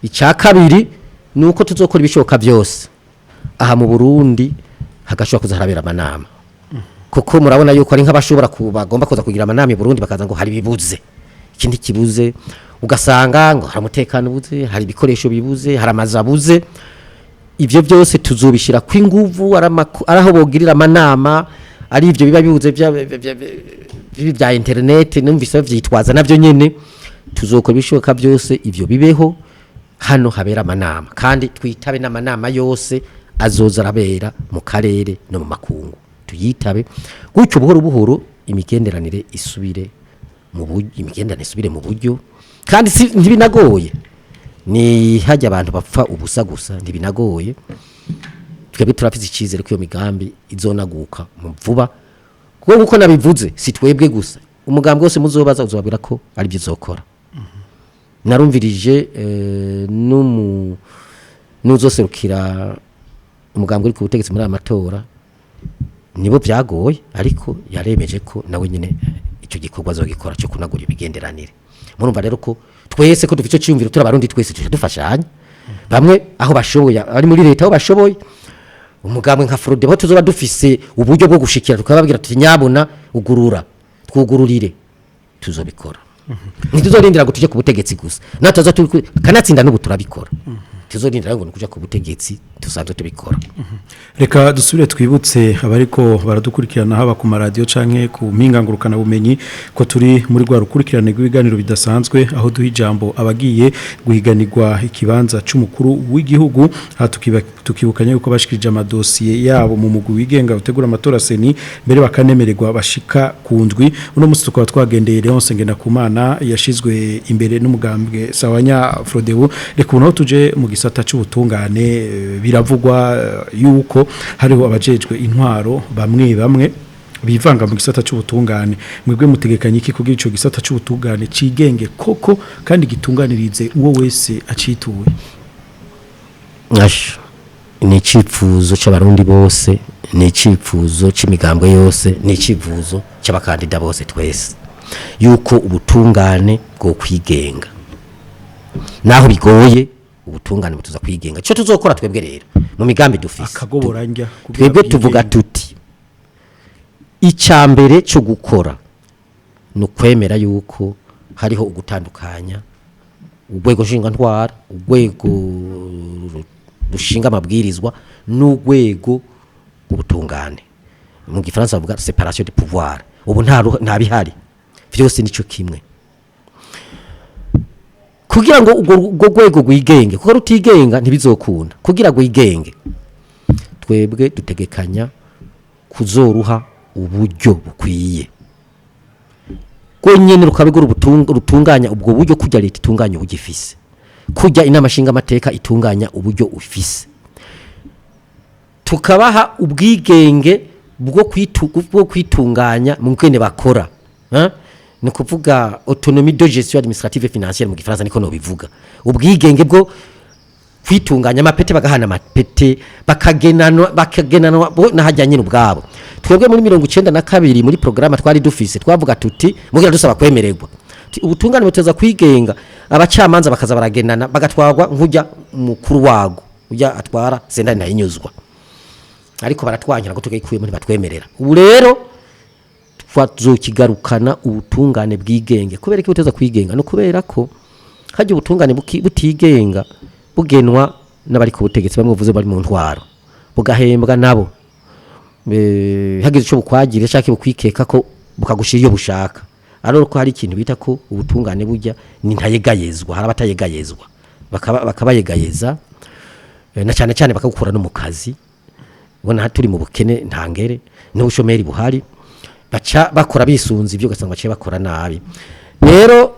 icya kabiri nuko tuzokora ibishoboka byose aha mu Burundi hagashobora kuza harabera amanama kuko murabona yuko ari nk'abashobora bagomba kuza kugira amanama mu Burundi bakaza ngo hari bibuze ikindi kibuze ugasanga ngo hari umutekano buze hari ibikoresho bibuze hari amazabuze ivyo byose tuzobishira kw'inguvu araho bogirira amanama ari ivyo biba bibuze bya internet numvise vyitwaza navyo nyene tuzokora bishoboka byose ivyo bibeho hano habera amanama kandi twitabe n'amanama yose azoza arabera mu karere no mu makungu tuyitabe gutyo buhoro buhoro imigenderanire isubire mu buryo kandi ntibinagoye ni hajya abantu bapfa ubusa gusa ntibinagoye twebwe turafite icyizere ko iyo migambi izonaguka mu vuba kuko uko nabivuze si twebwe gusa umugambi wose muzobaza uzobabwira ko ari byo uzokora narumvirije n'uzoserukira umugambi uri ku butegetsi muri amatora nibo byagoye ariko yaremeje ko nawe nyine icyo gikorwa azogikora cyo kunagura imigenderanire murumva rero ko twese ko dufite cyumviro turabarundi twese dufashanya bamwe aho bashoboye ari muri leta aho bashoboye umugambi nka FRODEBU tuzoba dufise uburyo bwo gushikira tukababwira tuti nyabona ugurura twugururire tuzobikora ntituzorindira ngo tuje ku butegetsi gusa nataza kanatsinda n'ubu turabikora tuzorindira ngo nukuja ku butegetsi tusanzwe tubikora. Reka dusubire twibutse abariko baradukurikirana haba ku radio canke ku mpingangurukana bumenyi ko turi muri rwa rukurikirane rw'ibiganiro bidasanzwe aho duha ijambo abagiye guhiganirwa ikibanza c'umukuru w'igihugu tukibukanya yuko bashikirije amadosiye yabo mu mugwi wigenga utegura amatora seni mbere bakanemererwa bashika kundwi. Uno musi tukaba twagendeye Léonce Ngendakumana yashizwe imbere n'umugambwe sawanya FRODEBU. Reka uno tuje mu gisata c'ubutungane biravugwa yuko hariho abajejwe intwaro bamwe bivanga mu gisata c'ubutungane. Mwebwe mutegekanye iki kugira ico gisata c'ubutungane cigenge koko kandi gitunganirize uwo wese acituwe? Ni icifuzo c'abarundi bose, ni icifuzo c'imigambwe yose, ni icifuzo c'abakandida bose twese yuko ubutungane bwo kwigenga naho bigoye ubutungane butuza kwigenga. Cyo tuzokora twebwe rero mu migambi dufise akagoboranja twebwe tuvuga tuti icambere cyo gukora no kwemera yuko hariho ugutandukanya urwego nshinga ntwara, urwego rushinga amabwirizwa n'urwego ubutungane. Mu gifaransa bavuga séparation de pouvoir. Ubu nta bihari byose nico kimwe kugira ngo urwo rwego rwigenge kuko rutigenga ntibizokunda. Kugira ngo yigenge twebwe dutegekanya kuzoruha uburyo bukwiye kwenyene rukabigura rutunganya ubwo buryo kujya leta itunganya ubugifise, kujya inama nshinga amateka itunganya uburyo ufise, tukabaha ubwigenge bwo kwitunganya mu kwene bakora. Ni kuvuga autonomie de gestion administrative et financière mu gifaransa niko no bivuga. Ubwigenge bwo kwitunganya amapete bagahana amapete bakagenanwa nahajyanye n'ubwabo. Twebwe muri 92 muri programme twari dufise twavuga tuti mugira dusaba kwemererwa ubutungane buteza kwigenga abacamanza bakaza baragenana bagatwagwa nkujya mukuru wago ujya atwara senda nayinyuzwa ariko baratwanyira ngo tugikuye muri batwemerera. Ubu rero twazokigarukana ubutungane bwigenge kubera ko buteza kwigenga no kubera ko haje ubutungane butigenga bugenwa n'abari ku butegetsi bamwe vuze bari mu ntwaro bugahembwa nabo hagize cyo bukwagire shaka bukwikeka ko bukagushira iyo bushaka. Ariko ko hari ikintu bita ko ubutungane bujya ni ntayegayezwa, hari abatayegayezwa bakabayegayeza na cyane cyane bakagukura no mu kazi. Ubona turi mu bukene ntangere n'ubushomeri buhari baca bakora bisunze ibyo gasanga bace bakora nabi. Rero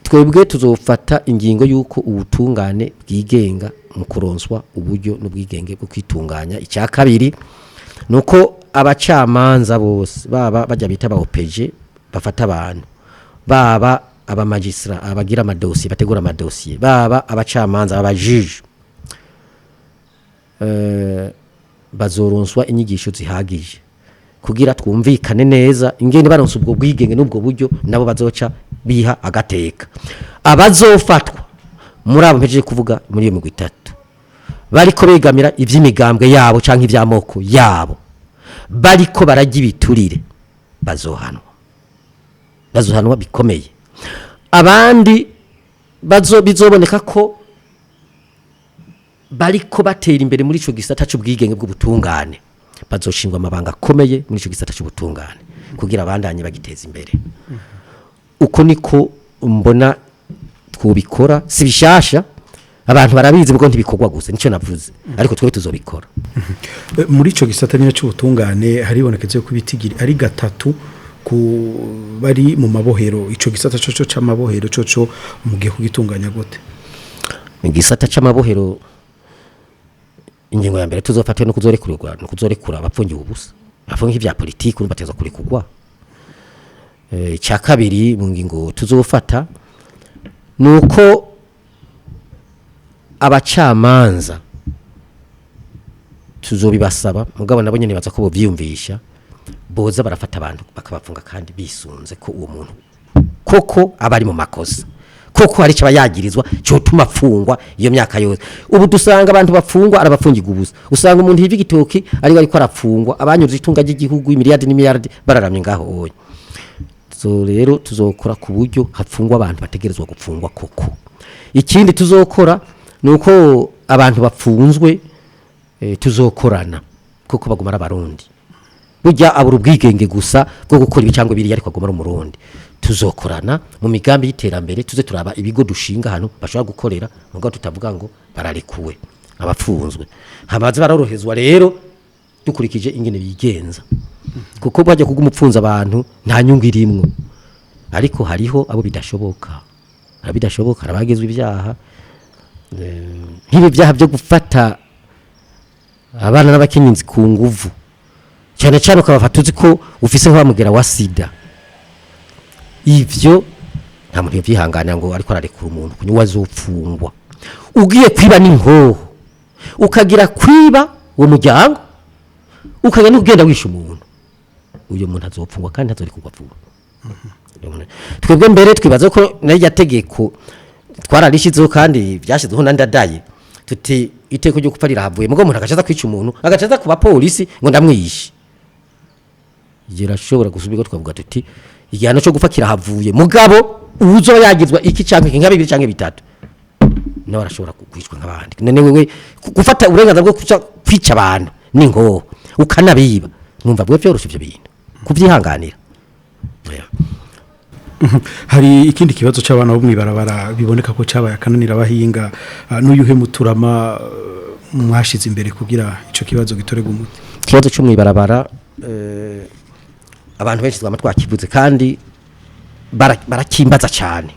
twebwe tuzofata ingingo yuko ubutungane bwigenga mu kuronswa uburyo n'ubwigenge bwo kwitunganya. Icya kabiri nuko abacamanza bose baba bajya bita ba OPG bafata abantu, baba aba magistrat abagira amadosiye bategura amadosiye, baba abacamanza abajije bazoronswa inyigisho zihagije kugira twumvikane neza ingene baronse ubwo bwigenge n'ubwo buryo nabo bazoca biha agateka. Abazofatwa muri abo mpejeje kuvuga muri iyo migwi 3 bariko begamira ivy'imigambwe yabo canke ivy'amoko yabo bariko barajya ibiturire bazohanwa bikomeye. Abandi bizoboneka ko bariko batera imbere muri ico gisata c'ubwigenge bw'ubutungane bazoshingwa amabanga akomeye muri ico gisata c'ubutungane kugira abandanye bagiteza imbere. Uko niko mbona twubikora si bishasha abantu barabizi bwo ntibikorwa gusa nico navuze ariko twe tuzobikora. Muri ico gisata nyine c'ubutungane haribonekeze ko bitigiri ari 3 ku bari mu mabohero. Ico gisata cyo c'amabohero cyo mugiye kugitunganya gute? Igisata c'amabohero ingingo ya mbere tuzofatira no kuzorekura abapfungiye ubusa afunga ivya politiki n'ubateza kuri kugwa. Icya kabiri mu ngingo tuzofata nuko abacamanza tuzobibasaba mugabo nabo nyene baza ko bovyumvisha boza barafata abantu bakabafunga kandi bisunze ko uwo muntu koko abari mu makosa koko hari cyaba yagirizwa cyo tuma fungwa iyo myaka yose. Ubu dusanga abantu bafungwa arabafungirwa ubusa, usanga umuntu hivi gitoki ariko arafungwa abanyuze itunga ry'igihugu imiliyardi n'imiliyardi bararamye ngaho oya. rero tuzokora ku buryo hapfungwa abantu bategerezwa gupfungwa koko. Ikindi tuzokora nuko abantu bapfunzwe tuzokorana kuko bagumara abarundi. Burya abura ubwigenge gusa bwo gukora ibicangwa biri ariko agumara umurundi. Tuzokorana mu migambi y'iterambere tuze turaba ibigo dushinga hano bashobora gukorera ngo tutavuga ngo bararekuwe abapfunzwe. Hamaze barorohezwa rero dukurikije ingene bigenza. Kuko bajya kugumupfunza abantu nta nyungu irimwe. Ariko hariho abo bidashoboka. Abidashoboka arabagezwe ibyaha. Nk'ibi byaha byo gufata abana n'abakenyinzi ku nguvu. Cyane cyane ukabafata uzi ko ufise nk'abamugera wa sida. Ivyo nta muntu yivyihanganira ngo ariko ararekura umuntu kunywa azopfungwa. Ugiye kwiba n'inkoho ukagira kwiba uwo muryango ukagenda ugenda wisha umuntu, uyo muntu azopfungwa kandi ntazori kugwa vuba. Twebwe mbere twibaza ko n'irya tegeko twararishizeho kandi byashizeho nandadaye tuti iteko ryo kuparira havuye mugo umuntu agacaza kwica umuntu agacaza kuba polisi ngo ndamwishe. Girashobora gusubirwa twavuga tuti igihano cyo gupfa kirahavuye mugabo uzo yagizwa iki canke nka 2 canke 3 nawe arashobora kwicwa nk'abandi. None wewe gufata uburenganzira bwo kwica abantu ningo ukanabiba numva bwe byoroshe ivyo bintu kuvyihanganira. Hari ikindi kibazo cy'abana bo mwibarabara biboneka ko cyabaye akananira abahinga n'uyuhe muturama mwashize imbere kugira ico kibazo gitorega umuti. Kibazo cyo mwibarabara abantu benshi twakivuze kandi barakimbaza cyane.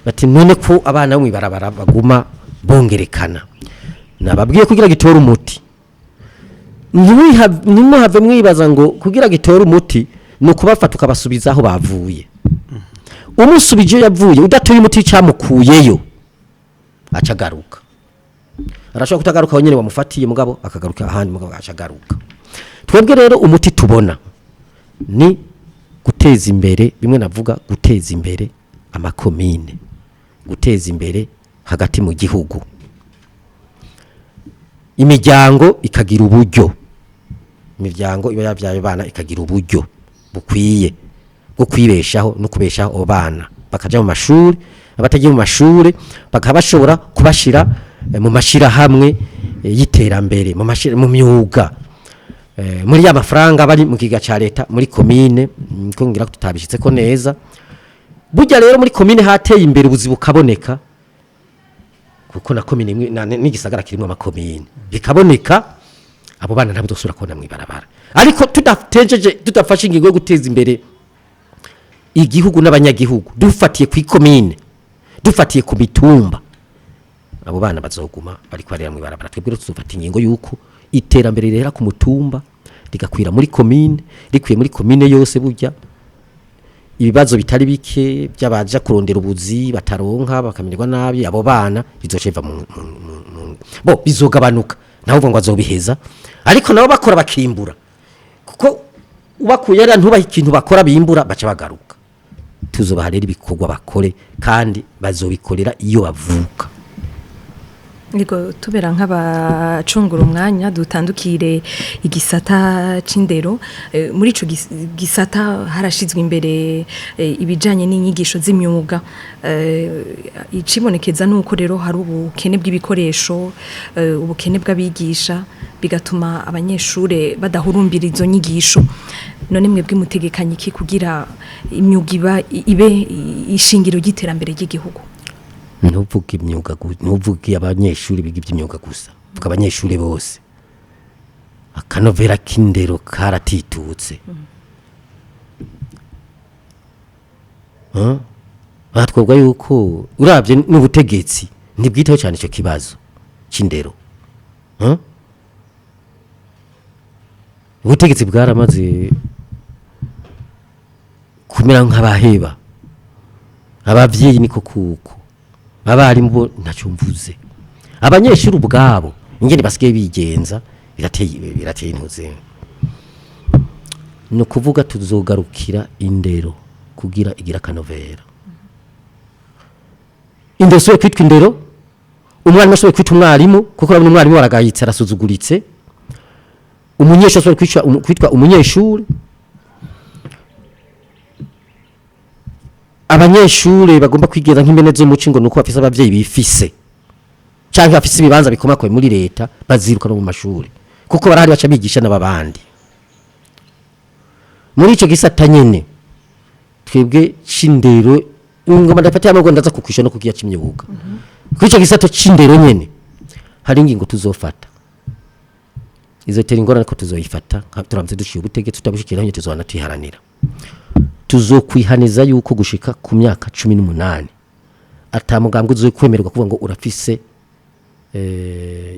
Bati none ko abana bo mwibarabara baguma bongerekana. Nababwiye kugira gitora umuti. Ntimuhave mwibaza ngo kugira gitora umuti no kubafata ukabasubiza aho bavuye. Umusubije yavuye udatoye umuti cyamukuyeyo acagaruka. Arashobora kutagaruka nyene bamufatiye mugabo akagaruka ahandi mugabo acagaruka. Twebwe rero umuti tubona ni guteza imbere bimwe navuga guteza imbere amakomine, guteza imbere hagati mu gihugu. Imiryango ikagira uburyo. Imiryango iba yavyaye bana ikagira uburyo bukwiye bwo kwibeshaho no kubeshaho abana bakaja mu mashuri abatagiye mu mashuri bakabashobora kubashira mu mashira hamwe yiterambere mu mashira mu myuga muri ya mafaranga bari mu kiga ca leta muri commune ko ngira tutabishitse ko neza. Burya rero muri commune hateye imbere ubuzi bukaboneka kuko na commune n'igisagara kirimo amakomine bikaboneka abo bana ntabwo dosura kona mwibarabara. Ariko tudafashe ingingo yo guteza imbere igihugu n'abanyagihugu dufatiye ku ikomine dufatiye ku mitumba abo bana bazoguma ariko barera mwibarabara. Twebwe tuzofata ingingo yuko iterambere rera ku mutumba rigakwira muri commune rikwiye muri commune yose. Burya ibibazo bitari bike byabaje kurondera ubuzi bataronka bakamirwa nabi abo bana bizoceva bo bizogabanuka naho ngo azobiheza ariko nabo bakora bakimbura kuko ubakuye ari ntubaha ikintu bakora bimbura baca bagaruka. Tuzobaha rero ibikorwa bakore kandi bazobikorera iyo bavuka. Niko tubera nk'abacungura umwanya dutandukire igisata c'indero muri ico gisata harashizwe imbere ibijanye n'inyigisho z'imyuga icibonekeza nuko rero hari ubukene bw'ibikoresho ubukene bw'abigisha bigatuma abanyeshure badahurumbira izo nyigisho. None mwebwe mutegekanye iki kugira imyuga ibe ishingiro ry'iterambere ry'igihugu? Ntuvuga imyuga ntuvuga abanyeshuri biga iby'imyuga gusa vuga abanyeshuri bose. Akanovera k'indero karatitutse. Batwobwa yuko uravye n'ubutegetsi ntibwitaho cyane ico kibazo c'indero. Ubutegetsi bwaramaze kumera nk'abaheba. Abavyeyi niko kuko abarimu ntacyo mvuze. Abanyeshuri ubwabo ingene basigaye bigenza birateye intuze. No kuvuga tuzogarukira indero kugira igira kanovera. Indero so kwitwa indero umwarimu ashobora kwitwa umwarimu kuko urabona umwarimu waragayitse arasuzuguritse. Umunyeshuri ashobora kwitwa umunyeshuri. abanyeshure bagomba kwigeza nk'imbene zo muci ngo nuko bafise abavyeyi bifise canke bafise ibibanza bikomakoye muri leta baziruka no mu mashuri kuko barahari baca bigisha n'ababandi muri ico gisata nyene twebwe cindero ngoma ndafatiye amago ndaza kukwisha no kukiya cimyuga kuri ico gisata cindero nyene hari ingingo tuzofata izo tera ingorane ko tuzoyifata turamutse dushiye ubutegetsi tutabushikira nyine tuzobana twiharanira tuzokwihaniza yuko gushika ku myaka 18 atamugambwe uzo kwemererwa kuvuga ngo urafise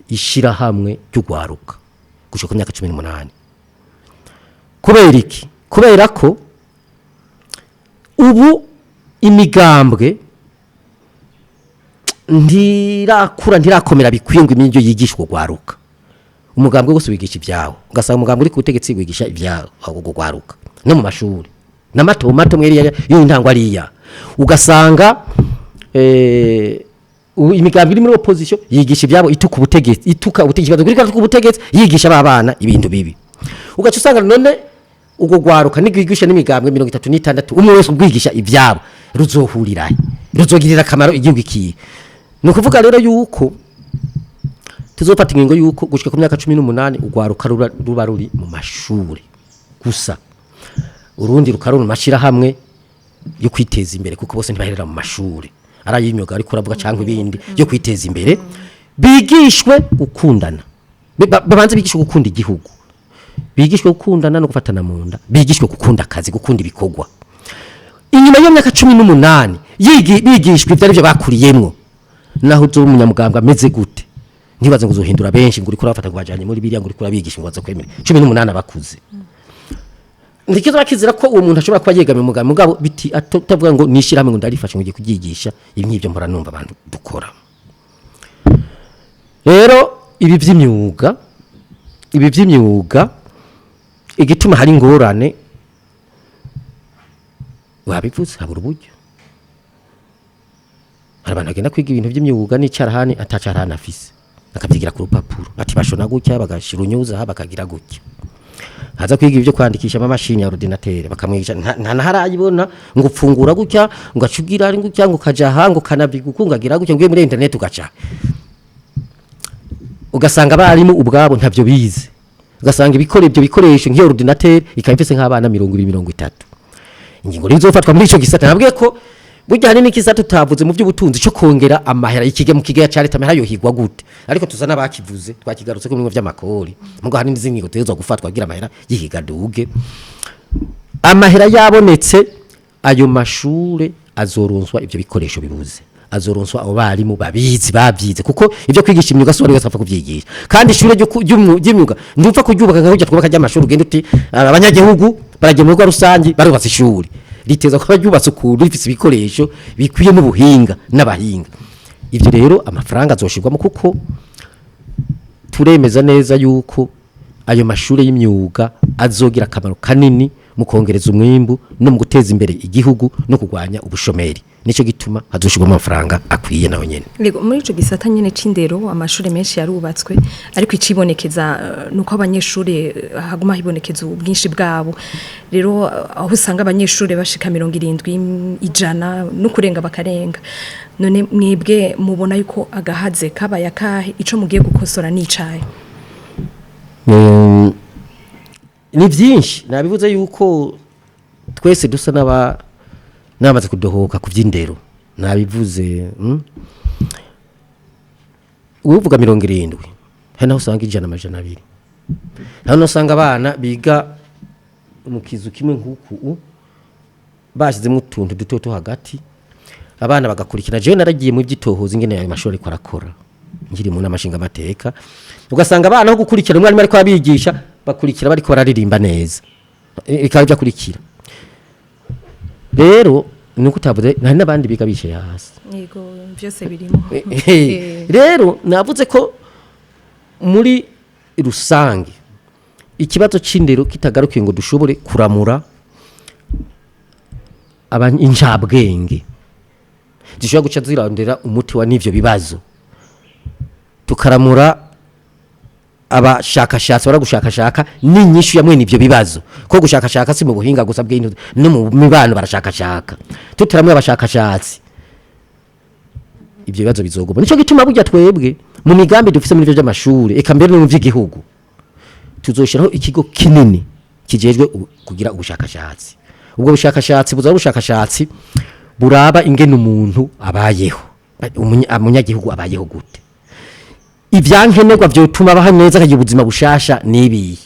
ishira hamwe ry'ugwaruka gushika ku myaka 18 kubera iki kubera ko ubu imigambwe ntirakomera bikwiye ngo iminyo yigishwa gwaruka umugambwe wose wigisha ibyawo ugasanga umugambwe uri ku butegetsi wigisha ibyawo ahubwo gwaruka no mu mashuri na mato mweri yo intango ariya ugasanga imigambwe iri muri opposition yigisha ibyabo ituka ubutegetsi kuri ubutegetsi yigisha abana ibintu bibi ugaca usanga none ugo gwaruka nigwigisha n'imigambwe 36 umwe wese ubwigisha ibyabo ruzohurira ruzogirira akamaro igihugu kiye no kuvuga rero yuko tuzofata ingingo yuko gushika ku myaka 18 ugwaruka ruba ruri mu mashuri gusa urundi rukaruna mashira hamwe yo kwiteza imbere kuko bose ntibaherera mu mashuri arayimyoga ariko uravuga cyangwa ibindi yo kwiteza imbere bigishwe gukundana babanze bigishwe gukunda igihugu bigishwe gukundana no gufatana mu nda bigishwe gukunda akazi gukunda ibikorwa inyuma yo myaka 18 bigishwe ibyo aribyo bakuriyemwo naho zo umunyamugambwe ameze gute ntibaze ngo uzohindura benshi ngo uri kurafata kubajanye muri biriya ngo uri kurabigisha ngo bazakwemera 18 abakuze ndikizo bakizira ko uwo muntu ashobora kuba yegamiye umugabo mugabo biti atavuga ngo nishira hamwe ngo ndarifashe ngo giye kugigisha ibi nk'ibyo mpora numva abantu dukora rero ibi by'imyuga igituma hari ngorane wabivuze habura uburyo abantu bagenda kwiga ibintu by'imyuga n'icarahani atacarahani afise akabyigira ku rupapuro ati bashona gutya bagashira unyuza bakagira gutya haza kwiga ibyo kwandikisha amamashini ya ordinateur bakamwigisha nta naharayibona ngo upfungura gutya ngo acugira ari gutya ngo kaja hango kanabiga ukungagira gutya ngo muri internet ugaca ugasanga abarimu ubwabo ntavyo bize ugasanga ibyo bikoresho nk'iyo ordinateur ikabifise nk'abana 230 ingingo rizofatwa muri ico gisata nabwiye ko burya hanini kisata tutavuze mu by'ubutunzi cyo kongera amahera ikige mu kigeya cyari tamera yo higwa gute ariko tuzana bakivuze twakigarutse ko mu by'amakori mugo hanini zingingo tezo gufatwa gira amahera yihiga duge amahera yabonetse ayo mashure azoronswa ibyo bikoresho bibuze azoronswa abo barimu babizi babyize kuko ibyo kwigisha imyuga so bari basapfa kubyigisha kandi ishure ry'imyuga ndumva kuryubaka nk'ujya twubaka ry'amashuri ugende uti abanyagihugu baragiye mu rugo rusangi barubatse ishuri liteza ko baryubatse ukuntu rifise ibikoresho bikwiye n'ubuhinga n'abahinga ivyo rero amafaranga azoshirwamo kuko turemeza neza yuko ayo mashure y'imyuga azogira akamaro kanini mu kongereza umwimbu no mu guteza imbere igihugu no kugwanya ubushomeri nico gituma hazoshirwamo amafaranga akwiye naho nyene Lego muri ico gisata nyene c'indero amashure menshi yarubatswe ariko icibonekeza nuko abanyeshure haguma hibonekeza ubwinshi bwabo rero aho usanga abanyeshure bashika 70 ijana no kurenga bakarenga none mwebwe mubona yuko agahaze kabaya kahe ico mugiye gukosora n'icaye ni byinshi nabivuze yuko twese dusa namaze kudohoka ku by'indero nabivuze uvuga 70 hano usanga ijana amajana 2 hano usanga abana biga mu kizu kimwe nk'uku bashyizemo utuntu duto hagati abana bagakurikira je naragiye mu byitohoza ingene ayo mashuri ko arakora ngiri mu namashinga amateka ugasanga abana ho gukurikira umwarimu ariko abigisha bakurikira bariko bararirimba neza ikaba byakurikira rero nuko utavuze nari nabandi biga bishe hasi yego byose birimo rero navuze ko muri rusange ikibazo c'indero kitagarukiye ngo dushobore kuramura injabwenge zishobora guca zirandera umuti wa nivyo bibazo tukaramura abashakashatsi baragushakashaka n'inyishu yamwe nivyo bibazo ko gushakashaka si mu buhinga gusa bw'intu no mu mibano barashakashaka tutaramwe abashakashatsi ibyo bibazo bizogoma nico gituma burya twebwe mu migambi dufise muri byo by'amashuri eka mbere no mu by'igihugu tuzoshiraho ikigo kinini kijejwe kugira ubushakashatsi ubwo bushakashatsi buza ubushakashatsi buraba ingene umuntu abayeho umunyagihugu abayeho gute ivyankenerwa vyotuma baha neza kagira ubuzima bushasha nibi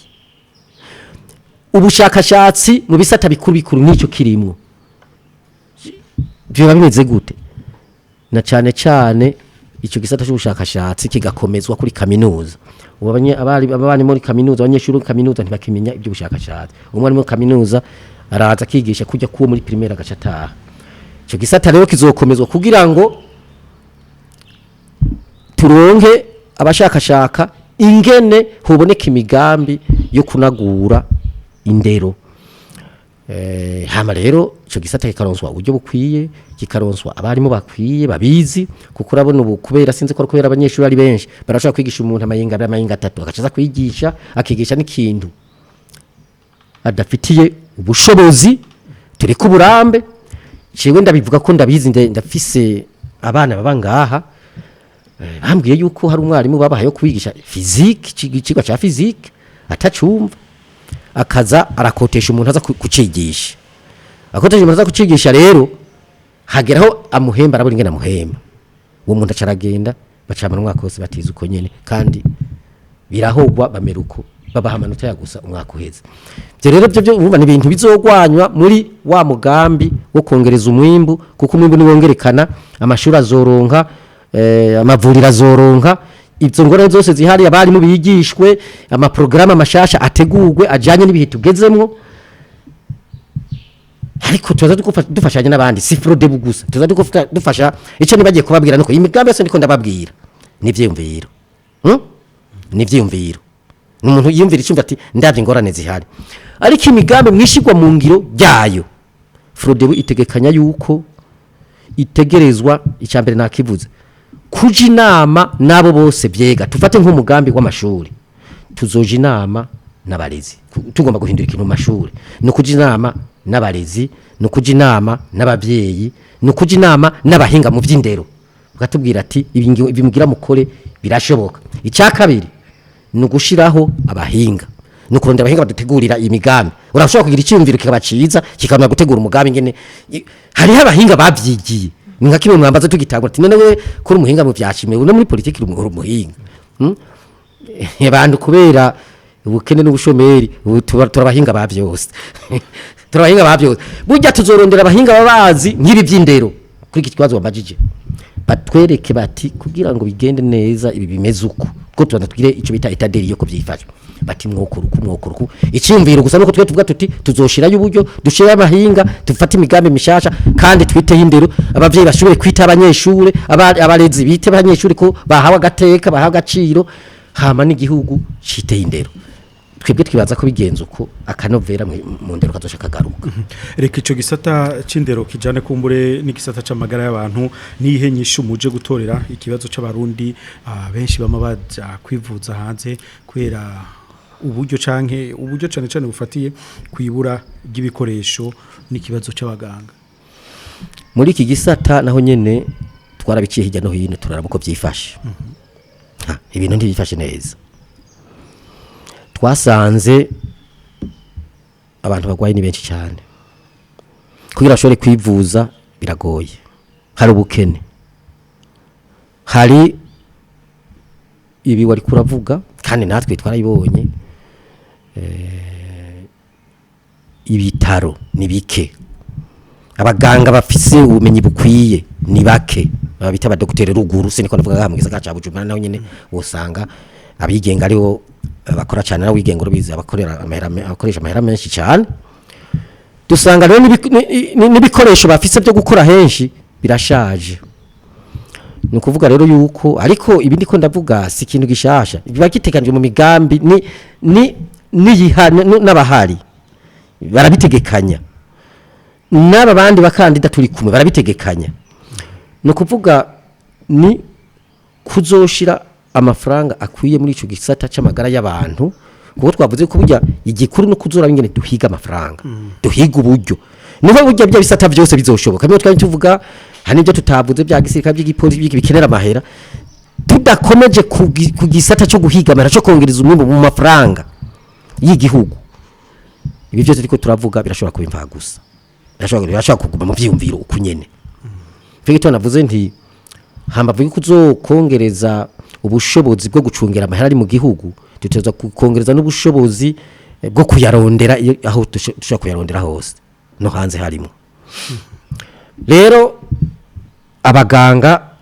ubushakashatsi mu bisata bikuru bikuru nico kirimwo byo bimeze gute na cyane ico gisata cy'ubushakashatsi kigakomezwa kuri kaminuza abari muri kaminuza abanyeshuri kaminuza ntibakimenya ibyo bushakashatsi umwe muri kaminuza araza kigisha kujya kuwo muri primaire agacataha ico gisata rero kizokomezwa kugira ngo turonke abashakashaka ingene huboneka imigambi yo kunagura indero hama rero ico gisata kikaronswa uburyo bukwiye kikaronswa abarimu bakwiye babizi kuko urabona ubu kubera sinzi ko kubera abanyeshuri ari benshi barashaka kwigisha umuntu amayinga 3 agacaza kwigisha akigisha n'ikintu adafitiye ubushobozi turi ku burambe ciwe ndabivuga ko ndabizi ndafise abana babangaha bambwiye yuko hari umwarimu babahaye yo kwigisha physique cigwa ca physique atacumva akaza arakotesha umuntu aza kucigisha akotesha umuntu aza kucigisha rero hageraho amuhemba arabura ingene amuhemba uwo muntu acaragenda bacamana umwaka wose batiza uko nyene kandi birahogwa bameruko babaha amanota ya gusa umwaka uheze byo rero byo urumva ni ibintu bizogwanywa muri wa mugambi wo kongereza umwimbu kuko umwimbu ni wongerekana amashuri azoronka amavuriro azoronka izo ngorane zose zihari abari mu bigishwe amaprograma mashasha ategurwe ajanye n'ibihe tugezemwo ariko tuza dufashanya n'abandi si FRODEBU gusa tuza dufasha ico nibagiye kubabwira nuko imigambi yose ndiko ndababwira nivyiyumviro nivyiyumviro n'umuntu yiyumvira icumva ati ndavye ingorane zihari ariko imigambi mwishigwa mu ngiro ryayo FRODEBU itegekanya yuko itegerezwa icambere nakivuze kuja inama nabo bose byega tufate nk'umugambi w'amashuri tuzoja inama n'abarezi tugomba guhindura ikintu mu mashuri no kuja inama n'abarezi no kuja inama n'abavyeyi no kuja inama n'abahinga mu vy'indero bakatubwira ati ibi mugira mukore birashoboka icyakabiri no gushiraho abahinga no kurondera abahinga badutegurira imigambi urashobora kugira icyumviro kikabaciza kikamara gutegura umugambi ngene hari abahinga babyigiye nka kimwe mwambaza tugitagura ati none we kuri umuhinga mu byashimwe no muri politiki umuhinga abantu kubera ubukene n'ubushomeri turabahinga bavyose turabahinga bavyose burya tuzorondera abahinga babazi nk'ibi by'indero kuri iki kibazo wambajije batwereke bati kugira ngo bigende neza ibi bimeze uko ko tubandagire ico bita etaderi yo kuvyifasha bati mwokuru icyumviro gusa nuko twe tuvuga tuti tuzoshirayo uburyo dushira amahinga dufata imigambi mishasha kandi twiteho indero abavyeyi bashobore kwita abanyeshure abarezi bite abanyeshure ko bahawe agateka bahawe agaciro hama n'igihugu citeye indero twebwe twibaza ko bigenze uko akanovera mu ndero kazoshaka garuka reka ico gisata c'indero kijane kumbure n'igisata c'amagara y'abantu nihe nyishu muje gutorera ikibazo c'abarundi benshi bama baja kwivuza hanze kwera uburyo cyane bufatiye kwibura ry'ibikoresho n'ikibazo c'abaganga muri iki gisata naho nyene twarabiciye hirya no hino turaraba uko byifashe ibintu ntibifashe neza twasanze abantu bagwaye ni benshi cyane kugira ashobore kwivuza biragoye hari ubukene hari ibi wari kuravuga kandi natwe twarayibonye ibitaro ni bike abaganga bafise ubumenyi bukwiye ni bake babita abadokiteri ruguru siniko ndavuga mu gisagara ca Bujumbura naho nyene usanga abigenga ariho bakora cyane nawe wigenga urubizi abakoresha amahera menshi cyane dusanga rero n'ibikoresho bafise byo gukora henshi birashaje ni kuvuga rero yuko ariko ibindi ko ndavuga si ikintu gishasha biba gitekanije mu migambi ni n'abahari barabitegekanya n'aba bandi bakandida turi kumwe barabitegekanya no kuvuga ni kuzoshira amafaranga akwiye muri ico gisata c'amagara y'abantu kuko twavuze ko burya igikuru no kuzura ingene duhiga amafaranga duhiga uburyo niho burya bya bisata byose bizoshoboka niyo twari tuvuga hani byo tutavuze bya gisirikare by'igipolisi bikenera amahera tudakomeje ku gisata cyo guhiga amahera cyo kongereza umwimbo mu mafaranga y'igihugu ibi byose ariko turavuga birashobora kuba imva gusa birashobora kuguma mu byiyumviro ukunyene figito navuze nti hambavu yuko uzokongereza ubushobozi bwo gucungera amahera ari mu gihugu tuteza kukongereza n'ubushobozi bwo kuyarondera aho dushobora kuyarondera hose no hanze harimo rero abaganga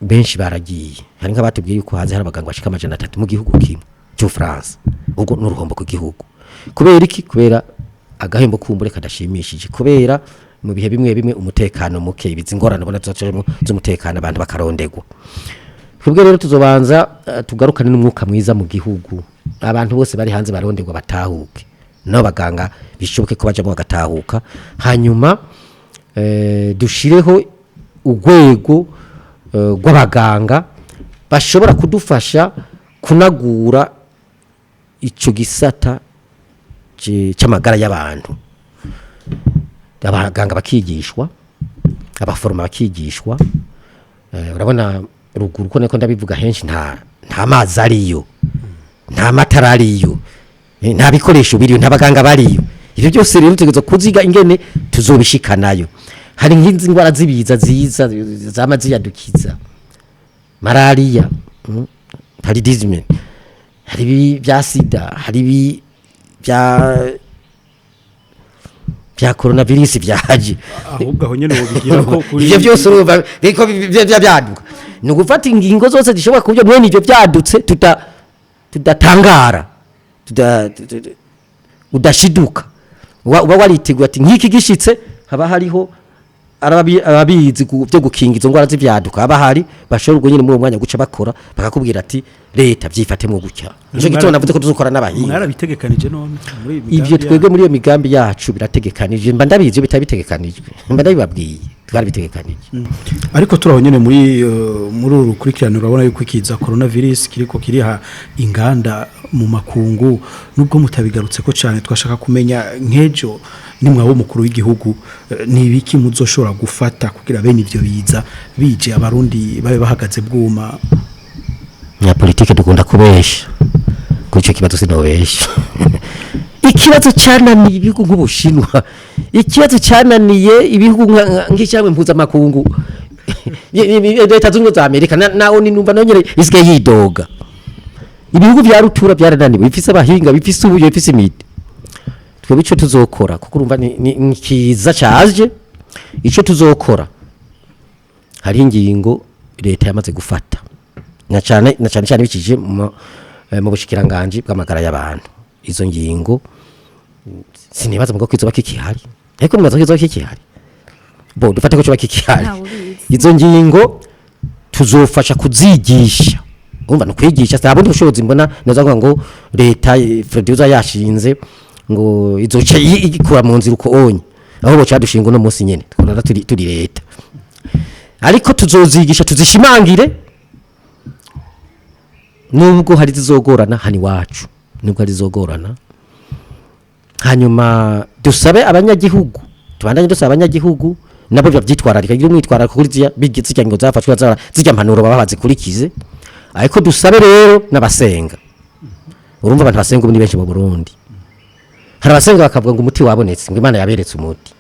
benshi baragiye hari nk'abatubwiye yuko hanze hari abaganga bashika 300 mu gihugu kimwe cyo France ubwo n'uruhombo ku gihugu kubera iki kubera agahembo kumbure kadashimishije kubera mu bihe bimwe umutekano muke ibizi ngorane bona tuzacemo z'umutekano abantu bakarondegwa kubwo rero tuzobanza tugarukane n'umwuka mwiza mu gihugu abantu bose bari hanze barondegwa batahuke no baganga bishoboke ko baje mu bagatahuka hanyuma dushireho urwego rw'abaganga bashobora kudufasha kunagura ico gisata c'amagara y'abantu abaganga bakigishwa abaforoma bakigishwa urabona ruguru ko niko ndabivuga henshi nta mazi ariyo nta matara ariyo nta bikoresho biriyo nta baganga bariyo ivyo byose rero tugezo kuziga ingene tuzobishikanayo hari nk'inzi ngwara zibiza ziza zamazi yadukiza malaria paludisme hari bya sida hari bya coronavirus byaje ahubwo aho nyene wobigira ko kuri ivyo byose urumva biko byaduka no gufata ingingo zose zishobora kubyo mwene ivyo byadutse tudatangara udashiduka uba wariteguye ati nk'iki gishitse haba hariho arabizi byo gukingiza ngwara z'ivyaduka aba hari bashobora ubwo nyine mu mwanya guca bakora bakakubwira ati leta byifatemo gutya nico gitona navuze ko tuzokora n'abahinga mwarabitegekanje none muri imigambi ivyo twebwe muri iyo migambi yacu birategekanije mba ndabizi iyo bitabitegekanijwe mba ndabibabwiye twarabitegekaniye ariko turaho nyene muri urukurikirano urabona yuko ikiza coronavirus kiriko kiriha inganda mu makungu nubwo mutabigarutse ko cyane twashaka kumenya nkejo nimwabo mukuru w'igihugu nibiki muzoshobora gufata kugira bene ivyo biza bije abarundi babe bahagaze bwuma ya politike dukunda kubesha kuco kibazo sinobesha ikibazo cyananiye ibihugu nk'Ubushinwa ikibazo cyananiye ibihugu nk'icyawe mpuza makungu leta zunze za Amerika nawo ni numva nonyere isigaye yidoga ibihugu bya rutura byarananiwe bifise abahinga bifise ubuyo bifise imiti twebwe ico tuzokora kuko urumva ni kiza cyaje ico tuzokora hari ingingo leta yamaze gufata na cyane bikije mu bushikiranganje bw'amagara y'abantu izo ngingo sinibaza mugo kwizo bakikihari ariko mumaze kwizo bakikihari bo dufate ko cyo bakikihari izo ngingo tuzofasha kuzigisha umva no kwigisha sabundi bushobozi mbona naza ngo leta FRODEBU yashinze ngo izoce ikura mu nzira uko onye aho bo cyadushinga no munsi nyene twara turi leta ariko tuzozigisha tuzishimangire nubwo hari zizogorana hani wacu nubwo hari zizogorana hanyuma dusabe abanyagihugu tubandanye dusaba abanyagihugu nabo byitwararika iyo mwitwara kuri zya ngo zafashwe zijya mpanuro baba bazikurikize ariko dusabe rero n'abasenga urumva abantu basenga ubu ni benshi mu Burundi hari abasenga bakavuga ngo umuti wabonetse ngo Imana yaberetse umuti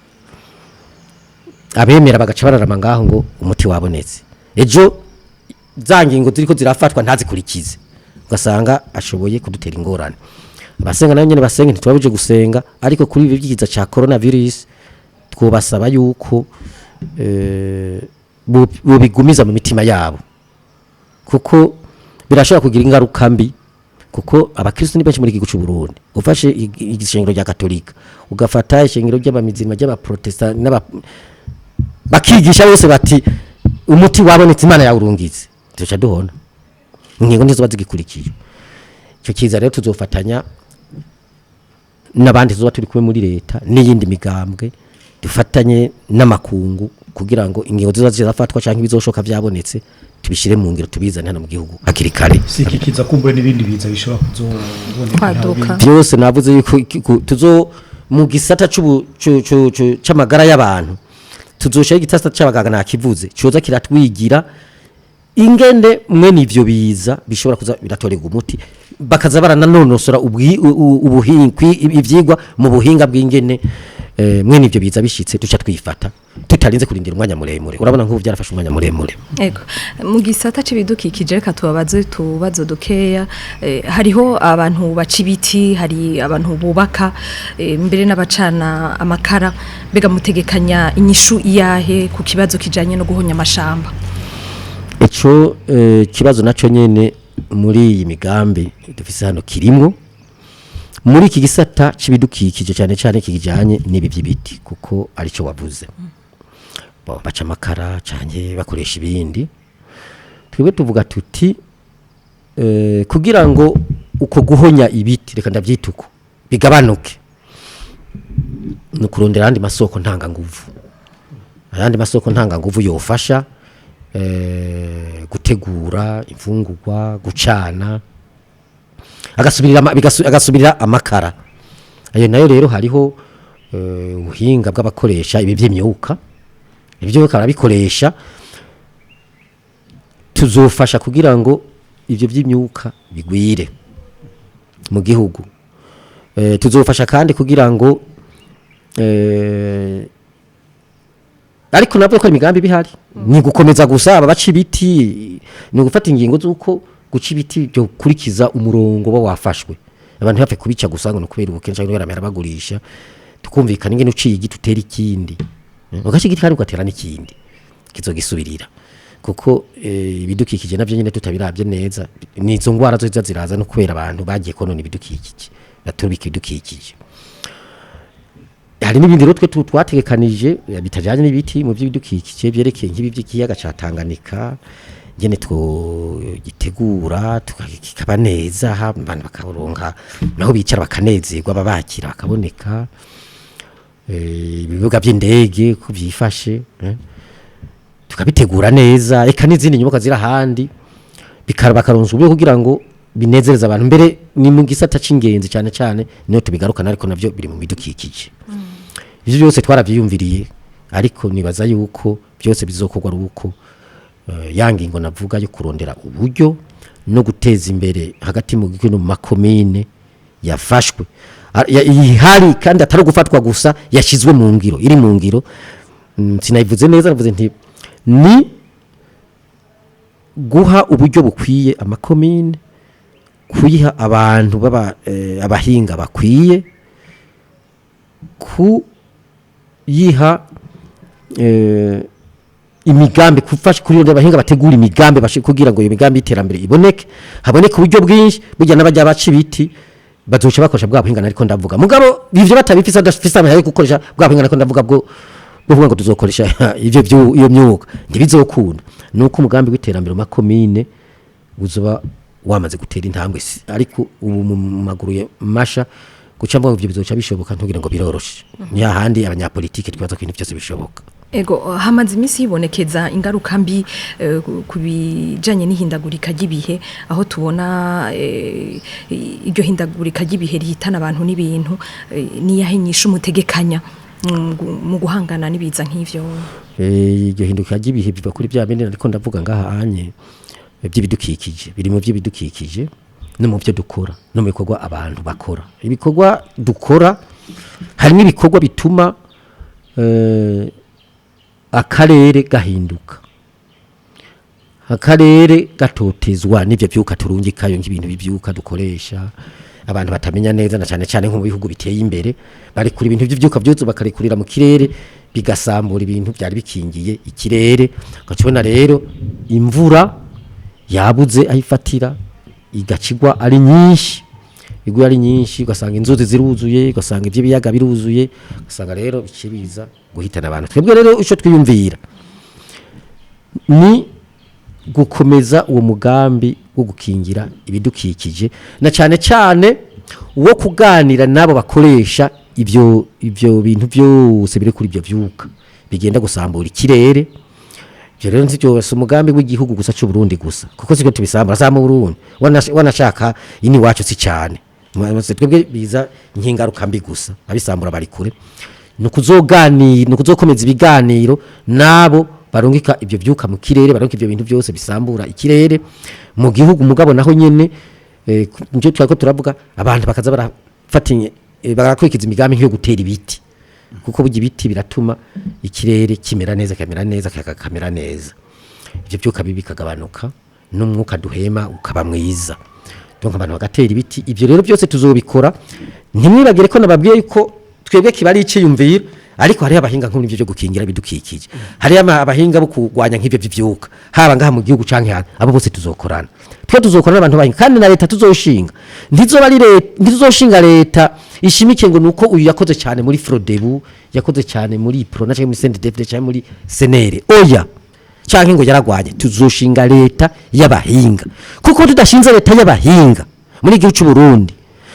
abemera bagaca bararama ngaho ngo umuti wabonetse ejo zangingo ziriko zirafatwa ntazikurikize ugasanga ashoboye kudutera ingorane abasenga nayo nyene basenga ntitwabuje gusenga ariko kuri ibi byiza ca coronavirus twobasaba yuko bobigumiza mu mitima yabo kuko birashobora kugira ingaruka mbi kuko abakristo ni benshi muri igihugu cy'u Burundi ufashe igishengero rya Katolika ugafata ishengero ry'abamizima ry'abaprotestant bakigisha bose bati umuti wabonetse Imana yawurungize tuca duhona ingingo nizo bazigikurikiye cyo kiza rero tuzofatanya n'abandi tuzoba turi kumwe muri leta n'iyindi migambwe dufatanye n'amakungu kugira ngo ingingo zizafatwa cyangwa ibizoshoka byabonetse tubishire mu ngiro tubizane hano mu gihugu hakiri kare sikikiza kumbuye n'ibindi biza bishobora kuzoboneka byose navuze yuko tuzo mu gisata c'amagara y'abantu tuzoshira igitasta c'abaganga nakivuze cyoza kiratwigira ingende mwene ivyo biza bishobora kuza biratorega umuti bakaza baranonosora ivyigwa mu buhinga bw'ingene mwene ivyo biza bishitse duca twifata tutarinze kurindira umwanya muremure urabona nk'ubu byarafashe umwanya muremure ego mu gisata c'ibidukikije reka tubazo dukeya hariho abantu baca ibiti hari abantu bubaka mbere n'abacana amakara mbega mutegekanya inyishu iyahe ku kibazo kijanye no guhonya amashamba ico kibazo naco nyene muri iyi migambi dufise hano kirimwo muri iki gisata c'ibidukikije cyane cyane kigijanye n'ibi by'ibiti kuko arico wavuze baca amakara canke bakoresha ibindi twebwe tuvuga tuti kugira ngo uko guhonya ibiti reka ndavyituko bigabanuke no kurondera andi masoko ntanga nguvu ayandi masoko ntanga nguvu yofasha gutegura imfungurwa gucana agasubirira amakara ayo nayo rero hariho ubuhinga bw'abakoresha ibi by'imyuka ibyo barabikoresha tuzofasha kugira ngo ibyo by'imyuka bigwire mu gihugu tuzofasha kandi kugira ngo ariko nabwo ko imigambi bihari ni gukomeza gusa ababaca ibiti ni gufata ingingo z'uko guca ibiti byo kurikiza umurongo wafashwe abantu hafe kubica gusa ngo no kubera ubukenshi ngo baramera bagurisha tukumvikana ingene uciye igiti utera ikindi ugaca igiti kandi ugatera n'ikindi kizogisubirira kuko ibidukikije navyo nyine tutabirabye neza nizo ngwara zo ziraza no kubera abantu bagiye konona ibidukikije batubika ibidukikije hari n'ibindi rero twe twategekanije bitajanye n'ibiti mu by'ibidukikije byerekeye nk'ibi by'ikiyaga ca Tanganyika ngene gitegura tukakaba neza abantu bakaronka naho bicara bakanezerwa babakira bakaboneka ibibuga by'indege ko byifashe tukabitegura neza eka n'izindi nyubako zira handi bakaronsa ubwo kugira ngo binezereza abantu mbere ni mu gisata c'ingenzi cyane cyane niyo tubigarukana ariko navyo biri mu bidukikije ivyo byose twaravyiyumviriye ariko nibaza yuko byose bizokorwa ruko yangingo navuga yo kurondera uburyo no guteza imbere hagati mu gihugu no mu makomine yafashwe ihari kandi atari gufatwa gusa yashizwe mu ngiro iri mu ngiro sinayivuze neza navuze nti ni guha uburyo bukwiye amakomine kuyiha abantu baba abahinga bakwiye ku yiha imigambi kufasha kuri abahinga bategura imigambi kugira ngo iyo migambi iterambere iboneke haboneke uburyo bwinshi burya n'abajya baca ibiti bazoca bakoresha bwa buhinga nariko ndavuga mugabo ivyo batabifisa adafisa amaye gukoresha bwa buhinga nariko ndavuga bwo buvuga ngo tuzokoresha ivyo iyo myuga ntibizokunda nuko umugambi w'iterambere makomine uzoba wamaze gutera intambwe ariko ubu mu maguru masha gucamba ivyo bizoca bishoboka ntugira ngo biroroshe ni hahandi abanyapolitike twaza ko ibintu byose bishoboka ego hamaze imisi hibonekeza ingaruka mbi kubijanye n'ihindagurika ry'ibihe aho tubona iryo hindagurika ry'ibihe rihitana abantu n'ibintu niyahinyisha umutegekanya mu guhangana n'ibiza nk'ivyo iryo hinduka ry'ibihe biva kuri bya bene ariko ndavuga ngaha anye by'ibidukikije biri mu by'ibidukikije no mu byo dukora no mu bikorwa abantu bakora ibikorwa dukora hari n'ibikorwa bituma akarere gahinduka akarere gatotezwa n'ivyo byuka turungikayo nk'ibintu bivyuka dukoresha abantu batamenya neza na cyane cyane nko mu bihugu biteye imbere bari kuri ibintu by'ivyuka byose bakarikurira mu kirere bigasambura ibintu byari bikingiye ikirere gacibona rero imvura yabuze ayifatira igacigwa ari nyinshi iguye ari nyinshi ugasanga inzuzi ziruzuye ugasanga ibyo biyaga biruzuye ugasanga rero bikiriza guhitana abantu twebwe rero ico twiyumvira ni gukomeza uwo mugambi wo gukingira ibidukikije na cyane cyane wo kuganira nabo bakoresha ibyo bintu byose biri kuri ibyo vyuka bigenda gusambura ikirere rero nzi byose umugambi w'igihugu gusa cy'u Burundi gusa kuko siko tubisambura za mu Burundi wanashaka ini wacu si cyane twebwe biza nkingaruka mbi gusa abisambura bari kure nukuzokomeza ibiganiro nabo barungika ibyo byuka mu kirere barungika ibyo bintu byose bisambura ikirere mu gihugu mugabo naho nyene nje twako turavuga abantu bakaza barafatinye barakurikiza imigambi yo gutera ibiti kuko burya ibiti biratuma ikirere kimera neza kamera neza ibyo byuka bibi kagabanuka n'umwuka duhema ukaba mwiza donc abantu bagatera ibiti ibyo rero byose tuzobikora ntimwibagire ko nababwiye yuko twebwe kibari iciyumvira ariko hari abahinga nk'ibyo byo gukingira bidukikije hari abahinga bo kugwanya nk'ibyo byuka haba ngaha mu gihugu canke hano abo bose tuzokorana tuzokorana n'abantu bahinga kandi na leta tuzoshinga ntizoshinga leta ishimike ngo nuko uyu yakoze cyane muri FRODEBU yakoze cyane muri UPRONA cyangwa muri CNDD cyangwa muri senere oya cyangwa ngo yaragwanye tuzoshinga leta y'abahinga kuko tudashinze leta y'abahinga muri igihugu cy'u Burundi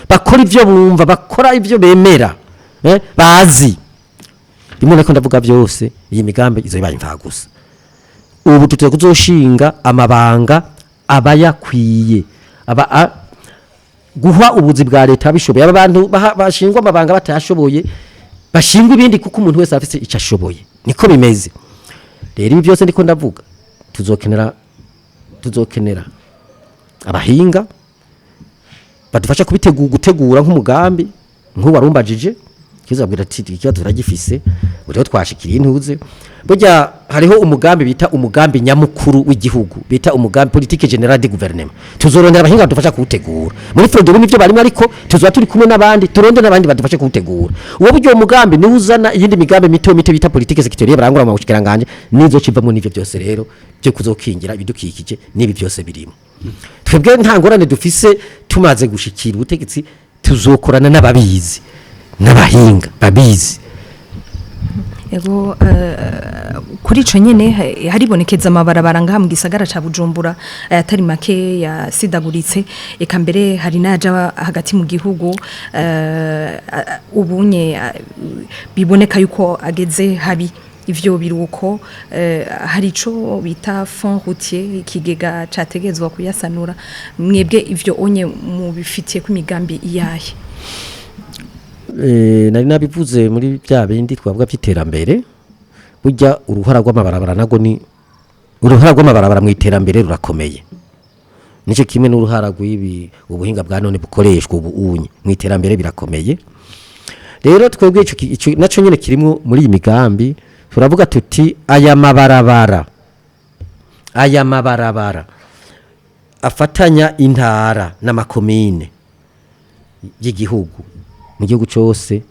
bakora ivyo bumva bakora ivyo bemera bazi bimwe nako ndavuga byose iyi migambi izobaye imfa gusa ubu tuteze kuzoshinga amabanga abayakwiye guha ubuzi bwa leta bishoboye abantu bashingwa amabanga batayashoboye bashingwa ibindi kuko umuntu wese afite icyo ashoboye niko bimeze rero ibi byose ndiko ndavuga tuzokenera abahinga badufasha gutegura nk'umugambi nk'uwarumbajije kizabwira ati ikibazo turagifise buriho twashikiriye intuze burya hariho umugambi bita umugambi nyamukuru w'igihugu bita umugambi politique générale de gouvernement tuzorondera abahinga badufasha kuwutegura muri FRODEBU nivyo barimo ariko tuzoba turi kumwe n'abandi turonde n'abandi badufasha kuwutegura uwo buryo umugambi ni uzana iyindi migambi mito bita politique sectorielle barangura mu bushikiranganje nizo civamo nivyo byose rero byo kuzokingira ibidukikije nibi byose birimo twebwe ntangorane dufise tumaze gushikira ubutegetsi tuzokorana n'ababizi n'abahinga babizi yego kuri ico nyene haribonekeza amabarabara ngaha mu gisagara ca Bujumbura atari make yasidaguritse eka mbere hari naja hagati mu gihugu ubunye biboneka yuko ageze habi ivyo biruko hari ico bita fond routier ikigega categezwa kuyasanura mwebwe ivyo onye mu bifitiye ku migambi iyahe nari nabivuze muri bya bindi twavuga by'iterambere burya uruhara rw'amabarabara nago ni uruhara rw'amabarabara mu iterambere rurakomeye nico kimwe n'uruhara rw'ibi ubuhinga bwa none bukoreshwa ubunye mu iterambere birakomeye rero twebwe ico naco nyene kirimo muri iyi migambi turavuga tuti aya mabarabara afatanya intara n'amakomine y'igihugu mu gihugu cyose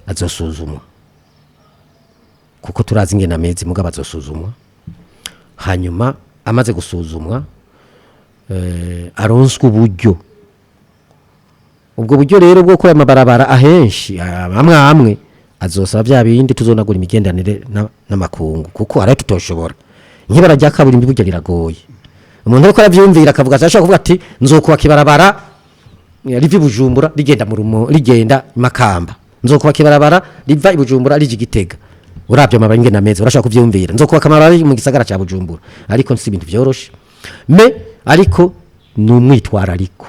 azosuzumwa kuko turazi ingena mezi mugabo azosuzumwa hanyuma amaze gusuzumwa aronswe uburyo ubwo buryo rero bwo gukora amabarabara ahenshi amwe azosaba bya bindi tuzonagura imigendanire n'amakungu kuko ari tutoshobora nk'ibara rya kaburimbi burya riragoye umuntu ariko aravyumvira akavuga ashaka kuvuga ati nzokubaka ibarabara rivi Bujumbura rigenda mu rumo rigenda Makamba nzokubaka ibarabara riva i Bujumbura rije Gitega uravyo amabange na meza urashaka kuvyumvira nzokubaka amarara mu gisagara ca Bujumbura ariko nsi ibintu byoroshe ariko numwitwarariko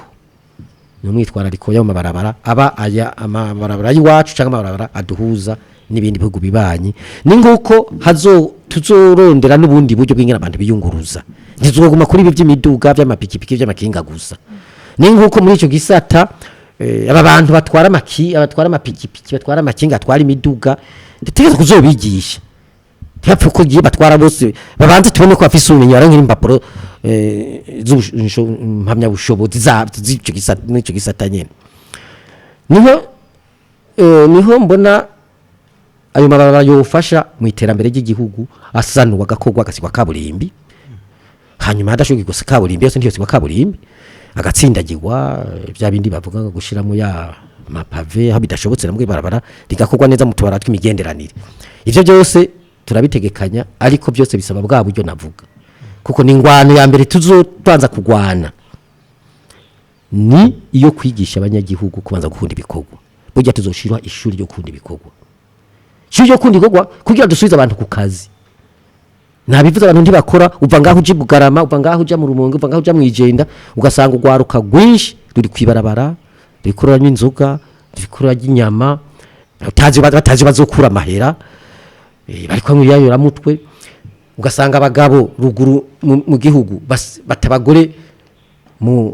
yo mabarabara aba aya amabarabara yiwacu cyangwa amabarabara aduhuza n'ibindi bihugu bibanyi ni nguko tuzorondera n'ubundi buryo bw'ingana abantu biyunguruza ntizoguma kuri ibi by'imiduga by'amapikipiki by'amakinga gusa ni nguko muri ico gisata aba bantu batwara amapikipiki batwara amakinga atwara imiduga nditegeza kuzobigisha ntapfa ko giye batwara bose babanze tubone ko afise ubumenyi barangira impapuro mpamya bushobozi z'ico gisata n'ico gisata nyene niho mbona ayo mabarabara yofasha mu iterambere ry'igihugu asanurwa gakorwa gasigwa kaburimbi hanyuma hadashoboka gusa kaburimbi yose ntiyosigwa kaburimbi agatsindagirwa bya bindi bavuga ngo gushiramo ya mapave aho bidashobotse namwe barabara rigakorwa neza mu tubara tw'imigenderanire ivyo byose turabitegekanya ariko byose bisaba bwa buryo navuga kuko ni ingwano ya mbere tuzotanza kugwana ni iyo kwigisha abanyagihugu kubanza gukunda ibikorwa burya tuzoshirwa ishuri ryo kunda ibikorwa ishuri ryo kunda ibikorwa kugira dusubize abantu ku kazi nabivuze abantu ntibakora uva ngaho uje Bugarama uva ngaho uja mu Rumonge uva ngaho uja mwijenda ugasanga ugwaruka gwinshi ruri kwibarabara rikorora n'inzoga rikorora inyama batazi bazokura amahera bariko mwiyayora mutwe ugasanga abagabo ruguru mu gihugu batabagore mu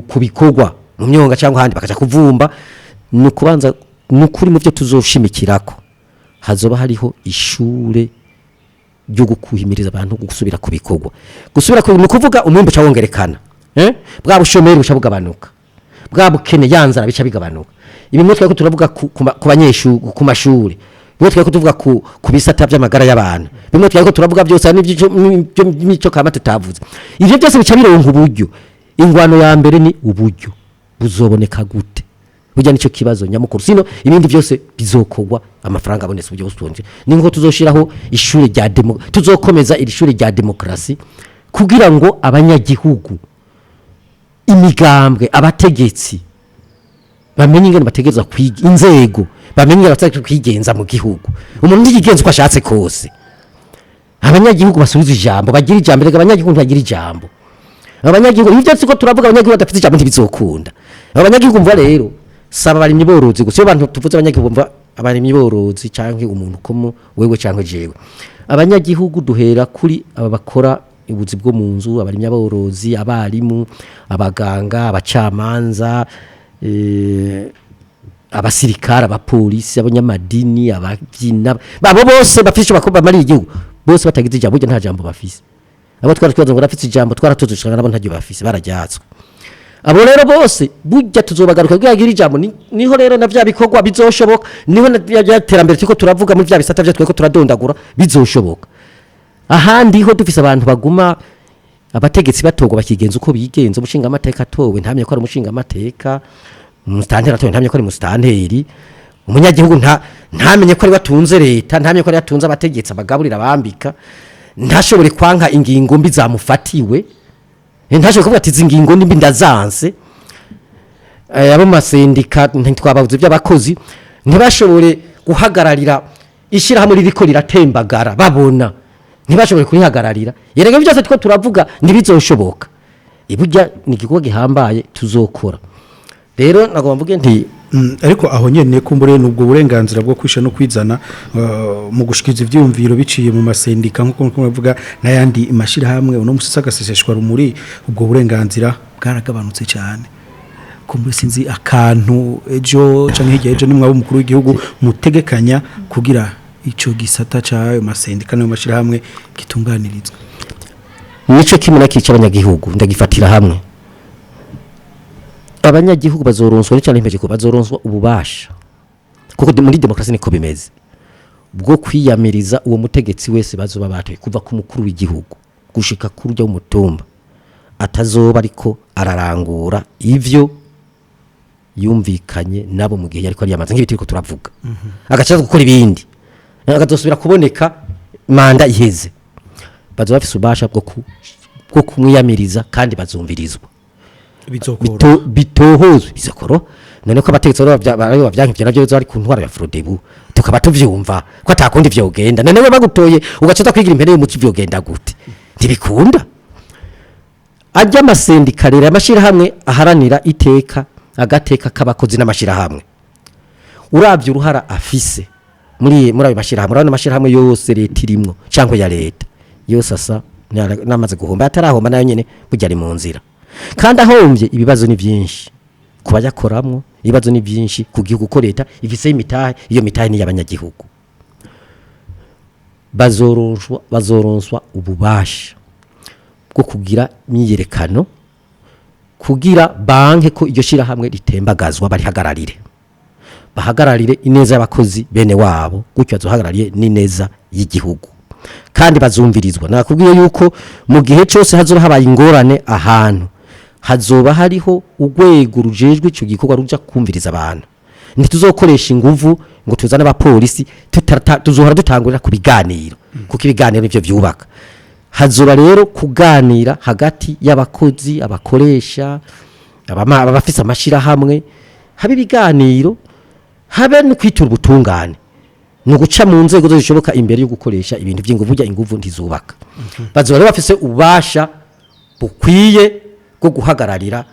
kubikorwa mu myonga cyangwa handi bakaja kuvumba nukubanza nukuri mu byo tuzoshimikirako hazoba hariho ishure ryo gukuhimiriza abantu gusubira kubikorwa no kuvuga umwimbo cyawongerekana bwa bushomeri bushabugabanuka bwa bukene yanzara bica bigabanuka ibi mutwe ko turavuga ku banyeshu ku mashuri bimwe ko tuvuga ku bisata by'amagara y'abantu bimwe ko turavuga byose n'ibyo kama tutavuze ivyo byose bica bironka uburyo ingwano ya mbere ni uburyo buzoboneka gute burya nico kibazo nyamukuru sino ibindi byose bizokogwa amafaranga abonetse buryo bustonje ningo tuzoshiraho ishure rya tuzokomeza iri shure rya demokrasi kugira ngo abanyagihugu imigambwe abategetsi bamenye ingene bategeza kwiga inzego bamenye abataka kwigenza mu gihugu umuntu yigenza uko ashatse kose abanyagihugu basubiza ijambo bagira ijambo rega abanyagihugu bagira ijambo abanyagihugu ivyo tsiko turavuga abanyagihugu badafite ijambo ntibizokunda abanyagihugu mva rero saba bari miborozi gusa abantu tuvuze abanyagihugu mva abari miborozi canke umuntu komo wewe canke jewe abanyagihugu duhera kuri aba bakora ubuzi bwo mu nzu abari myaborozi abarimu abaganga abacamanza abasirikara abapolisi abanyamadini ababyina babo bose bafishe bakomba mari igihugu bose batagize ijambo nta jambo bafise abo twaratwaza ngo rafise ijambo twaratuzushana nabo ntajye bafise barajyatswe abo rero bose bujya tuzobagaruka bwagira ijambo niho rero na vya bikorwa bizoshoboka niho na terambere tiko turavuga muri vya bisata vya tweko turadondagura bizoshoboka ahandi ho dufise abantu baguma abategetsi batogwa bakigenza uko bigenza umushinga amateka atowe ntamye ko ari umushinga amateka mustantera atowe ntamye ko ari mustanteri umunyagihugu ntamenye ko ari batunze leta ntamye ko ari yatunze abategetsi abagaburira bambika ntashobore kwanka ingingo mbi zamufatiwe ntashobore kuvuga ati ingingo mbi ndazanse abo masendika ntitwabavuze by'abakozi ntibashobore guhagararira ishirahamwe ririko riratembagara babona ntibashobore kurihagararira yerega byose tiko turavuga ntibizoshoboka ibujya ni igikorwa gihambaye tuzokora rero nagomba mvuge nti ariko aho nyene kumbure nubwo burenganzira bwo kwisha no kwizana mu gushikiza ivyumviro biciye mu masendika nkuko bavuga nayandi mashira hamwe uno musagaseseshwa rumuri ubwo burenganzira bwaragabanutse cyane kumbure sinzi akantu ejo canke hirya ejo nimwe abo mukuru w'igihugu mutegekanya kugira ico gisata cyayo masendika no mashira hamwe gitunganirizwa nico kimwe kica abanyagihugu ndagifatira hamwe abanyagihugu bazoronswa cyane impeje ko bazoronswa ububasha kuko muri demokrasi niko bimeze bwo kwiyamiriza uwo mutegetsi wese bazoba batoye kuva ku mukuru w'igihugu gushika kurya umutumba atazoba ariko ararangura ivyo yumvikanye nabo mu gihe ariko ari yamaze nk'ibiti ko turavuga agacaza gukora ibindi akazosubira kuboneka manda iheze bazoba bafise ubasha bwo kumwiyamiriza kandi bazumvirizwa bitohozwe bizakoro none ko abategetsi bavyankivye navyo ari ku ntwara ya FRODEBU tukaba tuvyumva ko atakundi vyogenda none we bagutoye ugacaza kwigira imbere y'umuci vyogenda gute ntibikunda ajya amasendika rero amashira hamwe aharanira iteka agateka k'abakozi n'amashira hamwe uravye uruhara afise muri ayo mashira hamwe urabona amashira hamwe yose leta irimwo cyangwa ya leta yose asa namaze guhomba atarahomba nayo nyene burya ari mu nzira kandi ahombye ibibazo ni byinshi kubayakoramwo ibibazo ni byinshi ku gihugu ko leta ifise imitahe iyo mitahe ni y'abanyagihugu bazoronswa ububasha bwo kugira myiyerekano kugira banke ko iryo shira hamwe ritembagazwa bari bahagararire ineza y'abakozi bene wabo gutyo bazohagarariye n'ineza y'igihugu kandi bazumvirizwa nakubwiye yuko mu gihe cyose hazoba habaye ingorane ahantu hazoba hariho urwego rujejwe ico gikorwa ruja kumviriza abantu ntituzokoresha inguvu ngo tuzane abapolisi tuzohora dutangurira ku biganiro kuko ibiganiro nivyo vyubaka hazoba rero kuganira hagati y'abakozi abakoresha abafise amashira hamwe habe ibiganiro habe no kwitura ubutungane nuguca mu nzego zo zishoboka imbere yo gukoresha ibintu by'inguvu burya inguvu ntizubaka bazo rero bafise ubasha bukwiye bwo guhagararira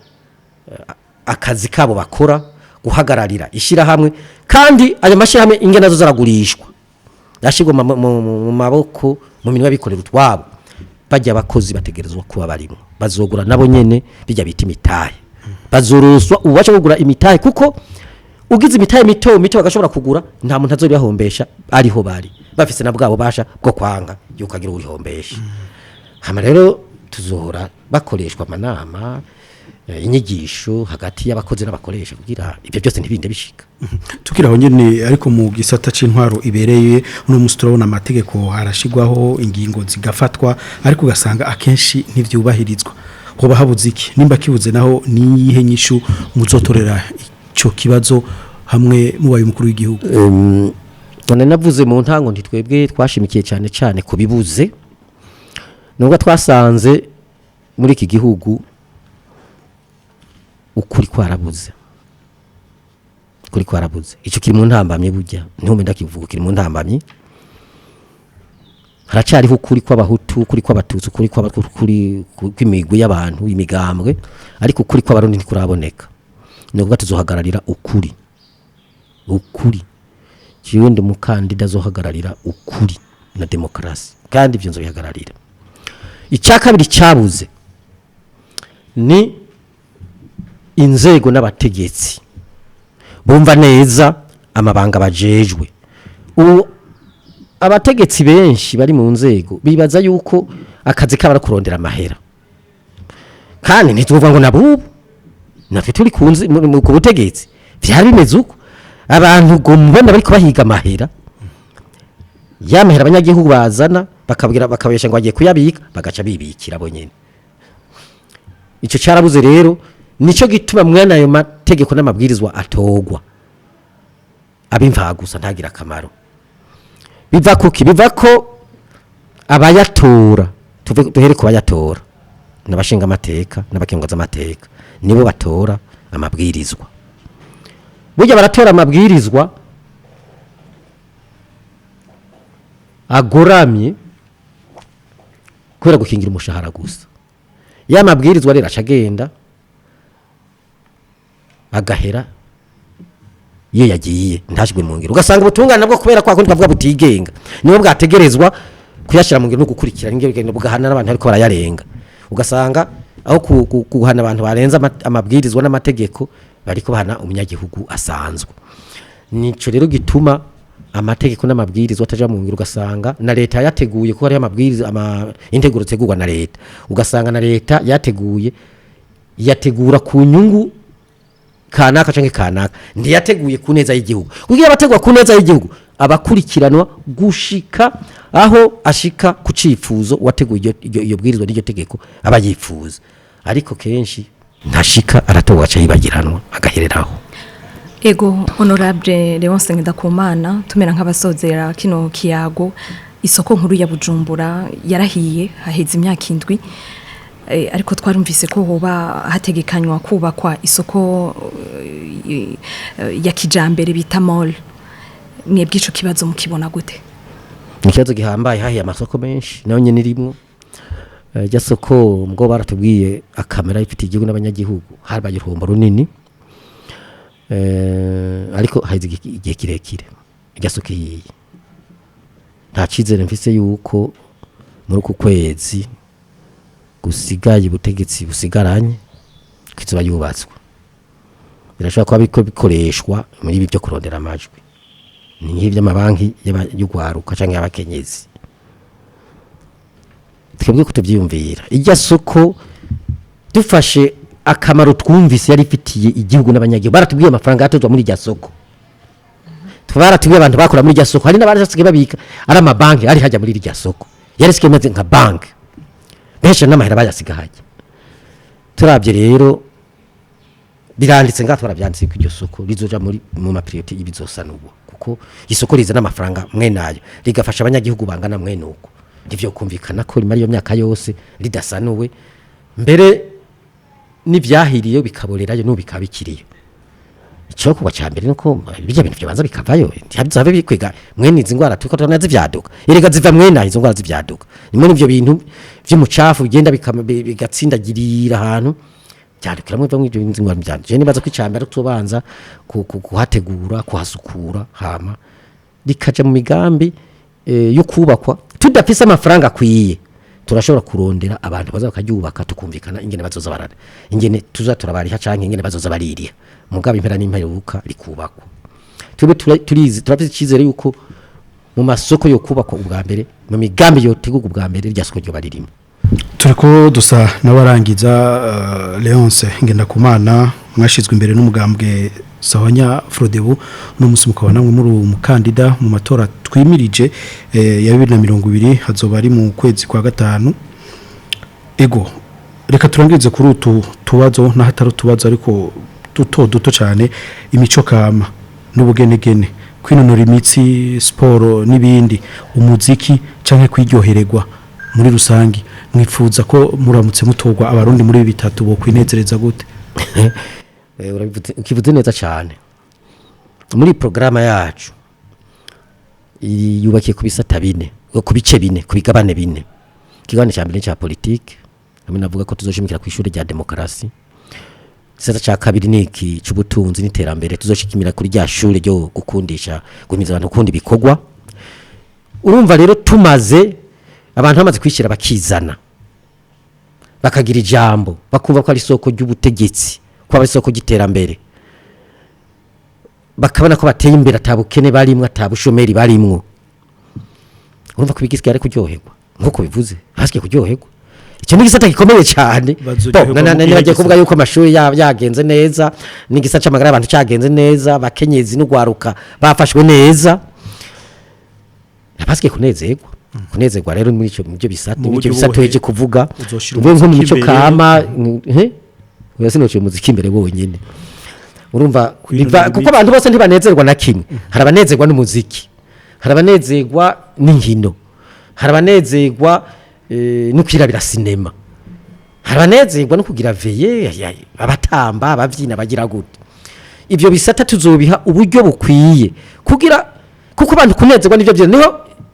akazi kabo bakora guhagararira ishira hamwe kandi ayo mashirahamwe ingena zo zaragurishwa yashigwa mu maboko mu minwe bikorera utwabo bajya abakozi bategerezwa kuba barimo bazogura nabo nyene bijya bita imitahe bazoroswa ubasha kugura imitahe kuko ugize imitahe mito bagashobora kugura nta muntu azobihombesha ariho bari bafise na bwabo basha bwo kwanga yukagira urihombesha hama rero tuzohora bakoreshwa amanama inyigisho hagati y'abakozi n'abakoresha kugira ibyo byose ntibinde bishika tukiraho nyene ariko mu gisata c'intwaro ibereye no musturabona amategeko harashigwaho ingingo zigafatwa ariko gasanga akenshi ntivyubahirizwa hoba habuze iki nimba kibuze naho niyihe nyishu muzotorera ico kibazo hamwe mubaye umukuru w'igihugu none navuze mu ntango ntitwebwe twashimikiye cyane kubibuze nubwo twasanze muri iki gihugu ukuri kwarabuze icyo kiri mu ntambamye burya niho menda kivuga kiri mu ntambamye haracariho ukuri kw'abahutu ukuri kw'abatutsi ukuri kw'imigwi y'abantu imigambwe ariko ukuri kw'abarundi ntikuraboneka nubwo tuzohagararira ukuri kiwende umukandida azohagararira ukuri na demokarasi kandi ibyo nzobihagararira icya kabiri cyabuze ni inzego n'abategetsi bumva neza amabanga bajejwe abategetsi benshi bari mu nzego bibaza yuko akazi kaba kurondera amahera kandi ntituvuga ngo nabubu natwe turi ku butegetsi byari bimeze uko abantu ngo mubona bari kubahiga amahera yamahera abanyagihugu bazana bakabesha ngo bagiye kuyabika bagaca bibikira bo nyene icyo cyarabuze rero nico gituma mwana ayo mategeko n'amabwirizwa atogwa abimva gusa ntagira akamaro biva ko abayatora duhere ku bayatora n'abashinga amateka n'abakenguza amateka nibo batora amabwirizwa burya baratora amabwirizwa agoramye kubera gukingira umushahara gusa ya mabwirizwa rero acagenda agahera iyo yagiye ntashigwe mu ngiro ugasanga ubutungane bwo kubera kwa kundi bavuga butigenga nibo bwategerezwa kuyashira mu ngiro no gukurikira ingendo bugahana n'abantu ariko barayarenga ugasanga aho kuhana abantu barenza amabwirizwa n'amategeko bariko bahana umunyagihugu asanzwe nico rero gituma amategeko n'amabwirizwa ataja mu ngiro ugasanga na leta yateguye ko hari amabwiriza integuro tegurwa na leta ugasanga na leta yategura ku nyungu kanaka canke kanaka ndiyateguye ku neza y'igihugu kugira abategwa ku neza y'igihugu abakurikiranwa gushika aho ashika ku cifuzo wateguye iyo bwirizwa n'iryo tegeko abayifuza ariko kenshi ntashika aratoba cayibagiranwa agahereraho ego honorable Léonce Ngendakumana tumera nk'abasozera kino kiyago isoko nkuru ya Bujumbura yarahiye haheze imyaka 7 ariko twarumvise ko hoba hategekanywa kubakwa isoko ya kijambere bita mall mwebwe ico kibazo mukibona gute ikibazo gihambaye hahiye amasoko menshi nayo nyene ririmo rya soko mgo baratubwiye akamera ifite igihugu n'abanyagihugu harbaye urumbo runini ariko haize igihe kirekire rya soko yiye nta cizere mfise yuko muri uku kwezi gusigaye ubutegetsi busigaranye kizoba yubatswe birashobora kuba bikoreshwa muri ibi byo kurondera amajwi ni nk'ibyo amabanki y'ugwaruka canke y'abakenyezi twebwe kutuvyiyumvira irya soko dufashe akamaro twumvise yari ifitiye igihugu n'abanyagihugu baratubwiye amafaranga yatozwa muri irya soko twaratubwiye abantu bakora muri irya soko hari n'abandi basigaye babika ari amabanki ari hajya muri irya soko yari sigaye meze nka banki benshi n'amahera bayasiga hajya turabye rero biranditse ngaho twarabyanditse ku iryo soko rizoja mu mapriority y'ibizosanurwa kuko isoko riza n'amafaranga mwenayo rigafasha abanyagihugu bangana mwenuko ndivyo kumvikana ko rimari yo myaka yose ridasanuwe mbere n'ivyahiriye bikaborerayo n'ubikabikiriye cyo kuba cyambere nuko bijya bintu byabanza bikavayo ntihazabe bikwega mwene izi ngwara tuko tunazi vyaduka erega ziva mwene izo ngwara zivyaduka nimwe n'ivyo bintu vy'umucafu bigenda bigatsindagirira ahantu byadukira mwe bamwe ibyo ngwara byanje je nibaza ko icambere tubanza kuhategura kuhasukura hama likaja mu migambi yo kubakwa tudafise amafaranga akwiye turashobora kurondera abantu baza bakaryubaka tukumvikana ingene bazoza barara ingene tuza turabariha canke ingene bazoza baririya mugabe impera n'imperuka rikubakwa turafite ikizere yuko mu masoko yo kubakwa ubwa mbere mu migambi yo tegurwa ubwa mbere rya soko ryo baririmo turiko dusa n'abarangiza Léonce Ngendakumana mwashizwe imbere n'umugambwe sawanya FRODEBU no musumukabana muri umukandida mu matora twimirije ya 2020 hazoba ari mu kwezi kwa gatanu ego reka turangirize kuri utu tubazo na hatari tubazo ariko duto cyane imico kama n'ubugenegene kwinonora imitsi sport n'ibindi umuziki canke kwiryohererwa muri rusangi mwifuza ko muramutse mutogwa abarundi muri bitatu bo kwinezereza gute ukivuze neza cyane muri programa yacu yubakiye ku bisata bine ku bice bine ku bigabane bine kigabane cya mbere cya politique hamwe navuga ko tuzoshimikira ku ishuri rya demokrasi sasa cha kabiri niki cy'ubutunzi n'iterambere tuzoshikimira kuri rya shuri ryo gukundisha gumiza abantu kundi bikogwa urumva rero tumaze abantu bamaze kwishira bakizana bakagira ijambo bakumva ko ari soko ry'ubutegetsi ko ari soko giterambere bakabona ko bateye imbere atabukene barimwe atabushomeri barimwo urumva kubigiswe ari kuryoherwa nkuko bivuze haske kuryoherwa icyo ni gisata gikomeye cyane nagiye kuvuga yuko amashuri yagenze neza n'igisata cy'amagara y'abantu cyagenze neza bakenyezi n'ugwaruka bafashwe neza haske kunezerwa rero muri icyo bisata heje kuvuga ube nko mu mico kama uyasinoce muziki imbere wonyene urumva kuko abantu bose ntibanezerwa na kimwe harabanezerwa n'umuziki harabanezerwa n'inkino harabanezerwa no kwirabira sinema harabanezerwa no kugira veye abatamba abavyina bagira gute ivyo bisata tuzobiha uburyo bukwiye kugira kuko abantu kunezerwa nivyo byo niho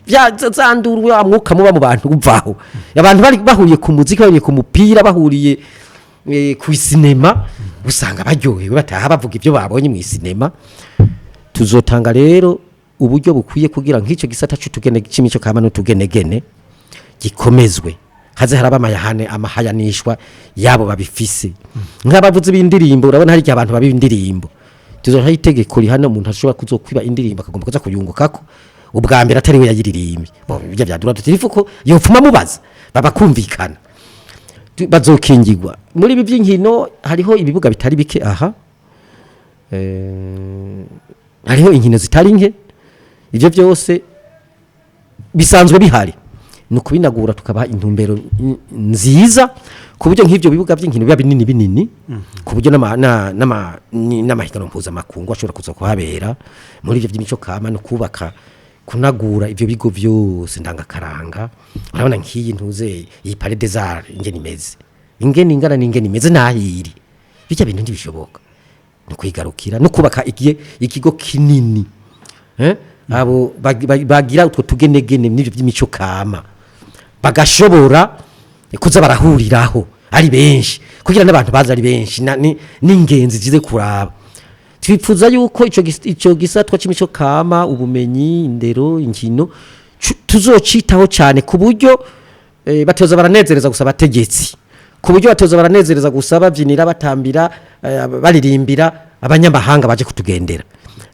byazandurwe amwuka muba mu bantu uvaho abantu bari bahuriye ku muziki bahuriye ku mupira bahuriye ku sinema usanga baryohewe bataha bavuga ibyo babonye mu sinema tuzotanga rero uburyo bukwiye kugira nk'icyo gisata cy'utugene cy'imico kama n'utugenegene gikomezwe haze haraba amahayanishwa yabo babifise nk'abavuze b'indirimbo urabona hari abantu bab'indirimbo tuzoha itegeko rihana umuntu ashobora kuzokwiba indirimbo akagomba kuza kuyungukako ubwa mbere atari we yagiririmbye bo bijya byadura tutirifuko yopfuma mubaza babakumvikana bazokingirwa muri ibi by'inkino hariho ibibuga bitari bike aha hariho inkino zitari nke ivyo byose bisanzwe bihari nuko binagura tukabaha intumbero nziza ku buryo nk'ivyo bibuga by'inkino biba binini ku buryo n'amahigano mpuzamakungu ashobora kuza kuhabera muri ivyo by'imico kama no kubaka kunagura ivyo bigo byose ndangakaranga urabona nk'iyi ntuze iyi Palais des Arts ingene imeze ingene ingana n'ingene imeze nahiri bijya bintu ndibishoboka no kwigarukira no kubaka ikigo kinini abo bagira utwo tugenegene n'ivyo by'imico kama bagashobora kuza barahuriraho ari benshi kugira n'abantu baza ari benshi n'ingenzi zize kuraba twifuza yuko ico gisatwa c'imico kama ubumenyi indero inkino tuzocitaho cyane ku buryo batoza baranezereza gusa abategetsi ku buryo batoza baranezereza gusa bavyinira batambira baririmbira abanyamahanga baje kutugendera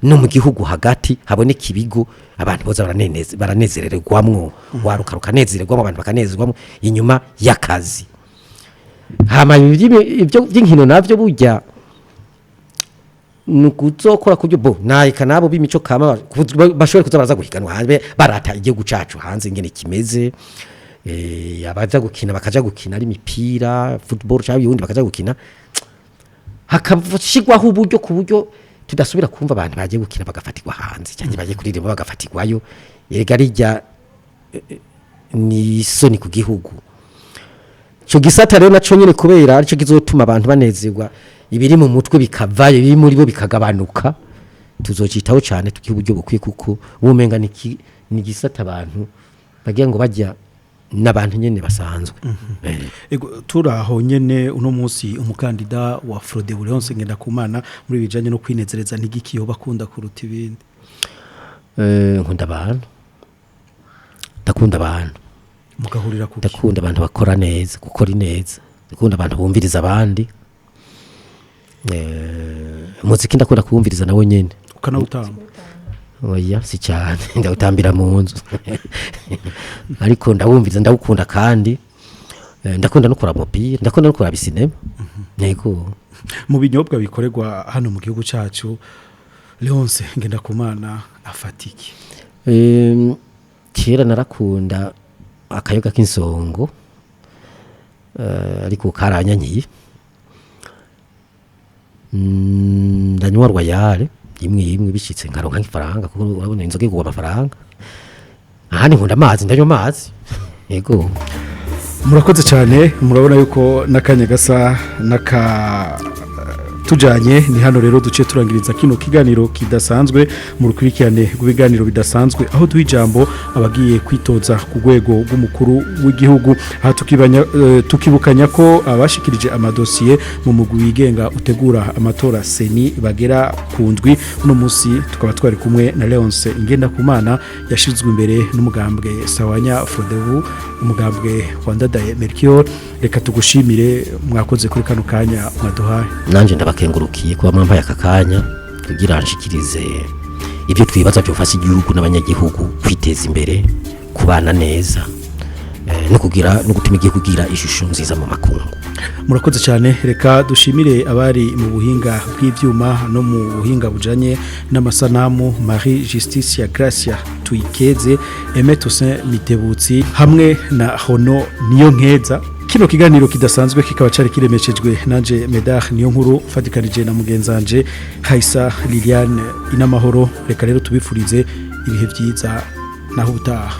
no mu gihugu hagati haboneka ibigo abantu boza baranezererwamwo warukaruka nezererwamo abantu bakanezerwamo inyuma y'akazi hama ibyo by'inkino navyo burya nukuzokora kubyo bo nayika nabo b'imico kama bashobore kuza baraza guhiganwa hanze barata igihugu cacu hanze ingene kimeze abaza gukina bakaja gukina ari imipira football cyangwa yundi bakaja gukina hakavashigwaho uburyo ku buryo tudasubira kumva abantu bagiye gukina bagafatirwa hanze cyangwa bagiye kuririmba bagafatirwayo erega rijya ni soni ku gihugu cyo gisata rero naco nyine kubera arico kizotuma abantu banezerwa ibiri mu mutwe bikavayo ibiri muri bo bikagabanuka tuzocitaho cyane tukiburyo bukwiye kuko ubumenga ni gisata abantu bagira ngo bajya n'abantu nyene basanzwe ego turaho nyene uno munsi umukandida wa FRODEBU Léonce Ngendakumana muri bijanye no kwinezereza ntigikiyo bakunda kuruta ibindi nkunda abantu mugahurira kuki ndakunda abantu bakora neza gukora ineza ndakunda abantu bumviriza abandi muziki ndakunda kumviriza nawe nyene ukanawutamba oya si cyane ndawutambira mu nzu ariko ndawumviriza ndawukunda kandi ndakunda no kuraba umupira ndakunda no kuraba sinema yego mu binyobwa bikorerwa hano mu gihugu cyacu Léonce Ngendakumana afatiki kera narakunda akayoga k'insongo ariko karanyanyiye ndanywa royale imwe bishitse nkaronka ifaranga kuko urabona inzoga igwa amafaranga ahandi nkunda amazi ndanywa amazi yego murakoze cyane murabona yuko nakanya gasa naka tujanye ni hano rero duce turangiriza kino kiganiro kidasanzwe mu rukurikirane rw'ibiganiro bidasanzwe aho duha ijambo abagiye kwitoza ku rwego rw'umukuru w'igihugu aha tukibukanya ko abashikirije amadosiye mu mugwi wigenga utegura amatora seni bagera ku ndwi uno munsi tukaba twari kumwe na Léonce Ngendakumana yashizwe imbere n'umugambwe Sawanya FRODEBU umugambwe Rwandadaye Mercure reka tugushimire mwakoze kuri kano kanya mwaduhaye nanje ndabakengurukiye kuba mwambaye akakanya kugira nshikirize ibyo twibaza byofasha igihugu n'abanyagihugu kwiteza imbere kubana neza no gutuma igihugu kugira ishusho nziza mu makungu murakoze cyane reka dushimire abari mu buhinga bw'ivyuma no mu buhinga bujanye n'amasanamu Marie Justicia Gracia Tuyikeze Emetose Mitebutsi hamwe na Hono niyo nkeza kino kiganiro kidasanzwe kikaba cari kiremeshejwe nanje Medar niyo nkuru fatikanije na mugenzanje Haisa Liliane inamahoro reka rero tubifurize ibihe byiza naho utaha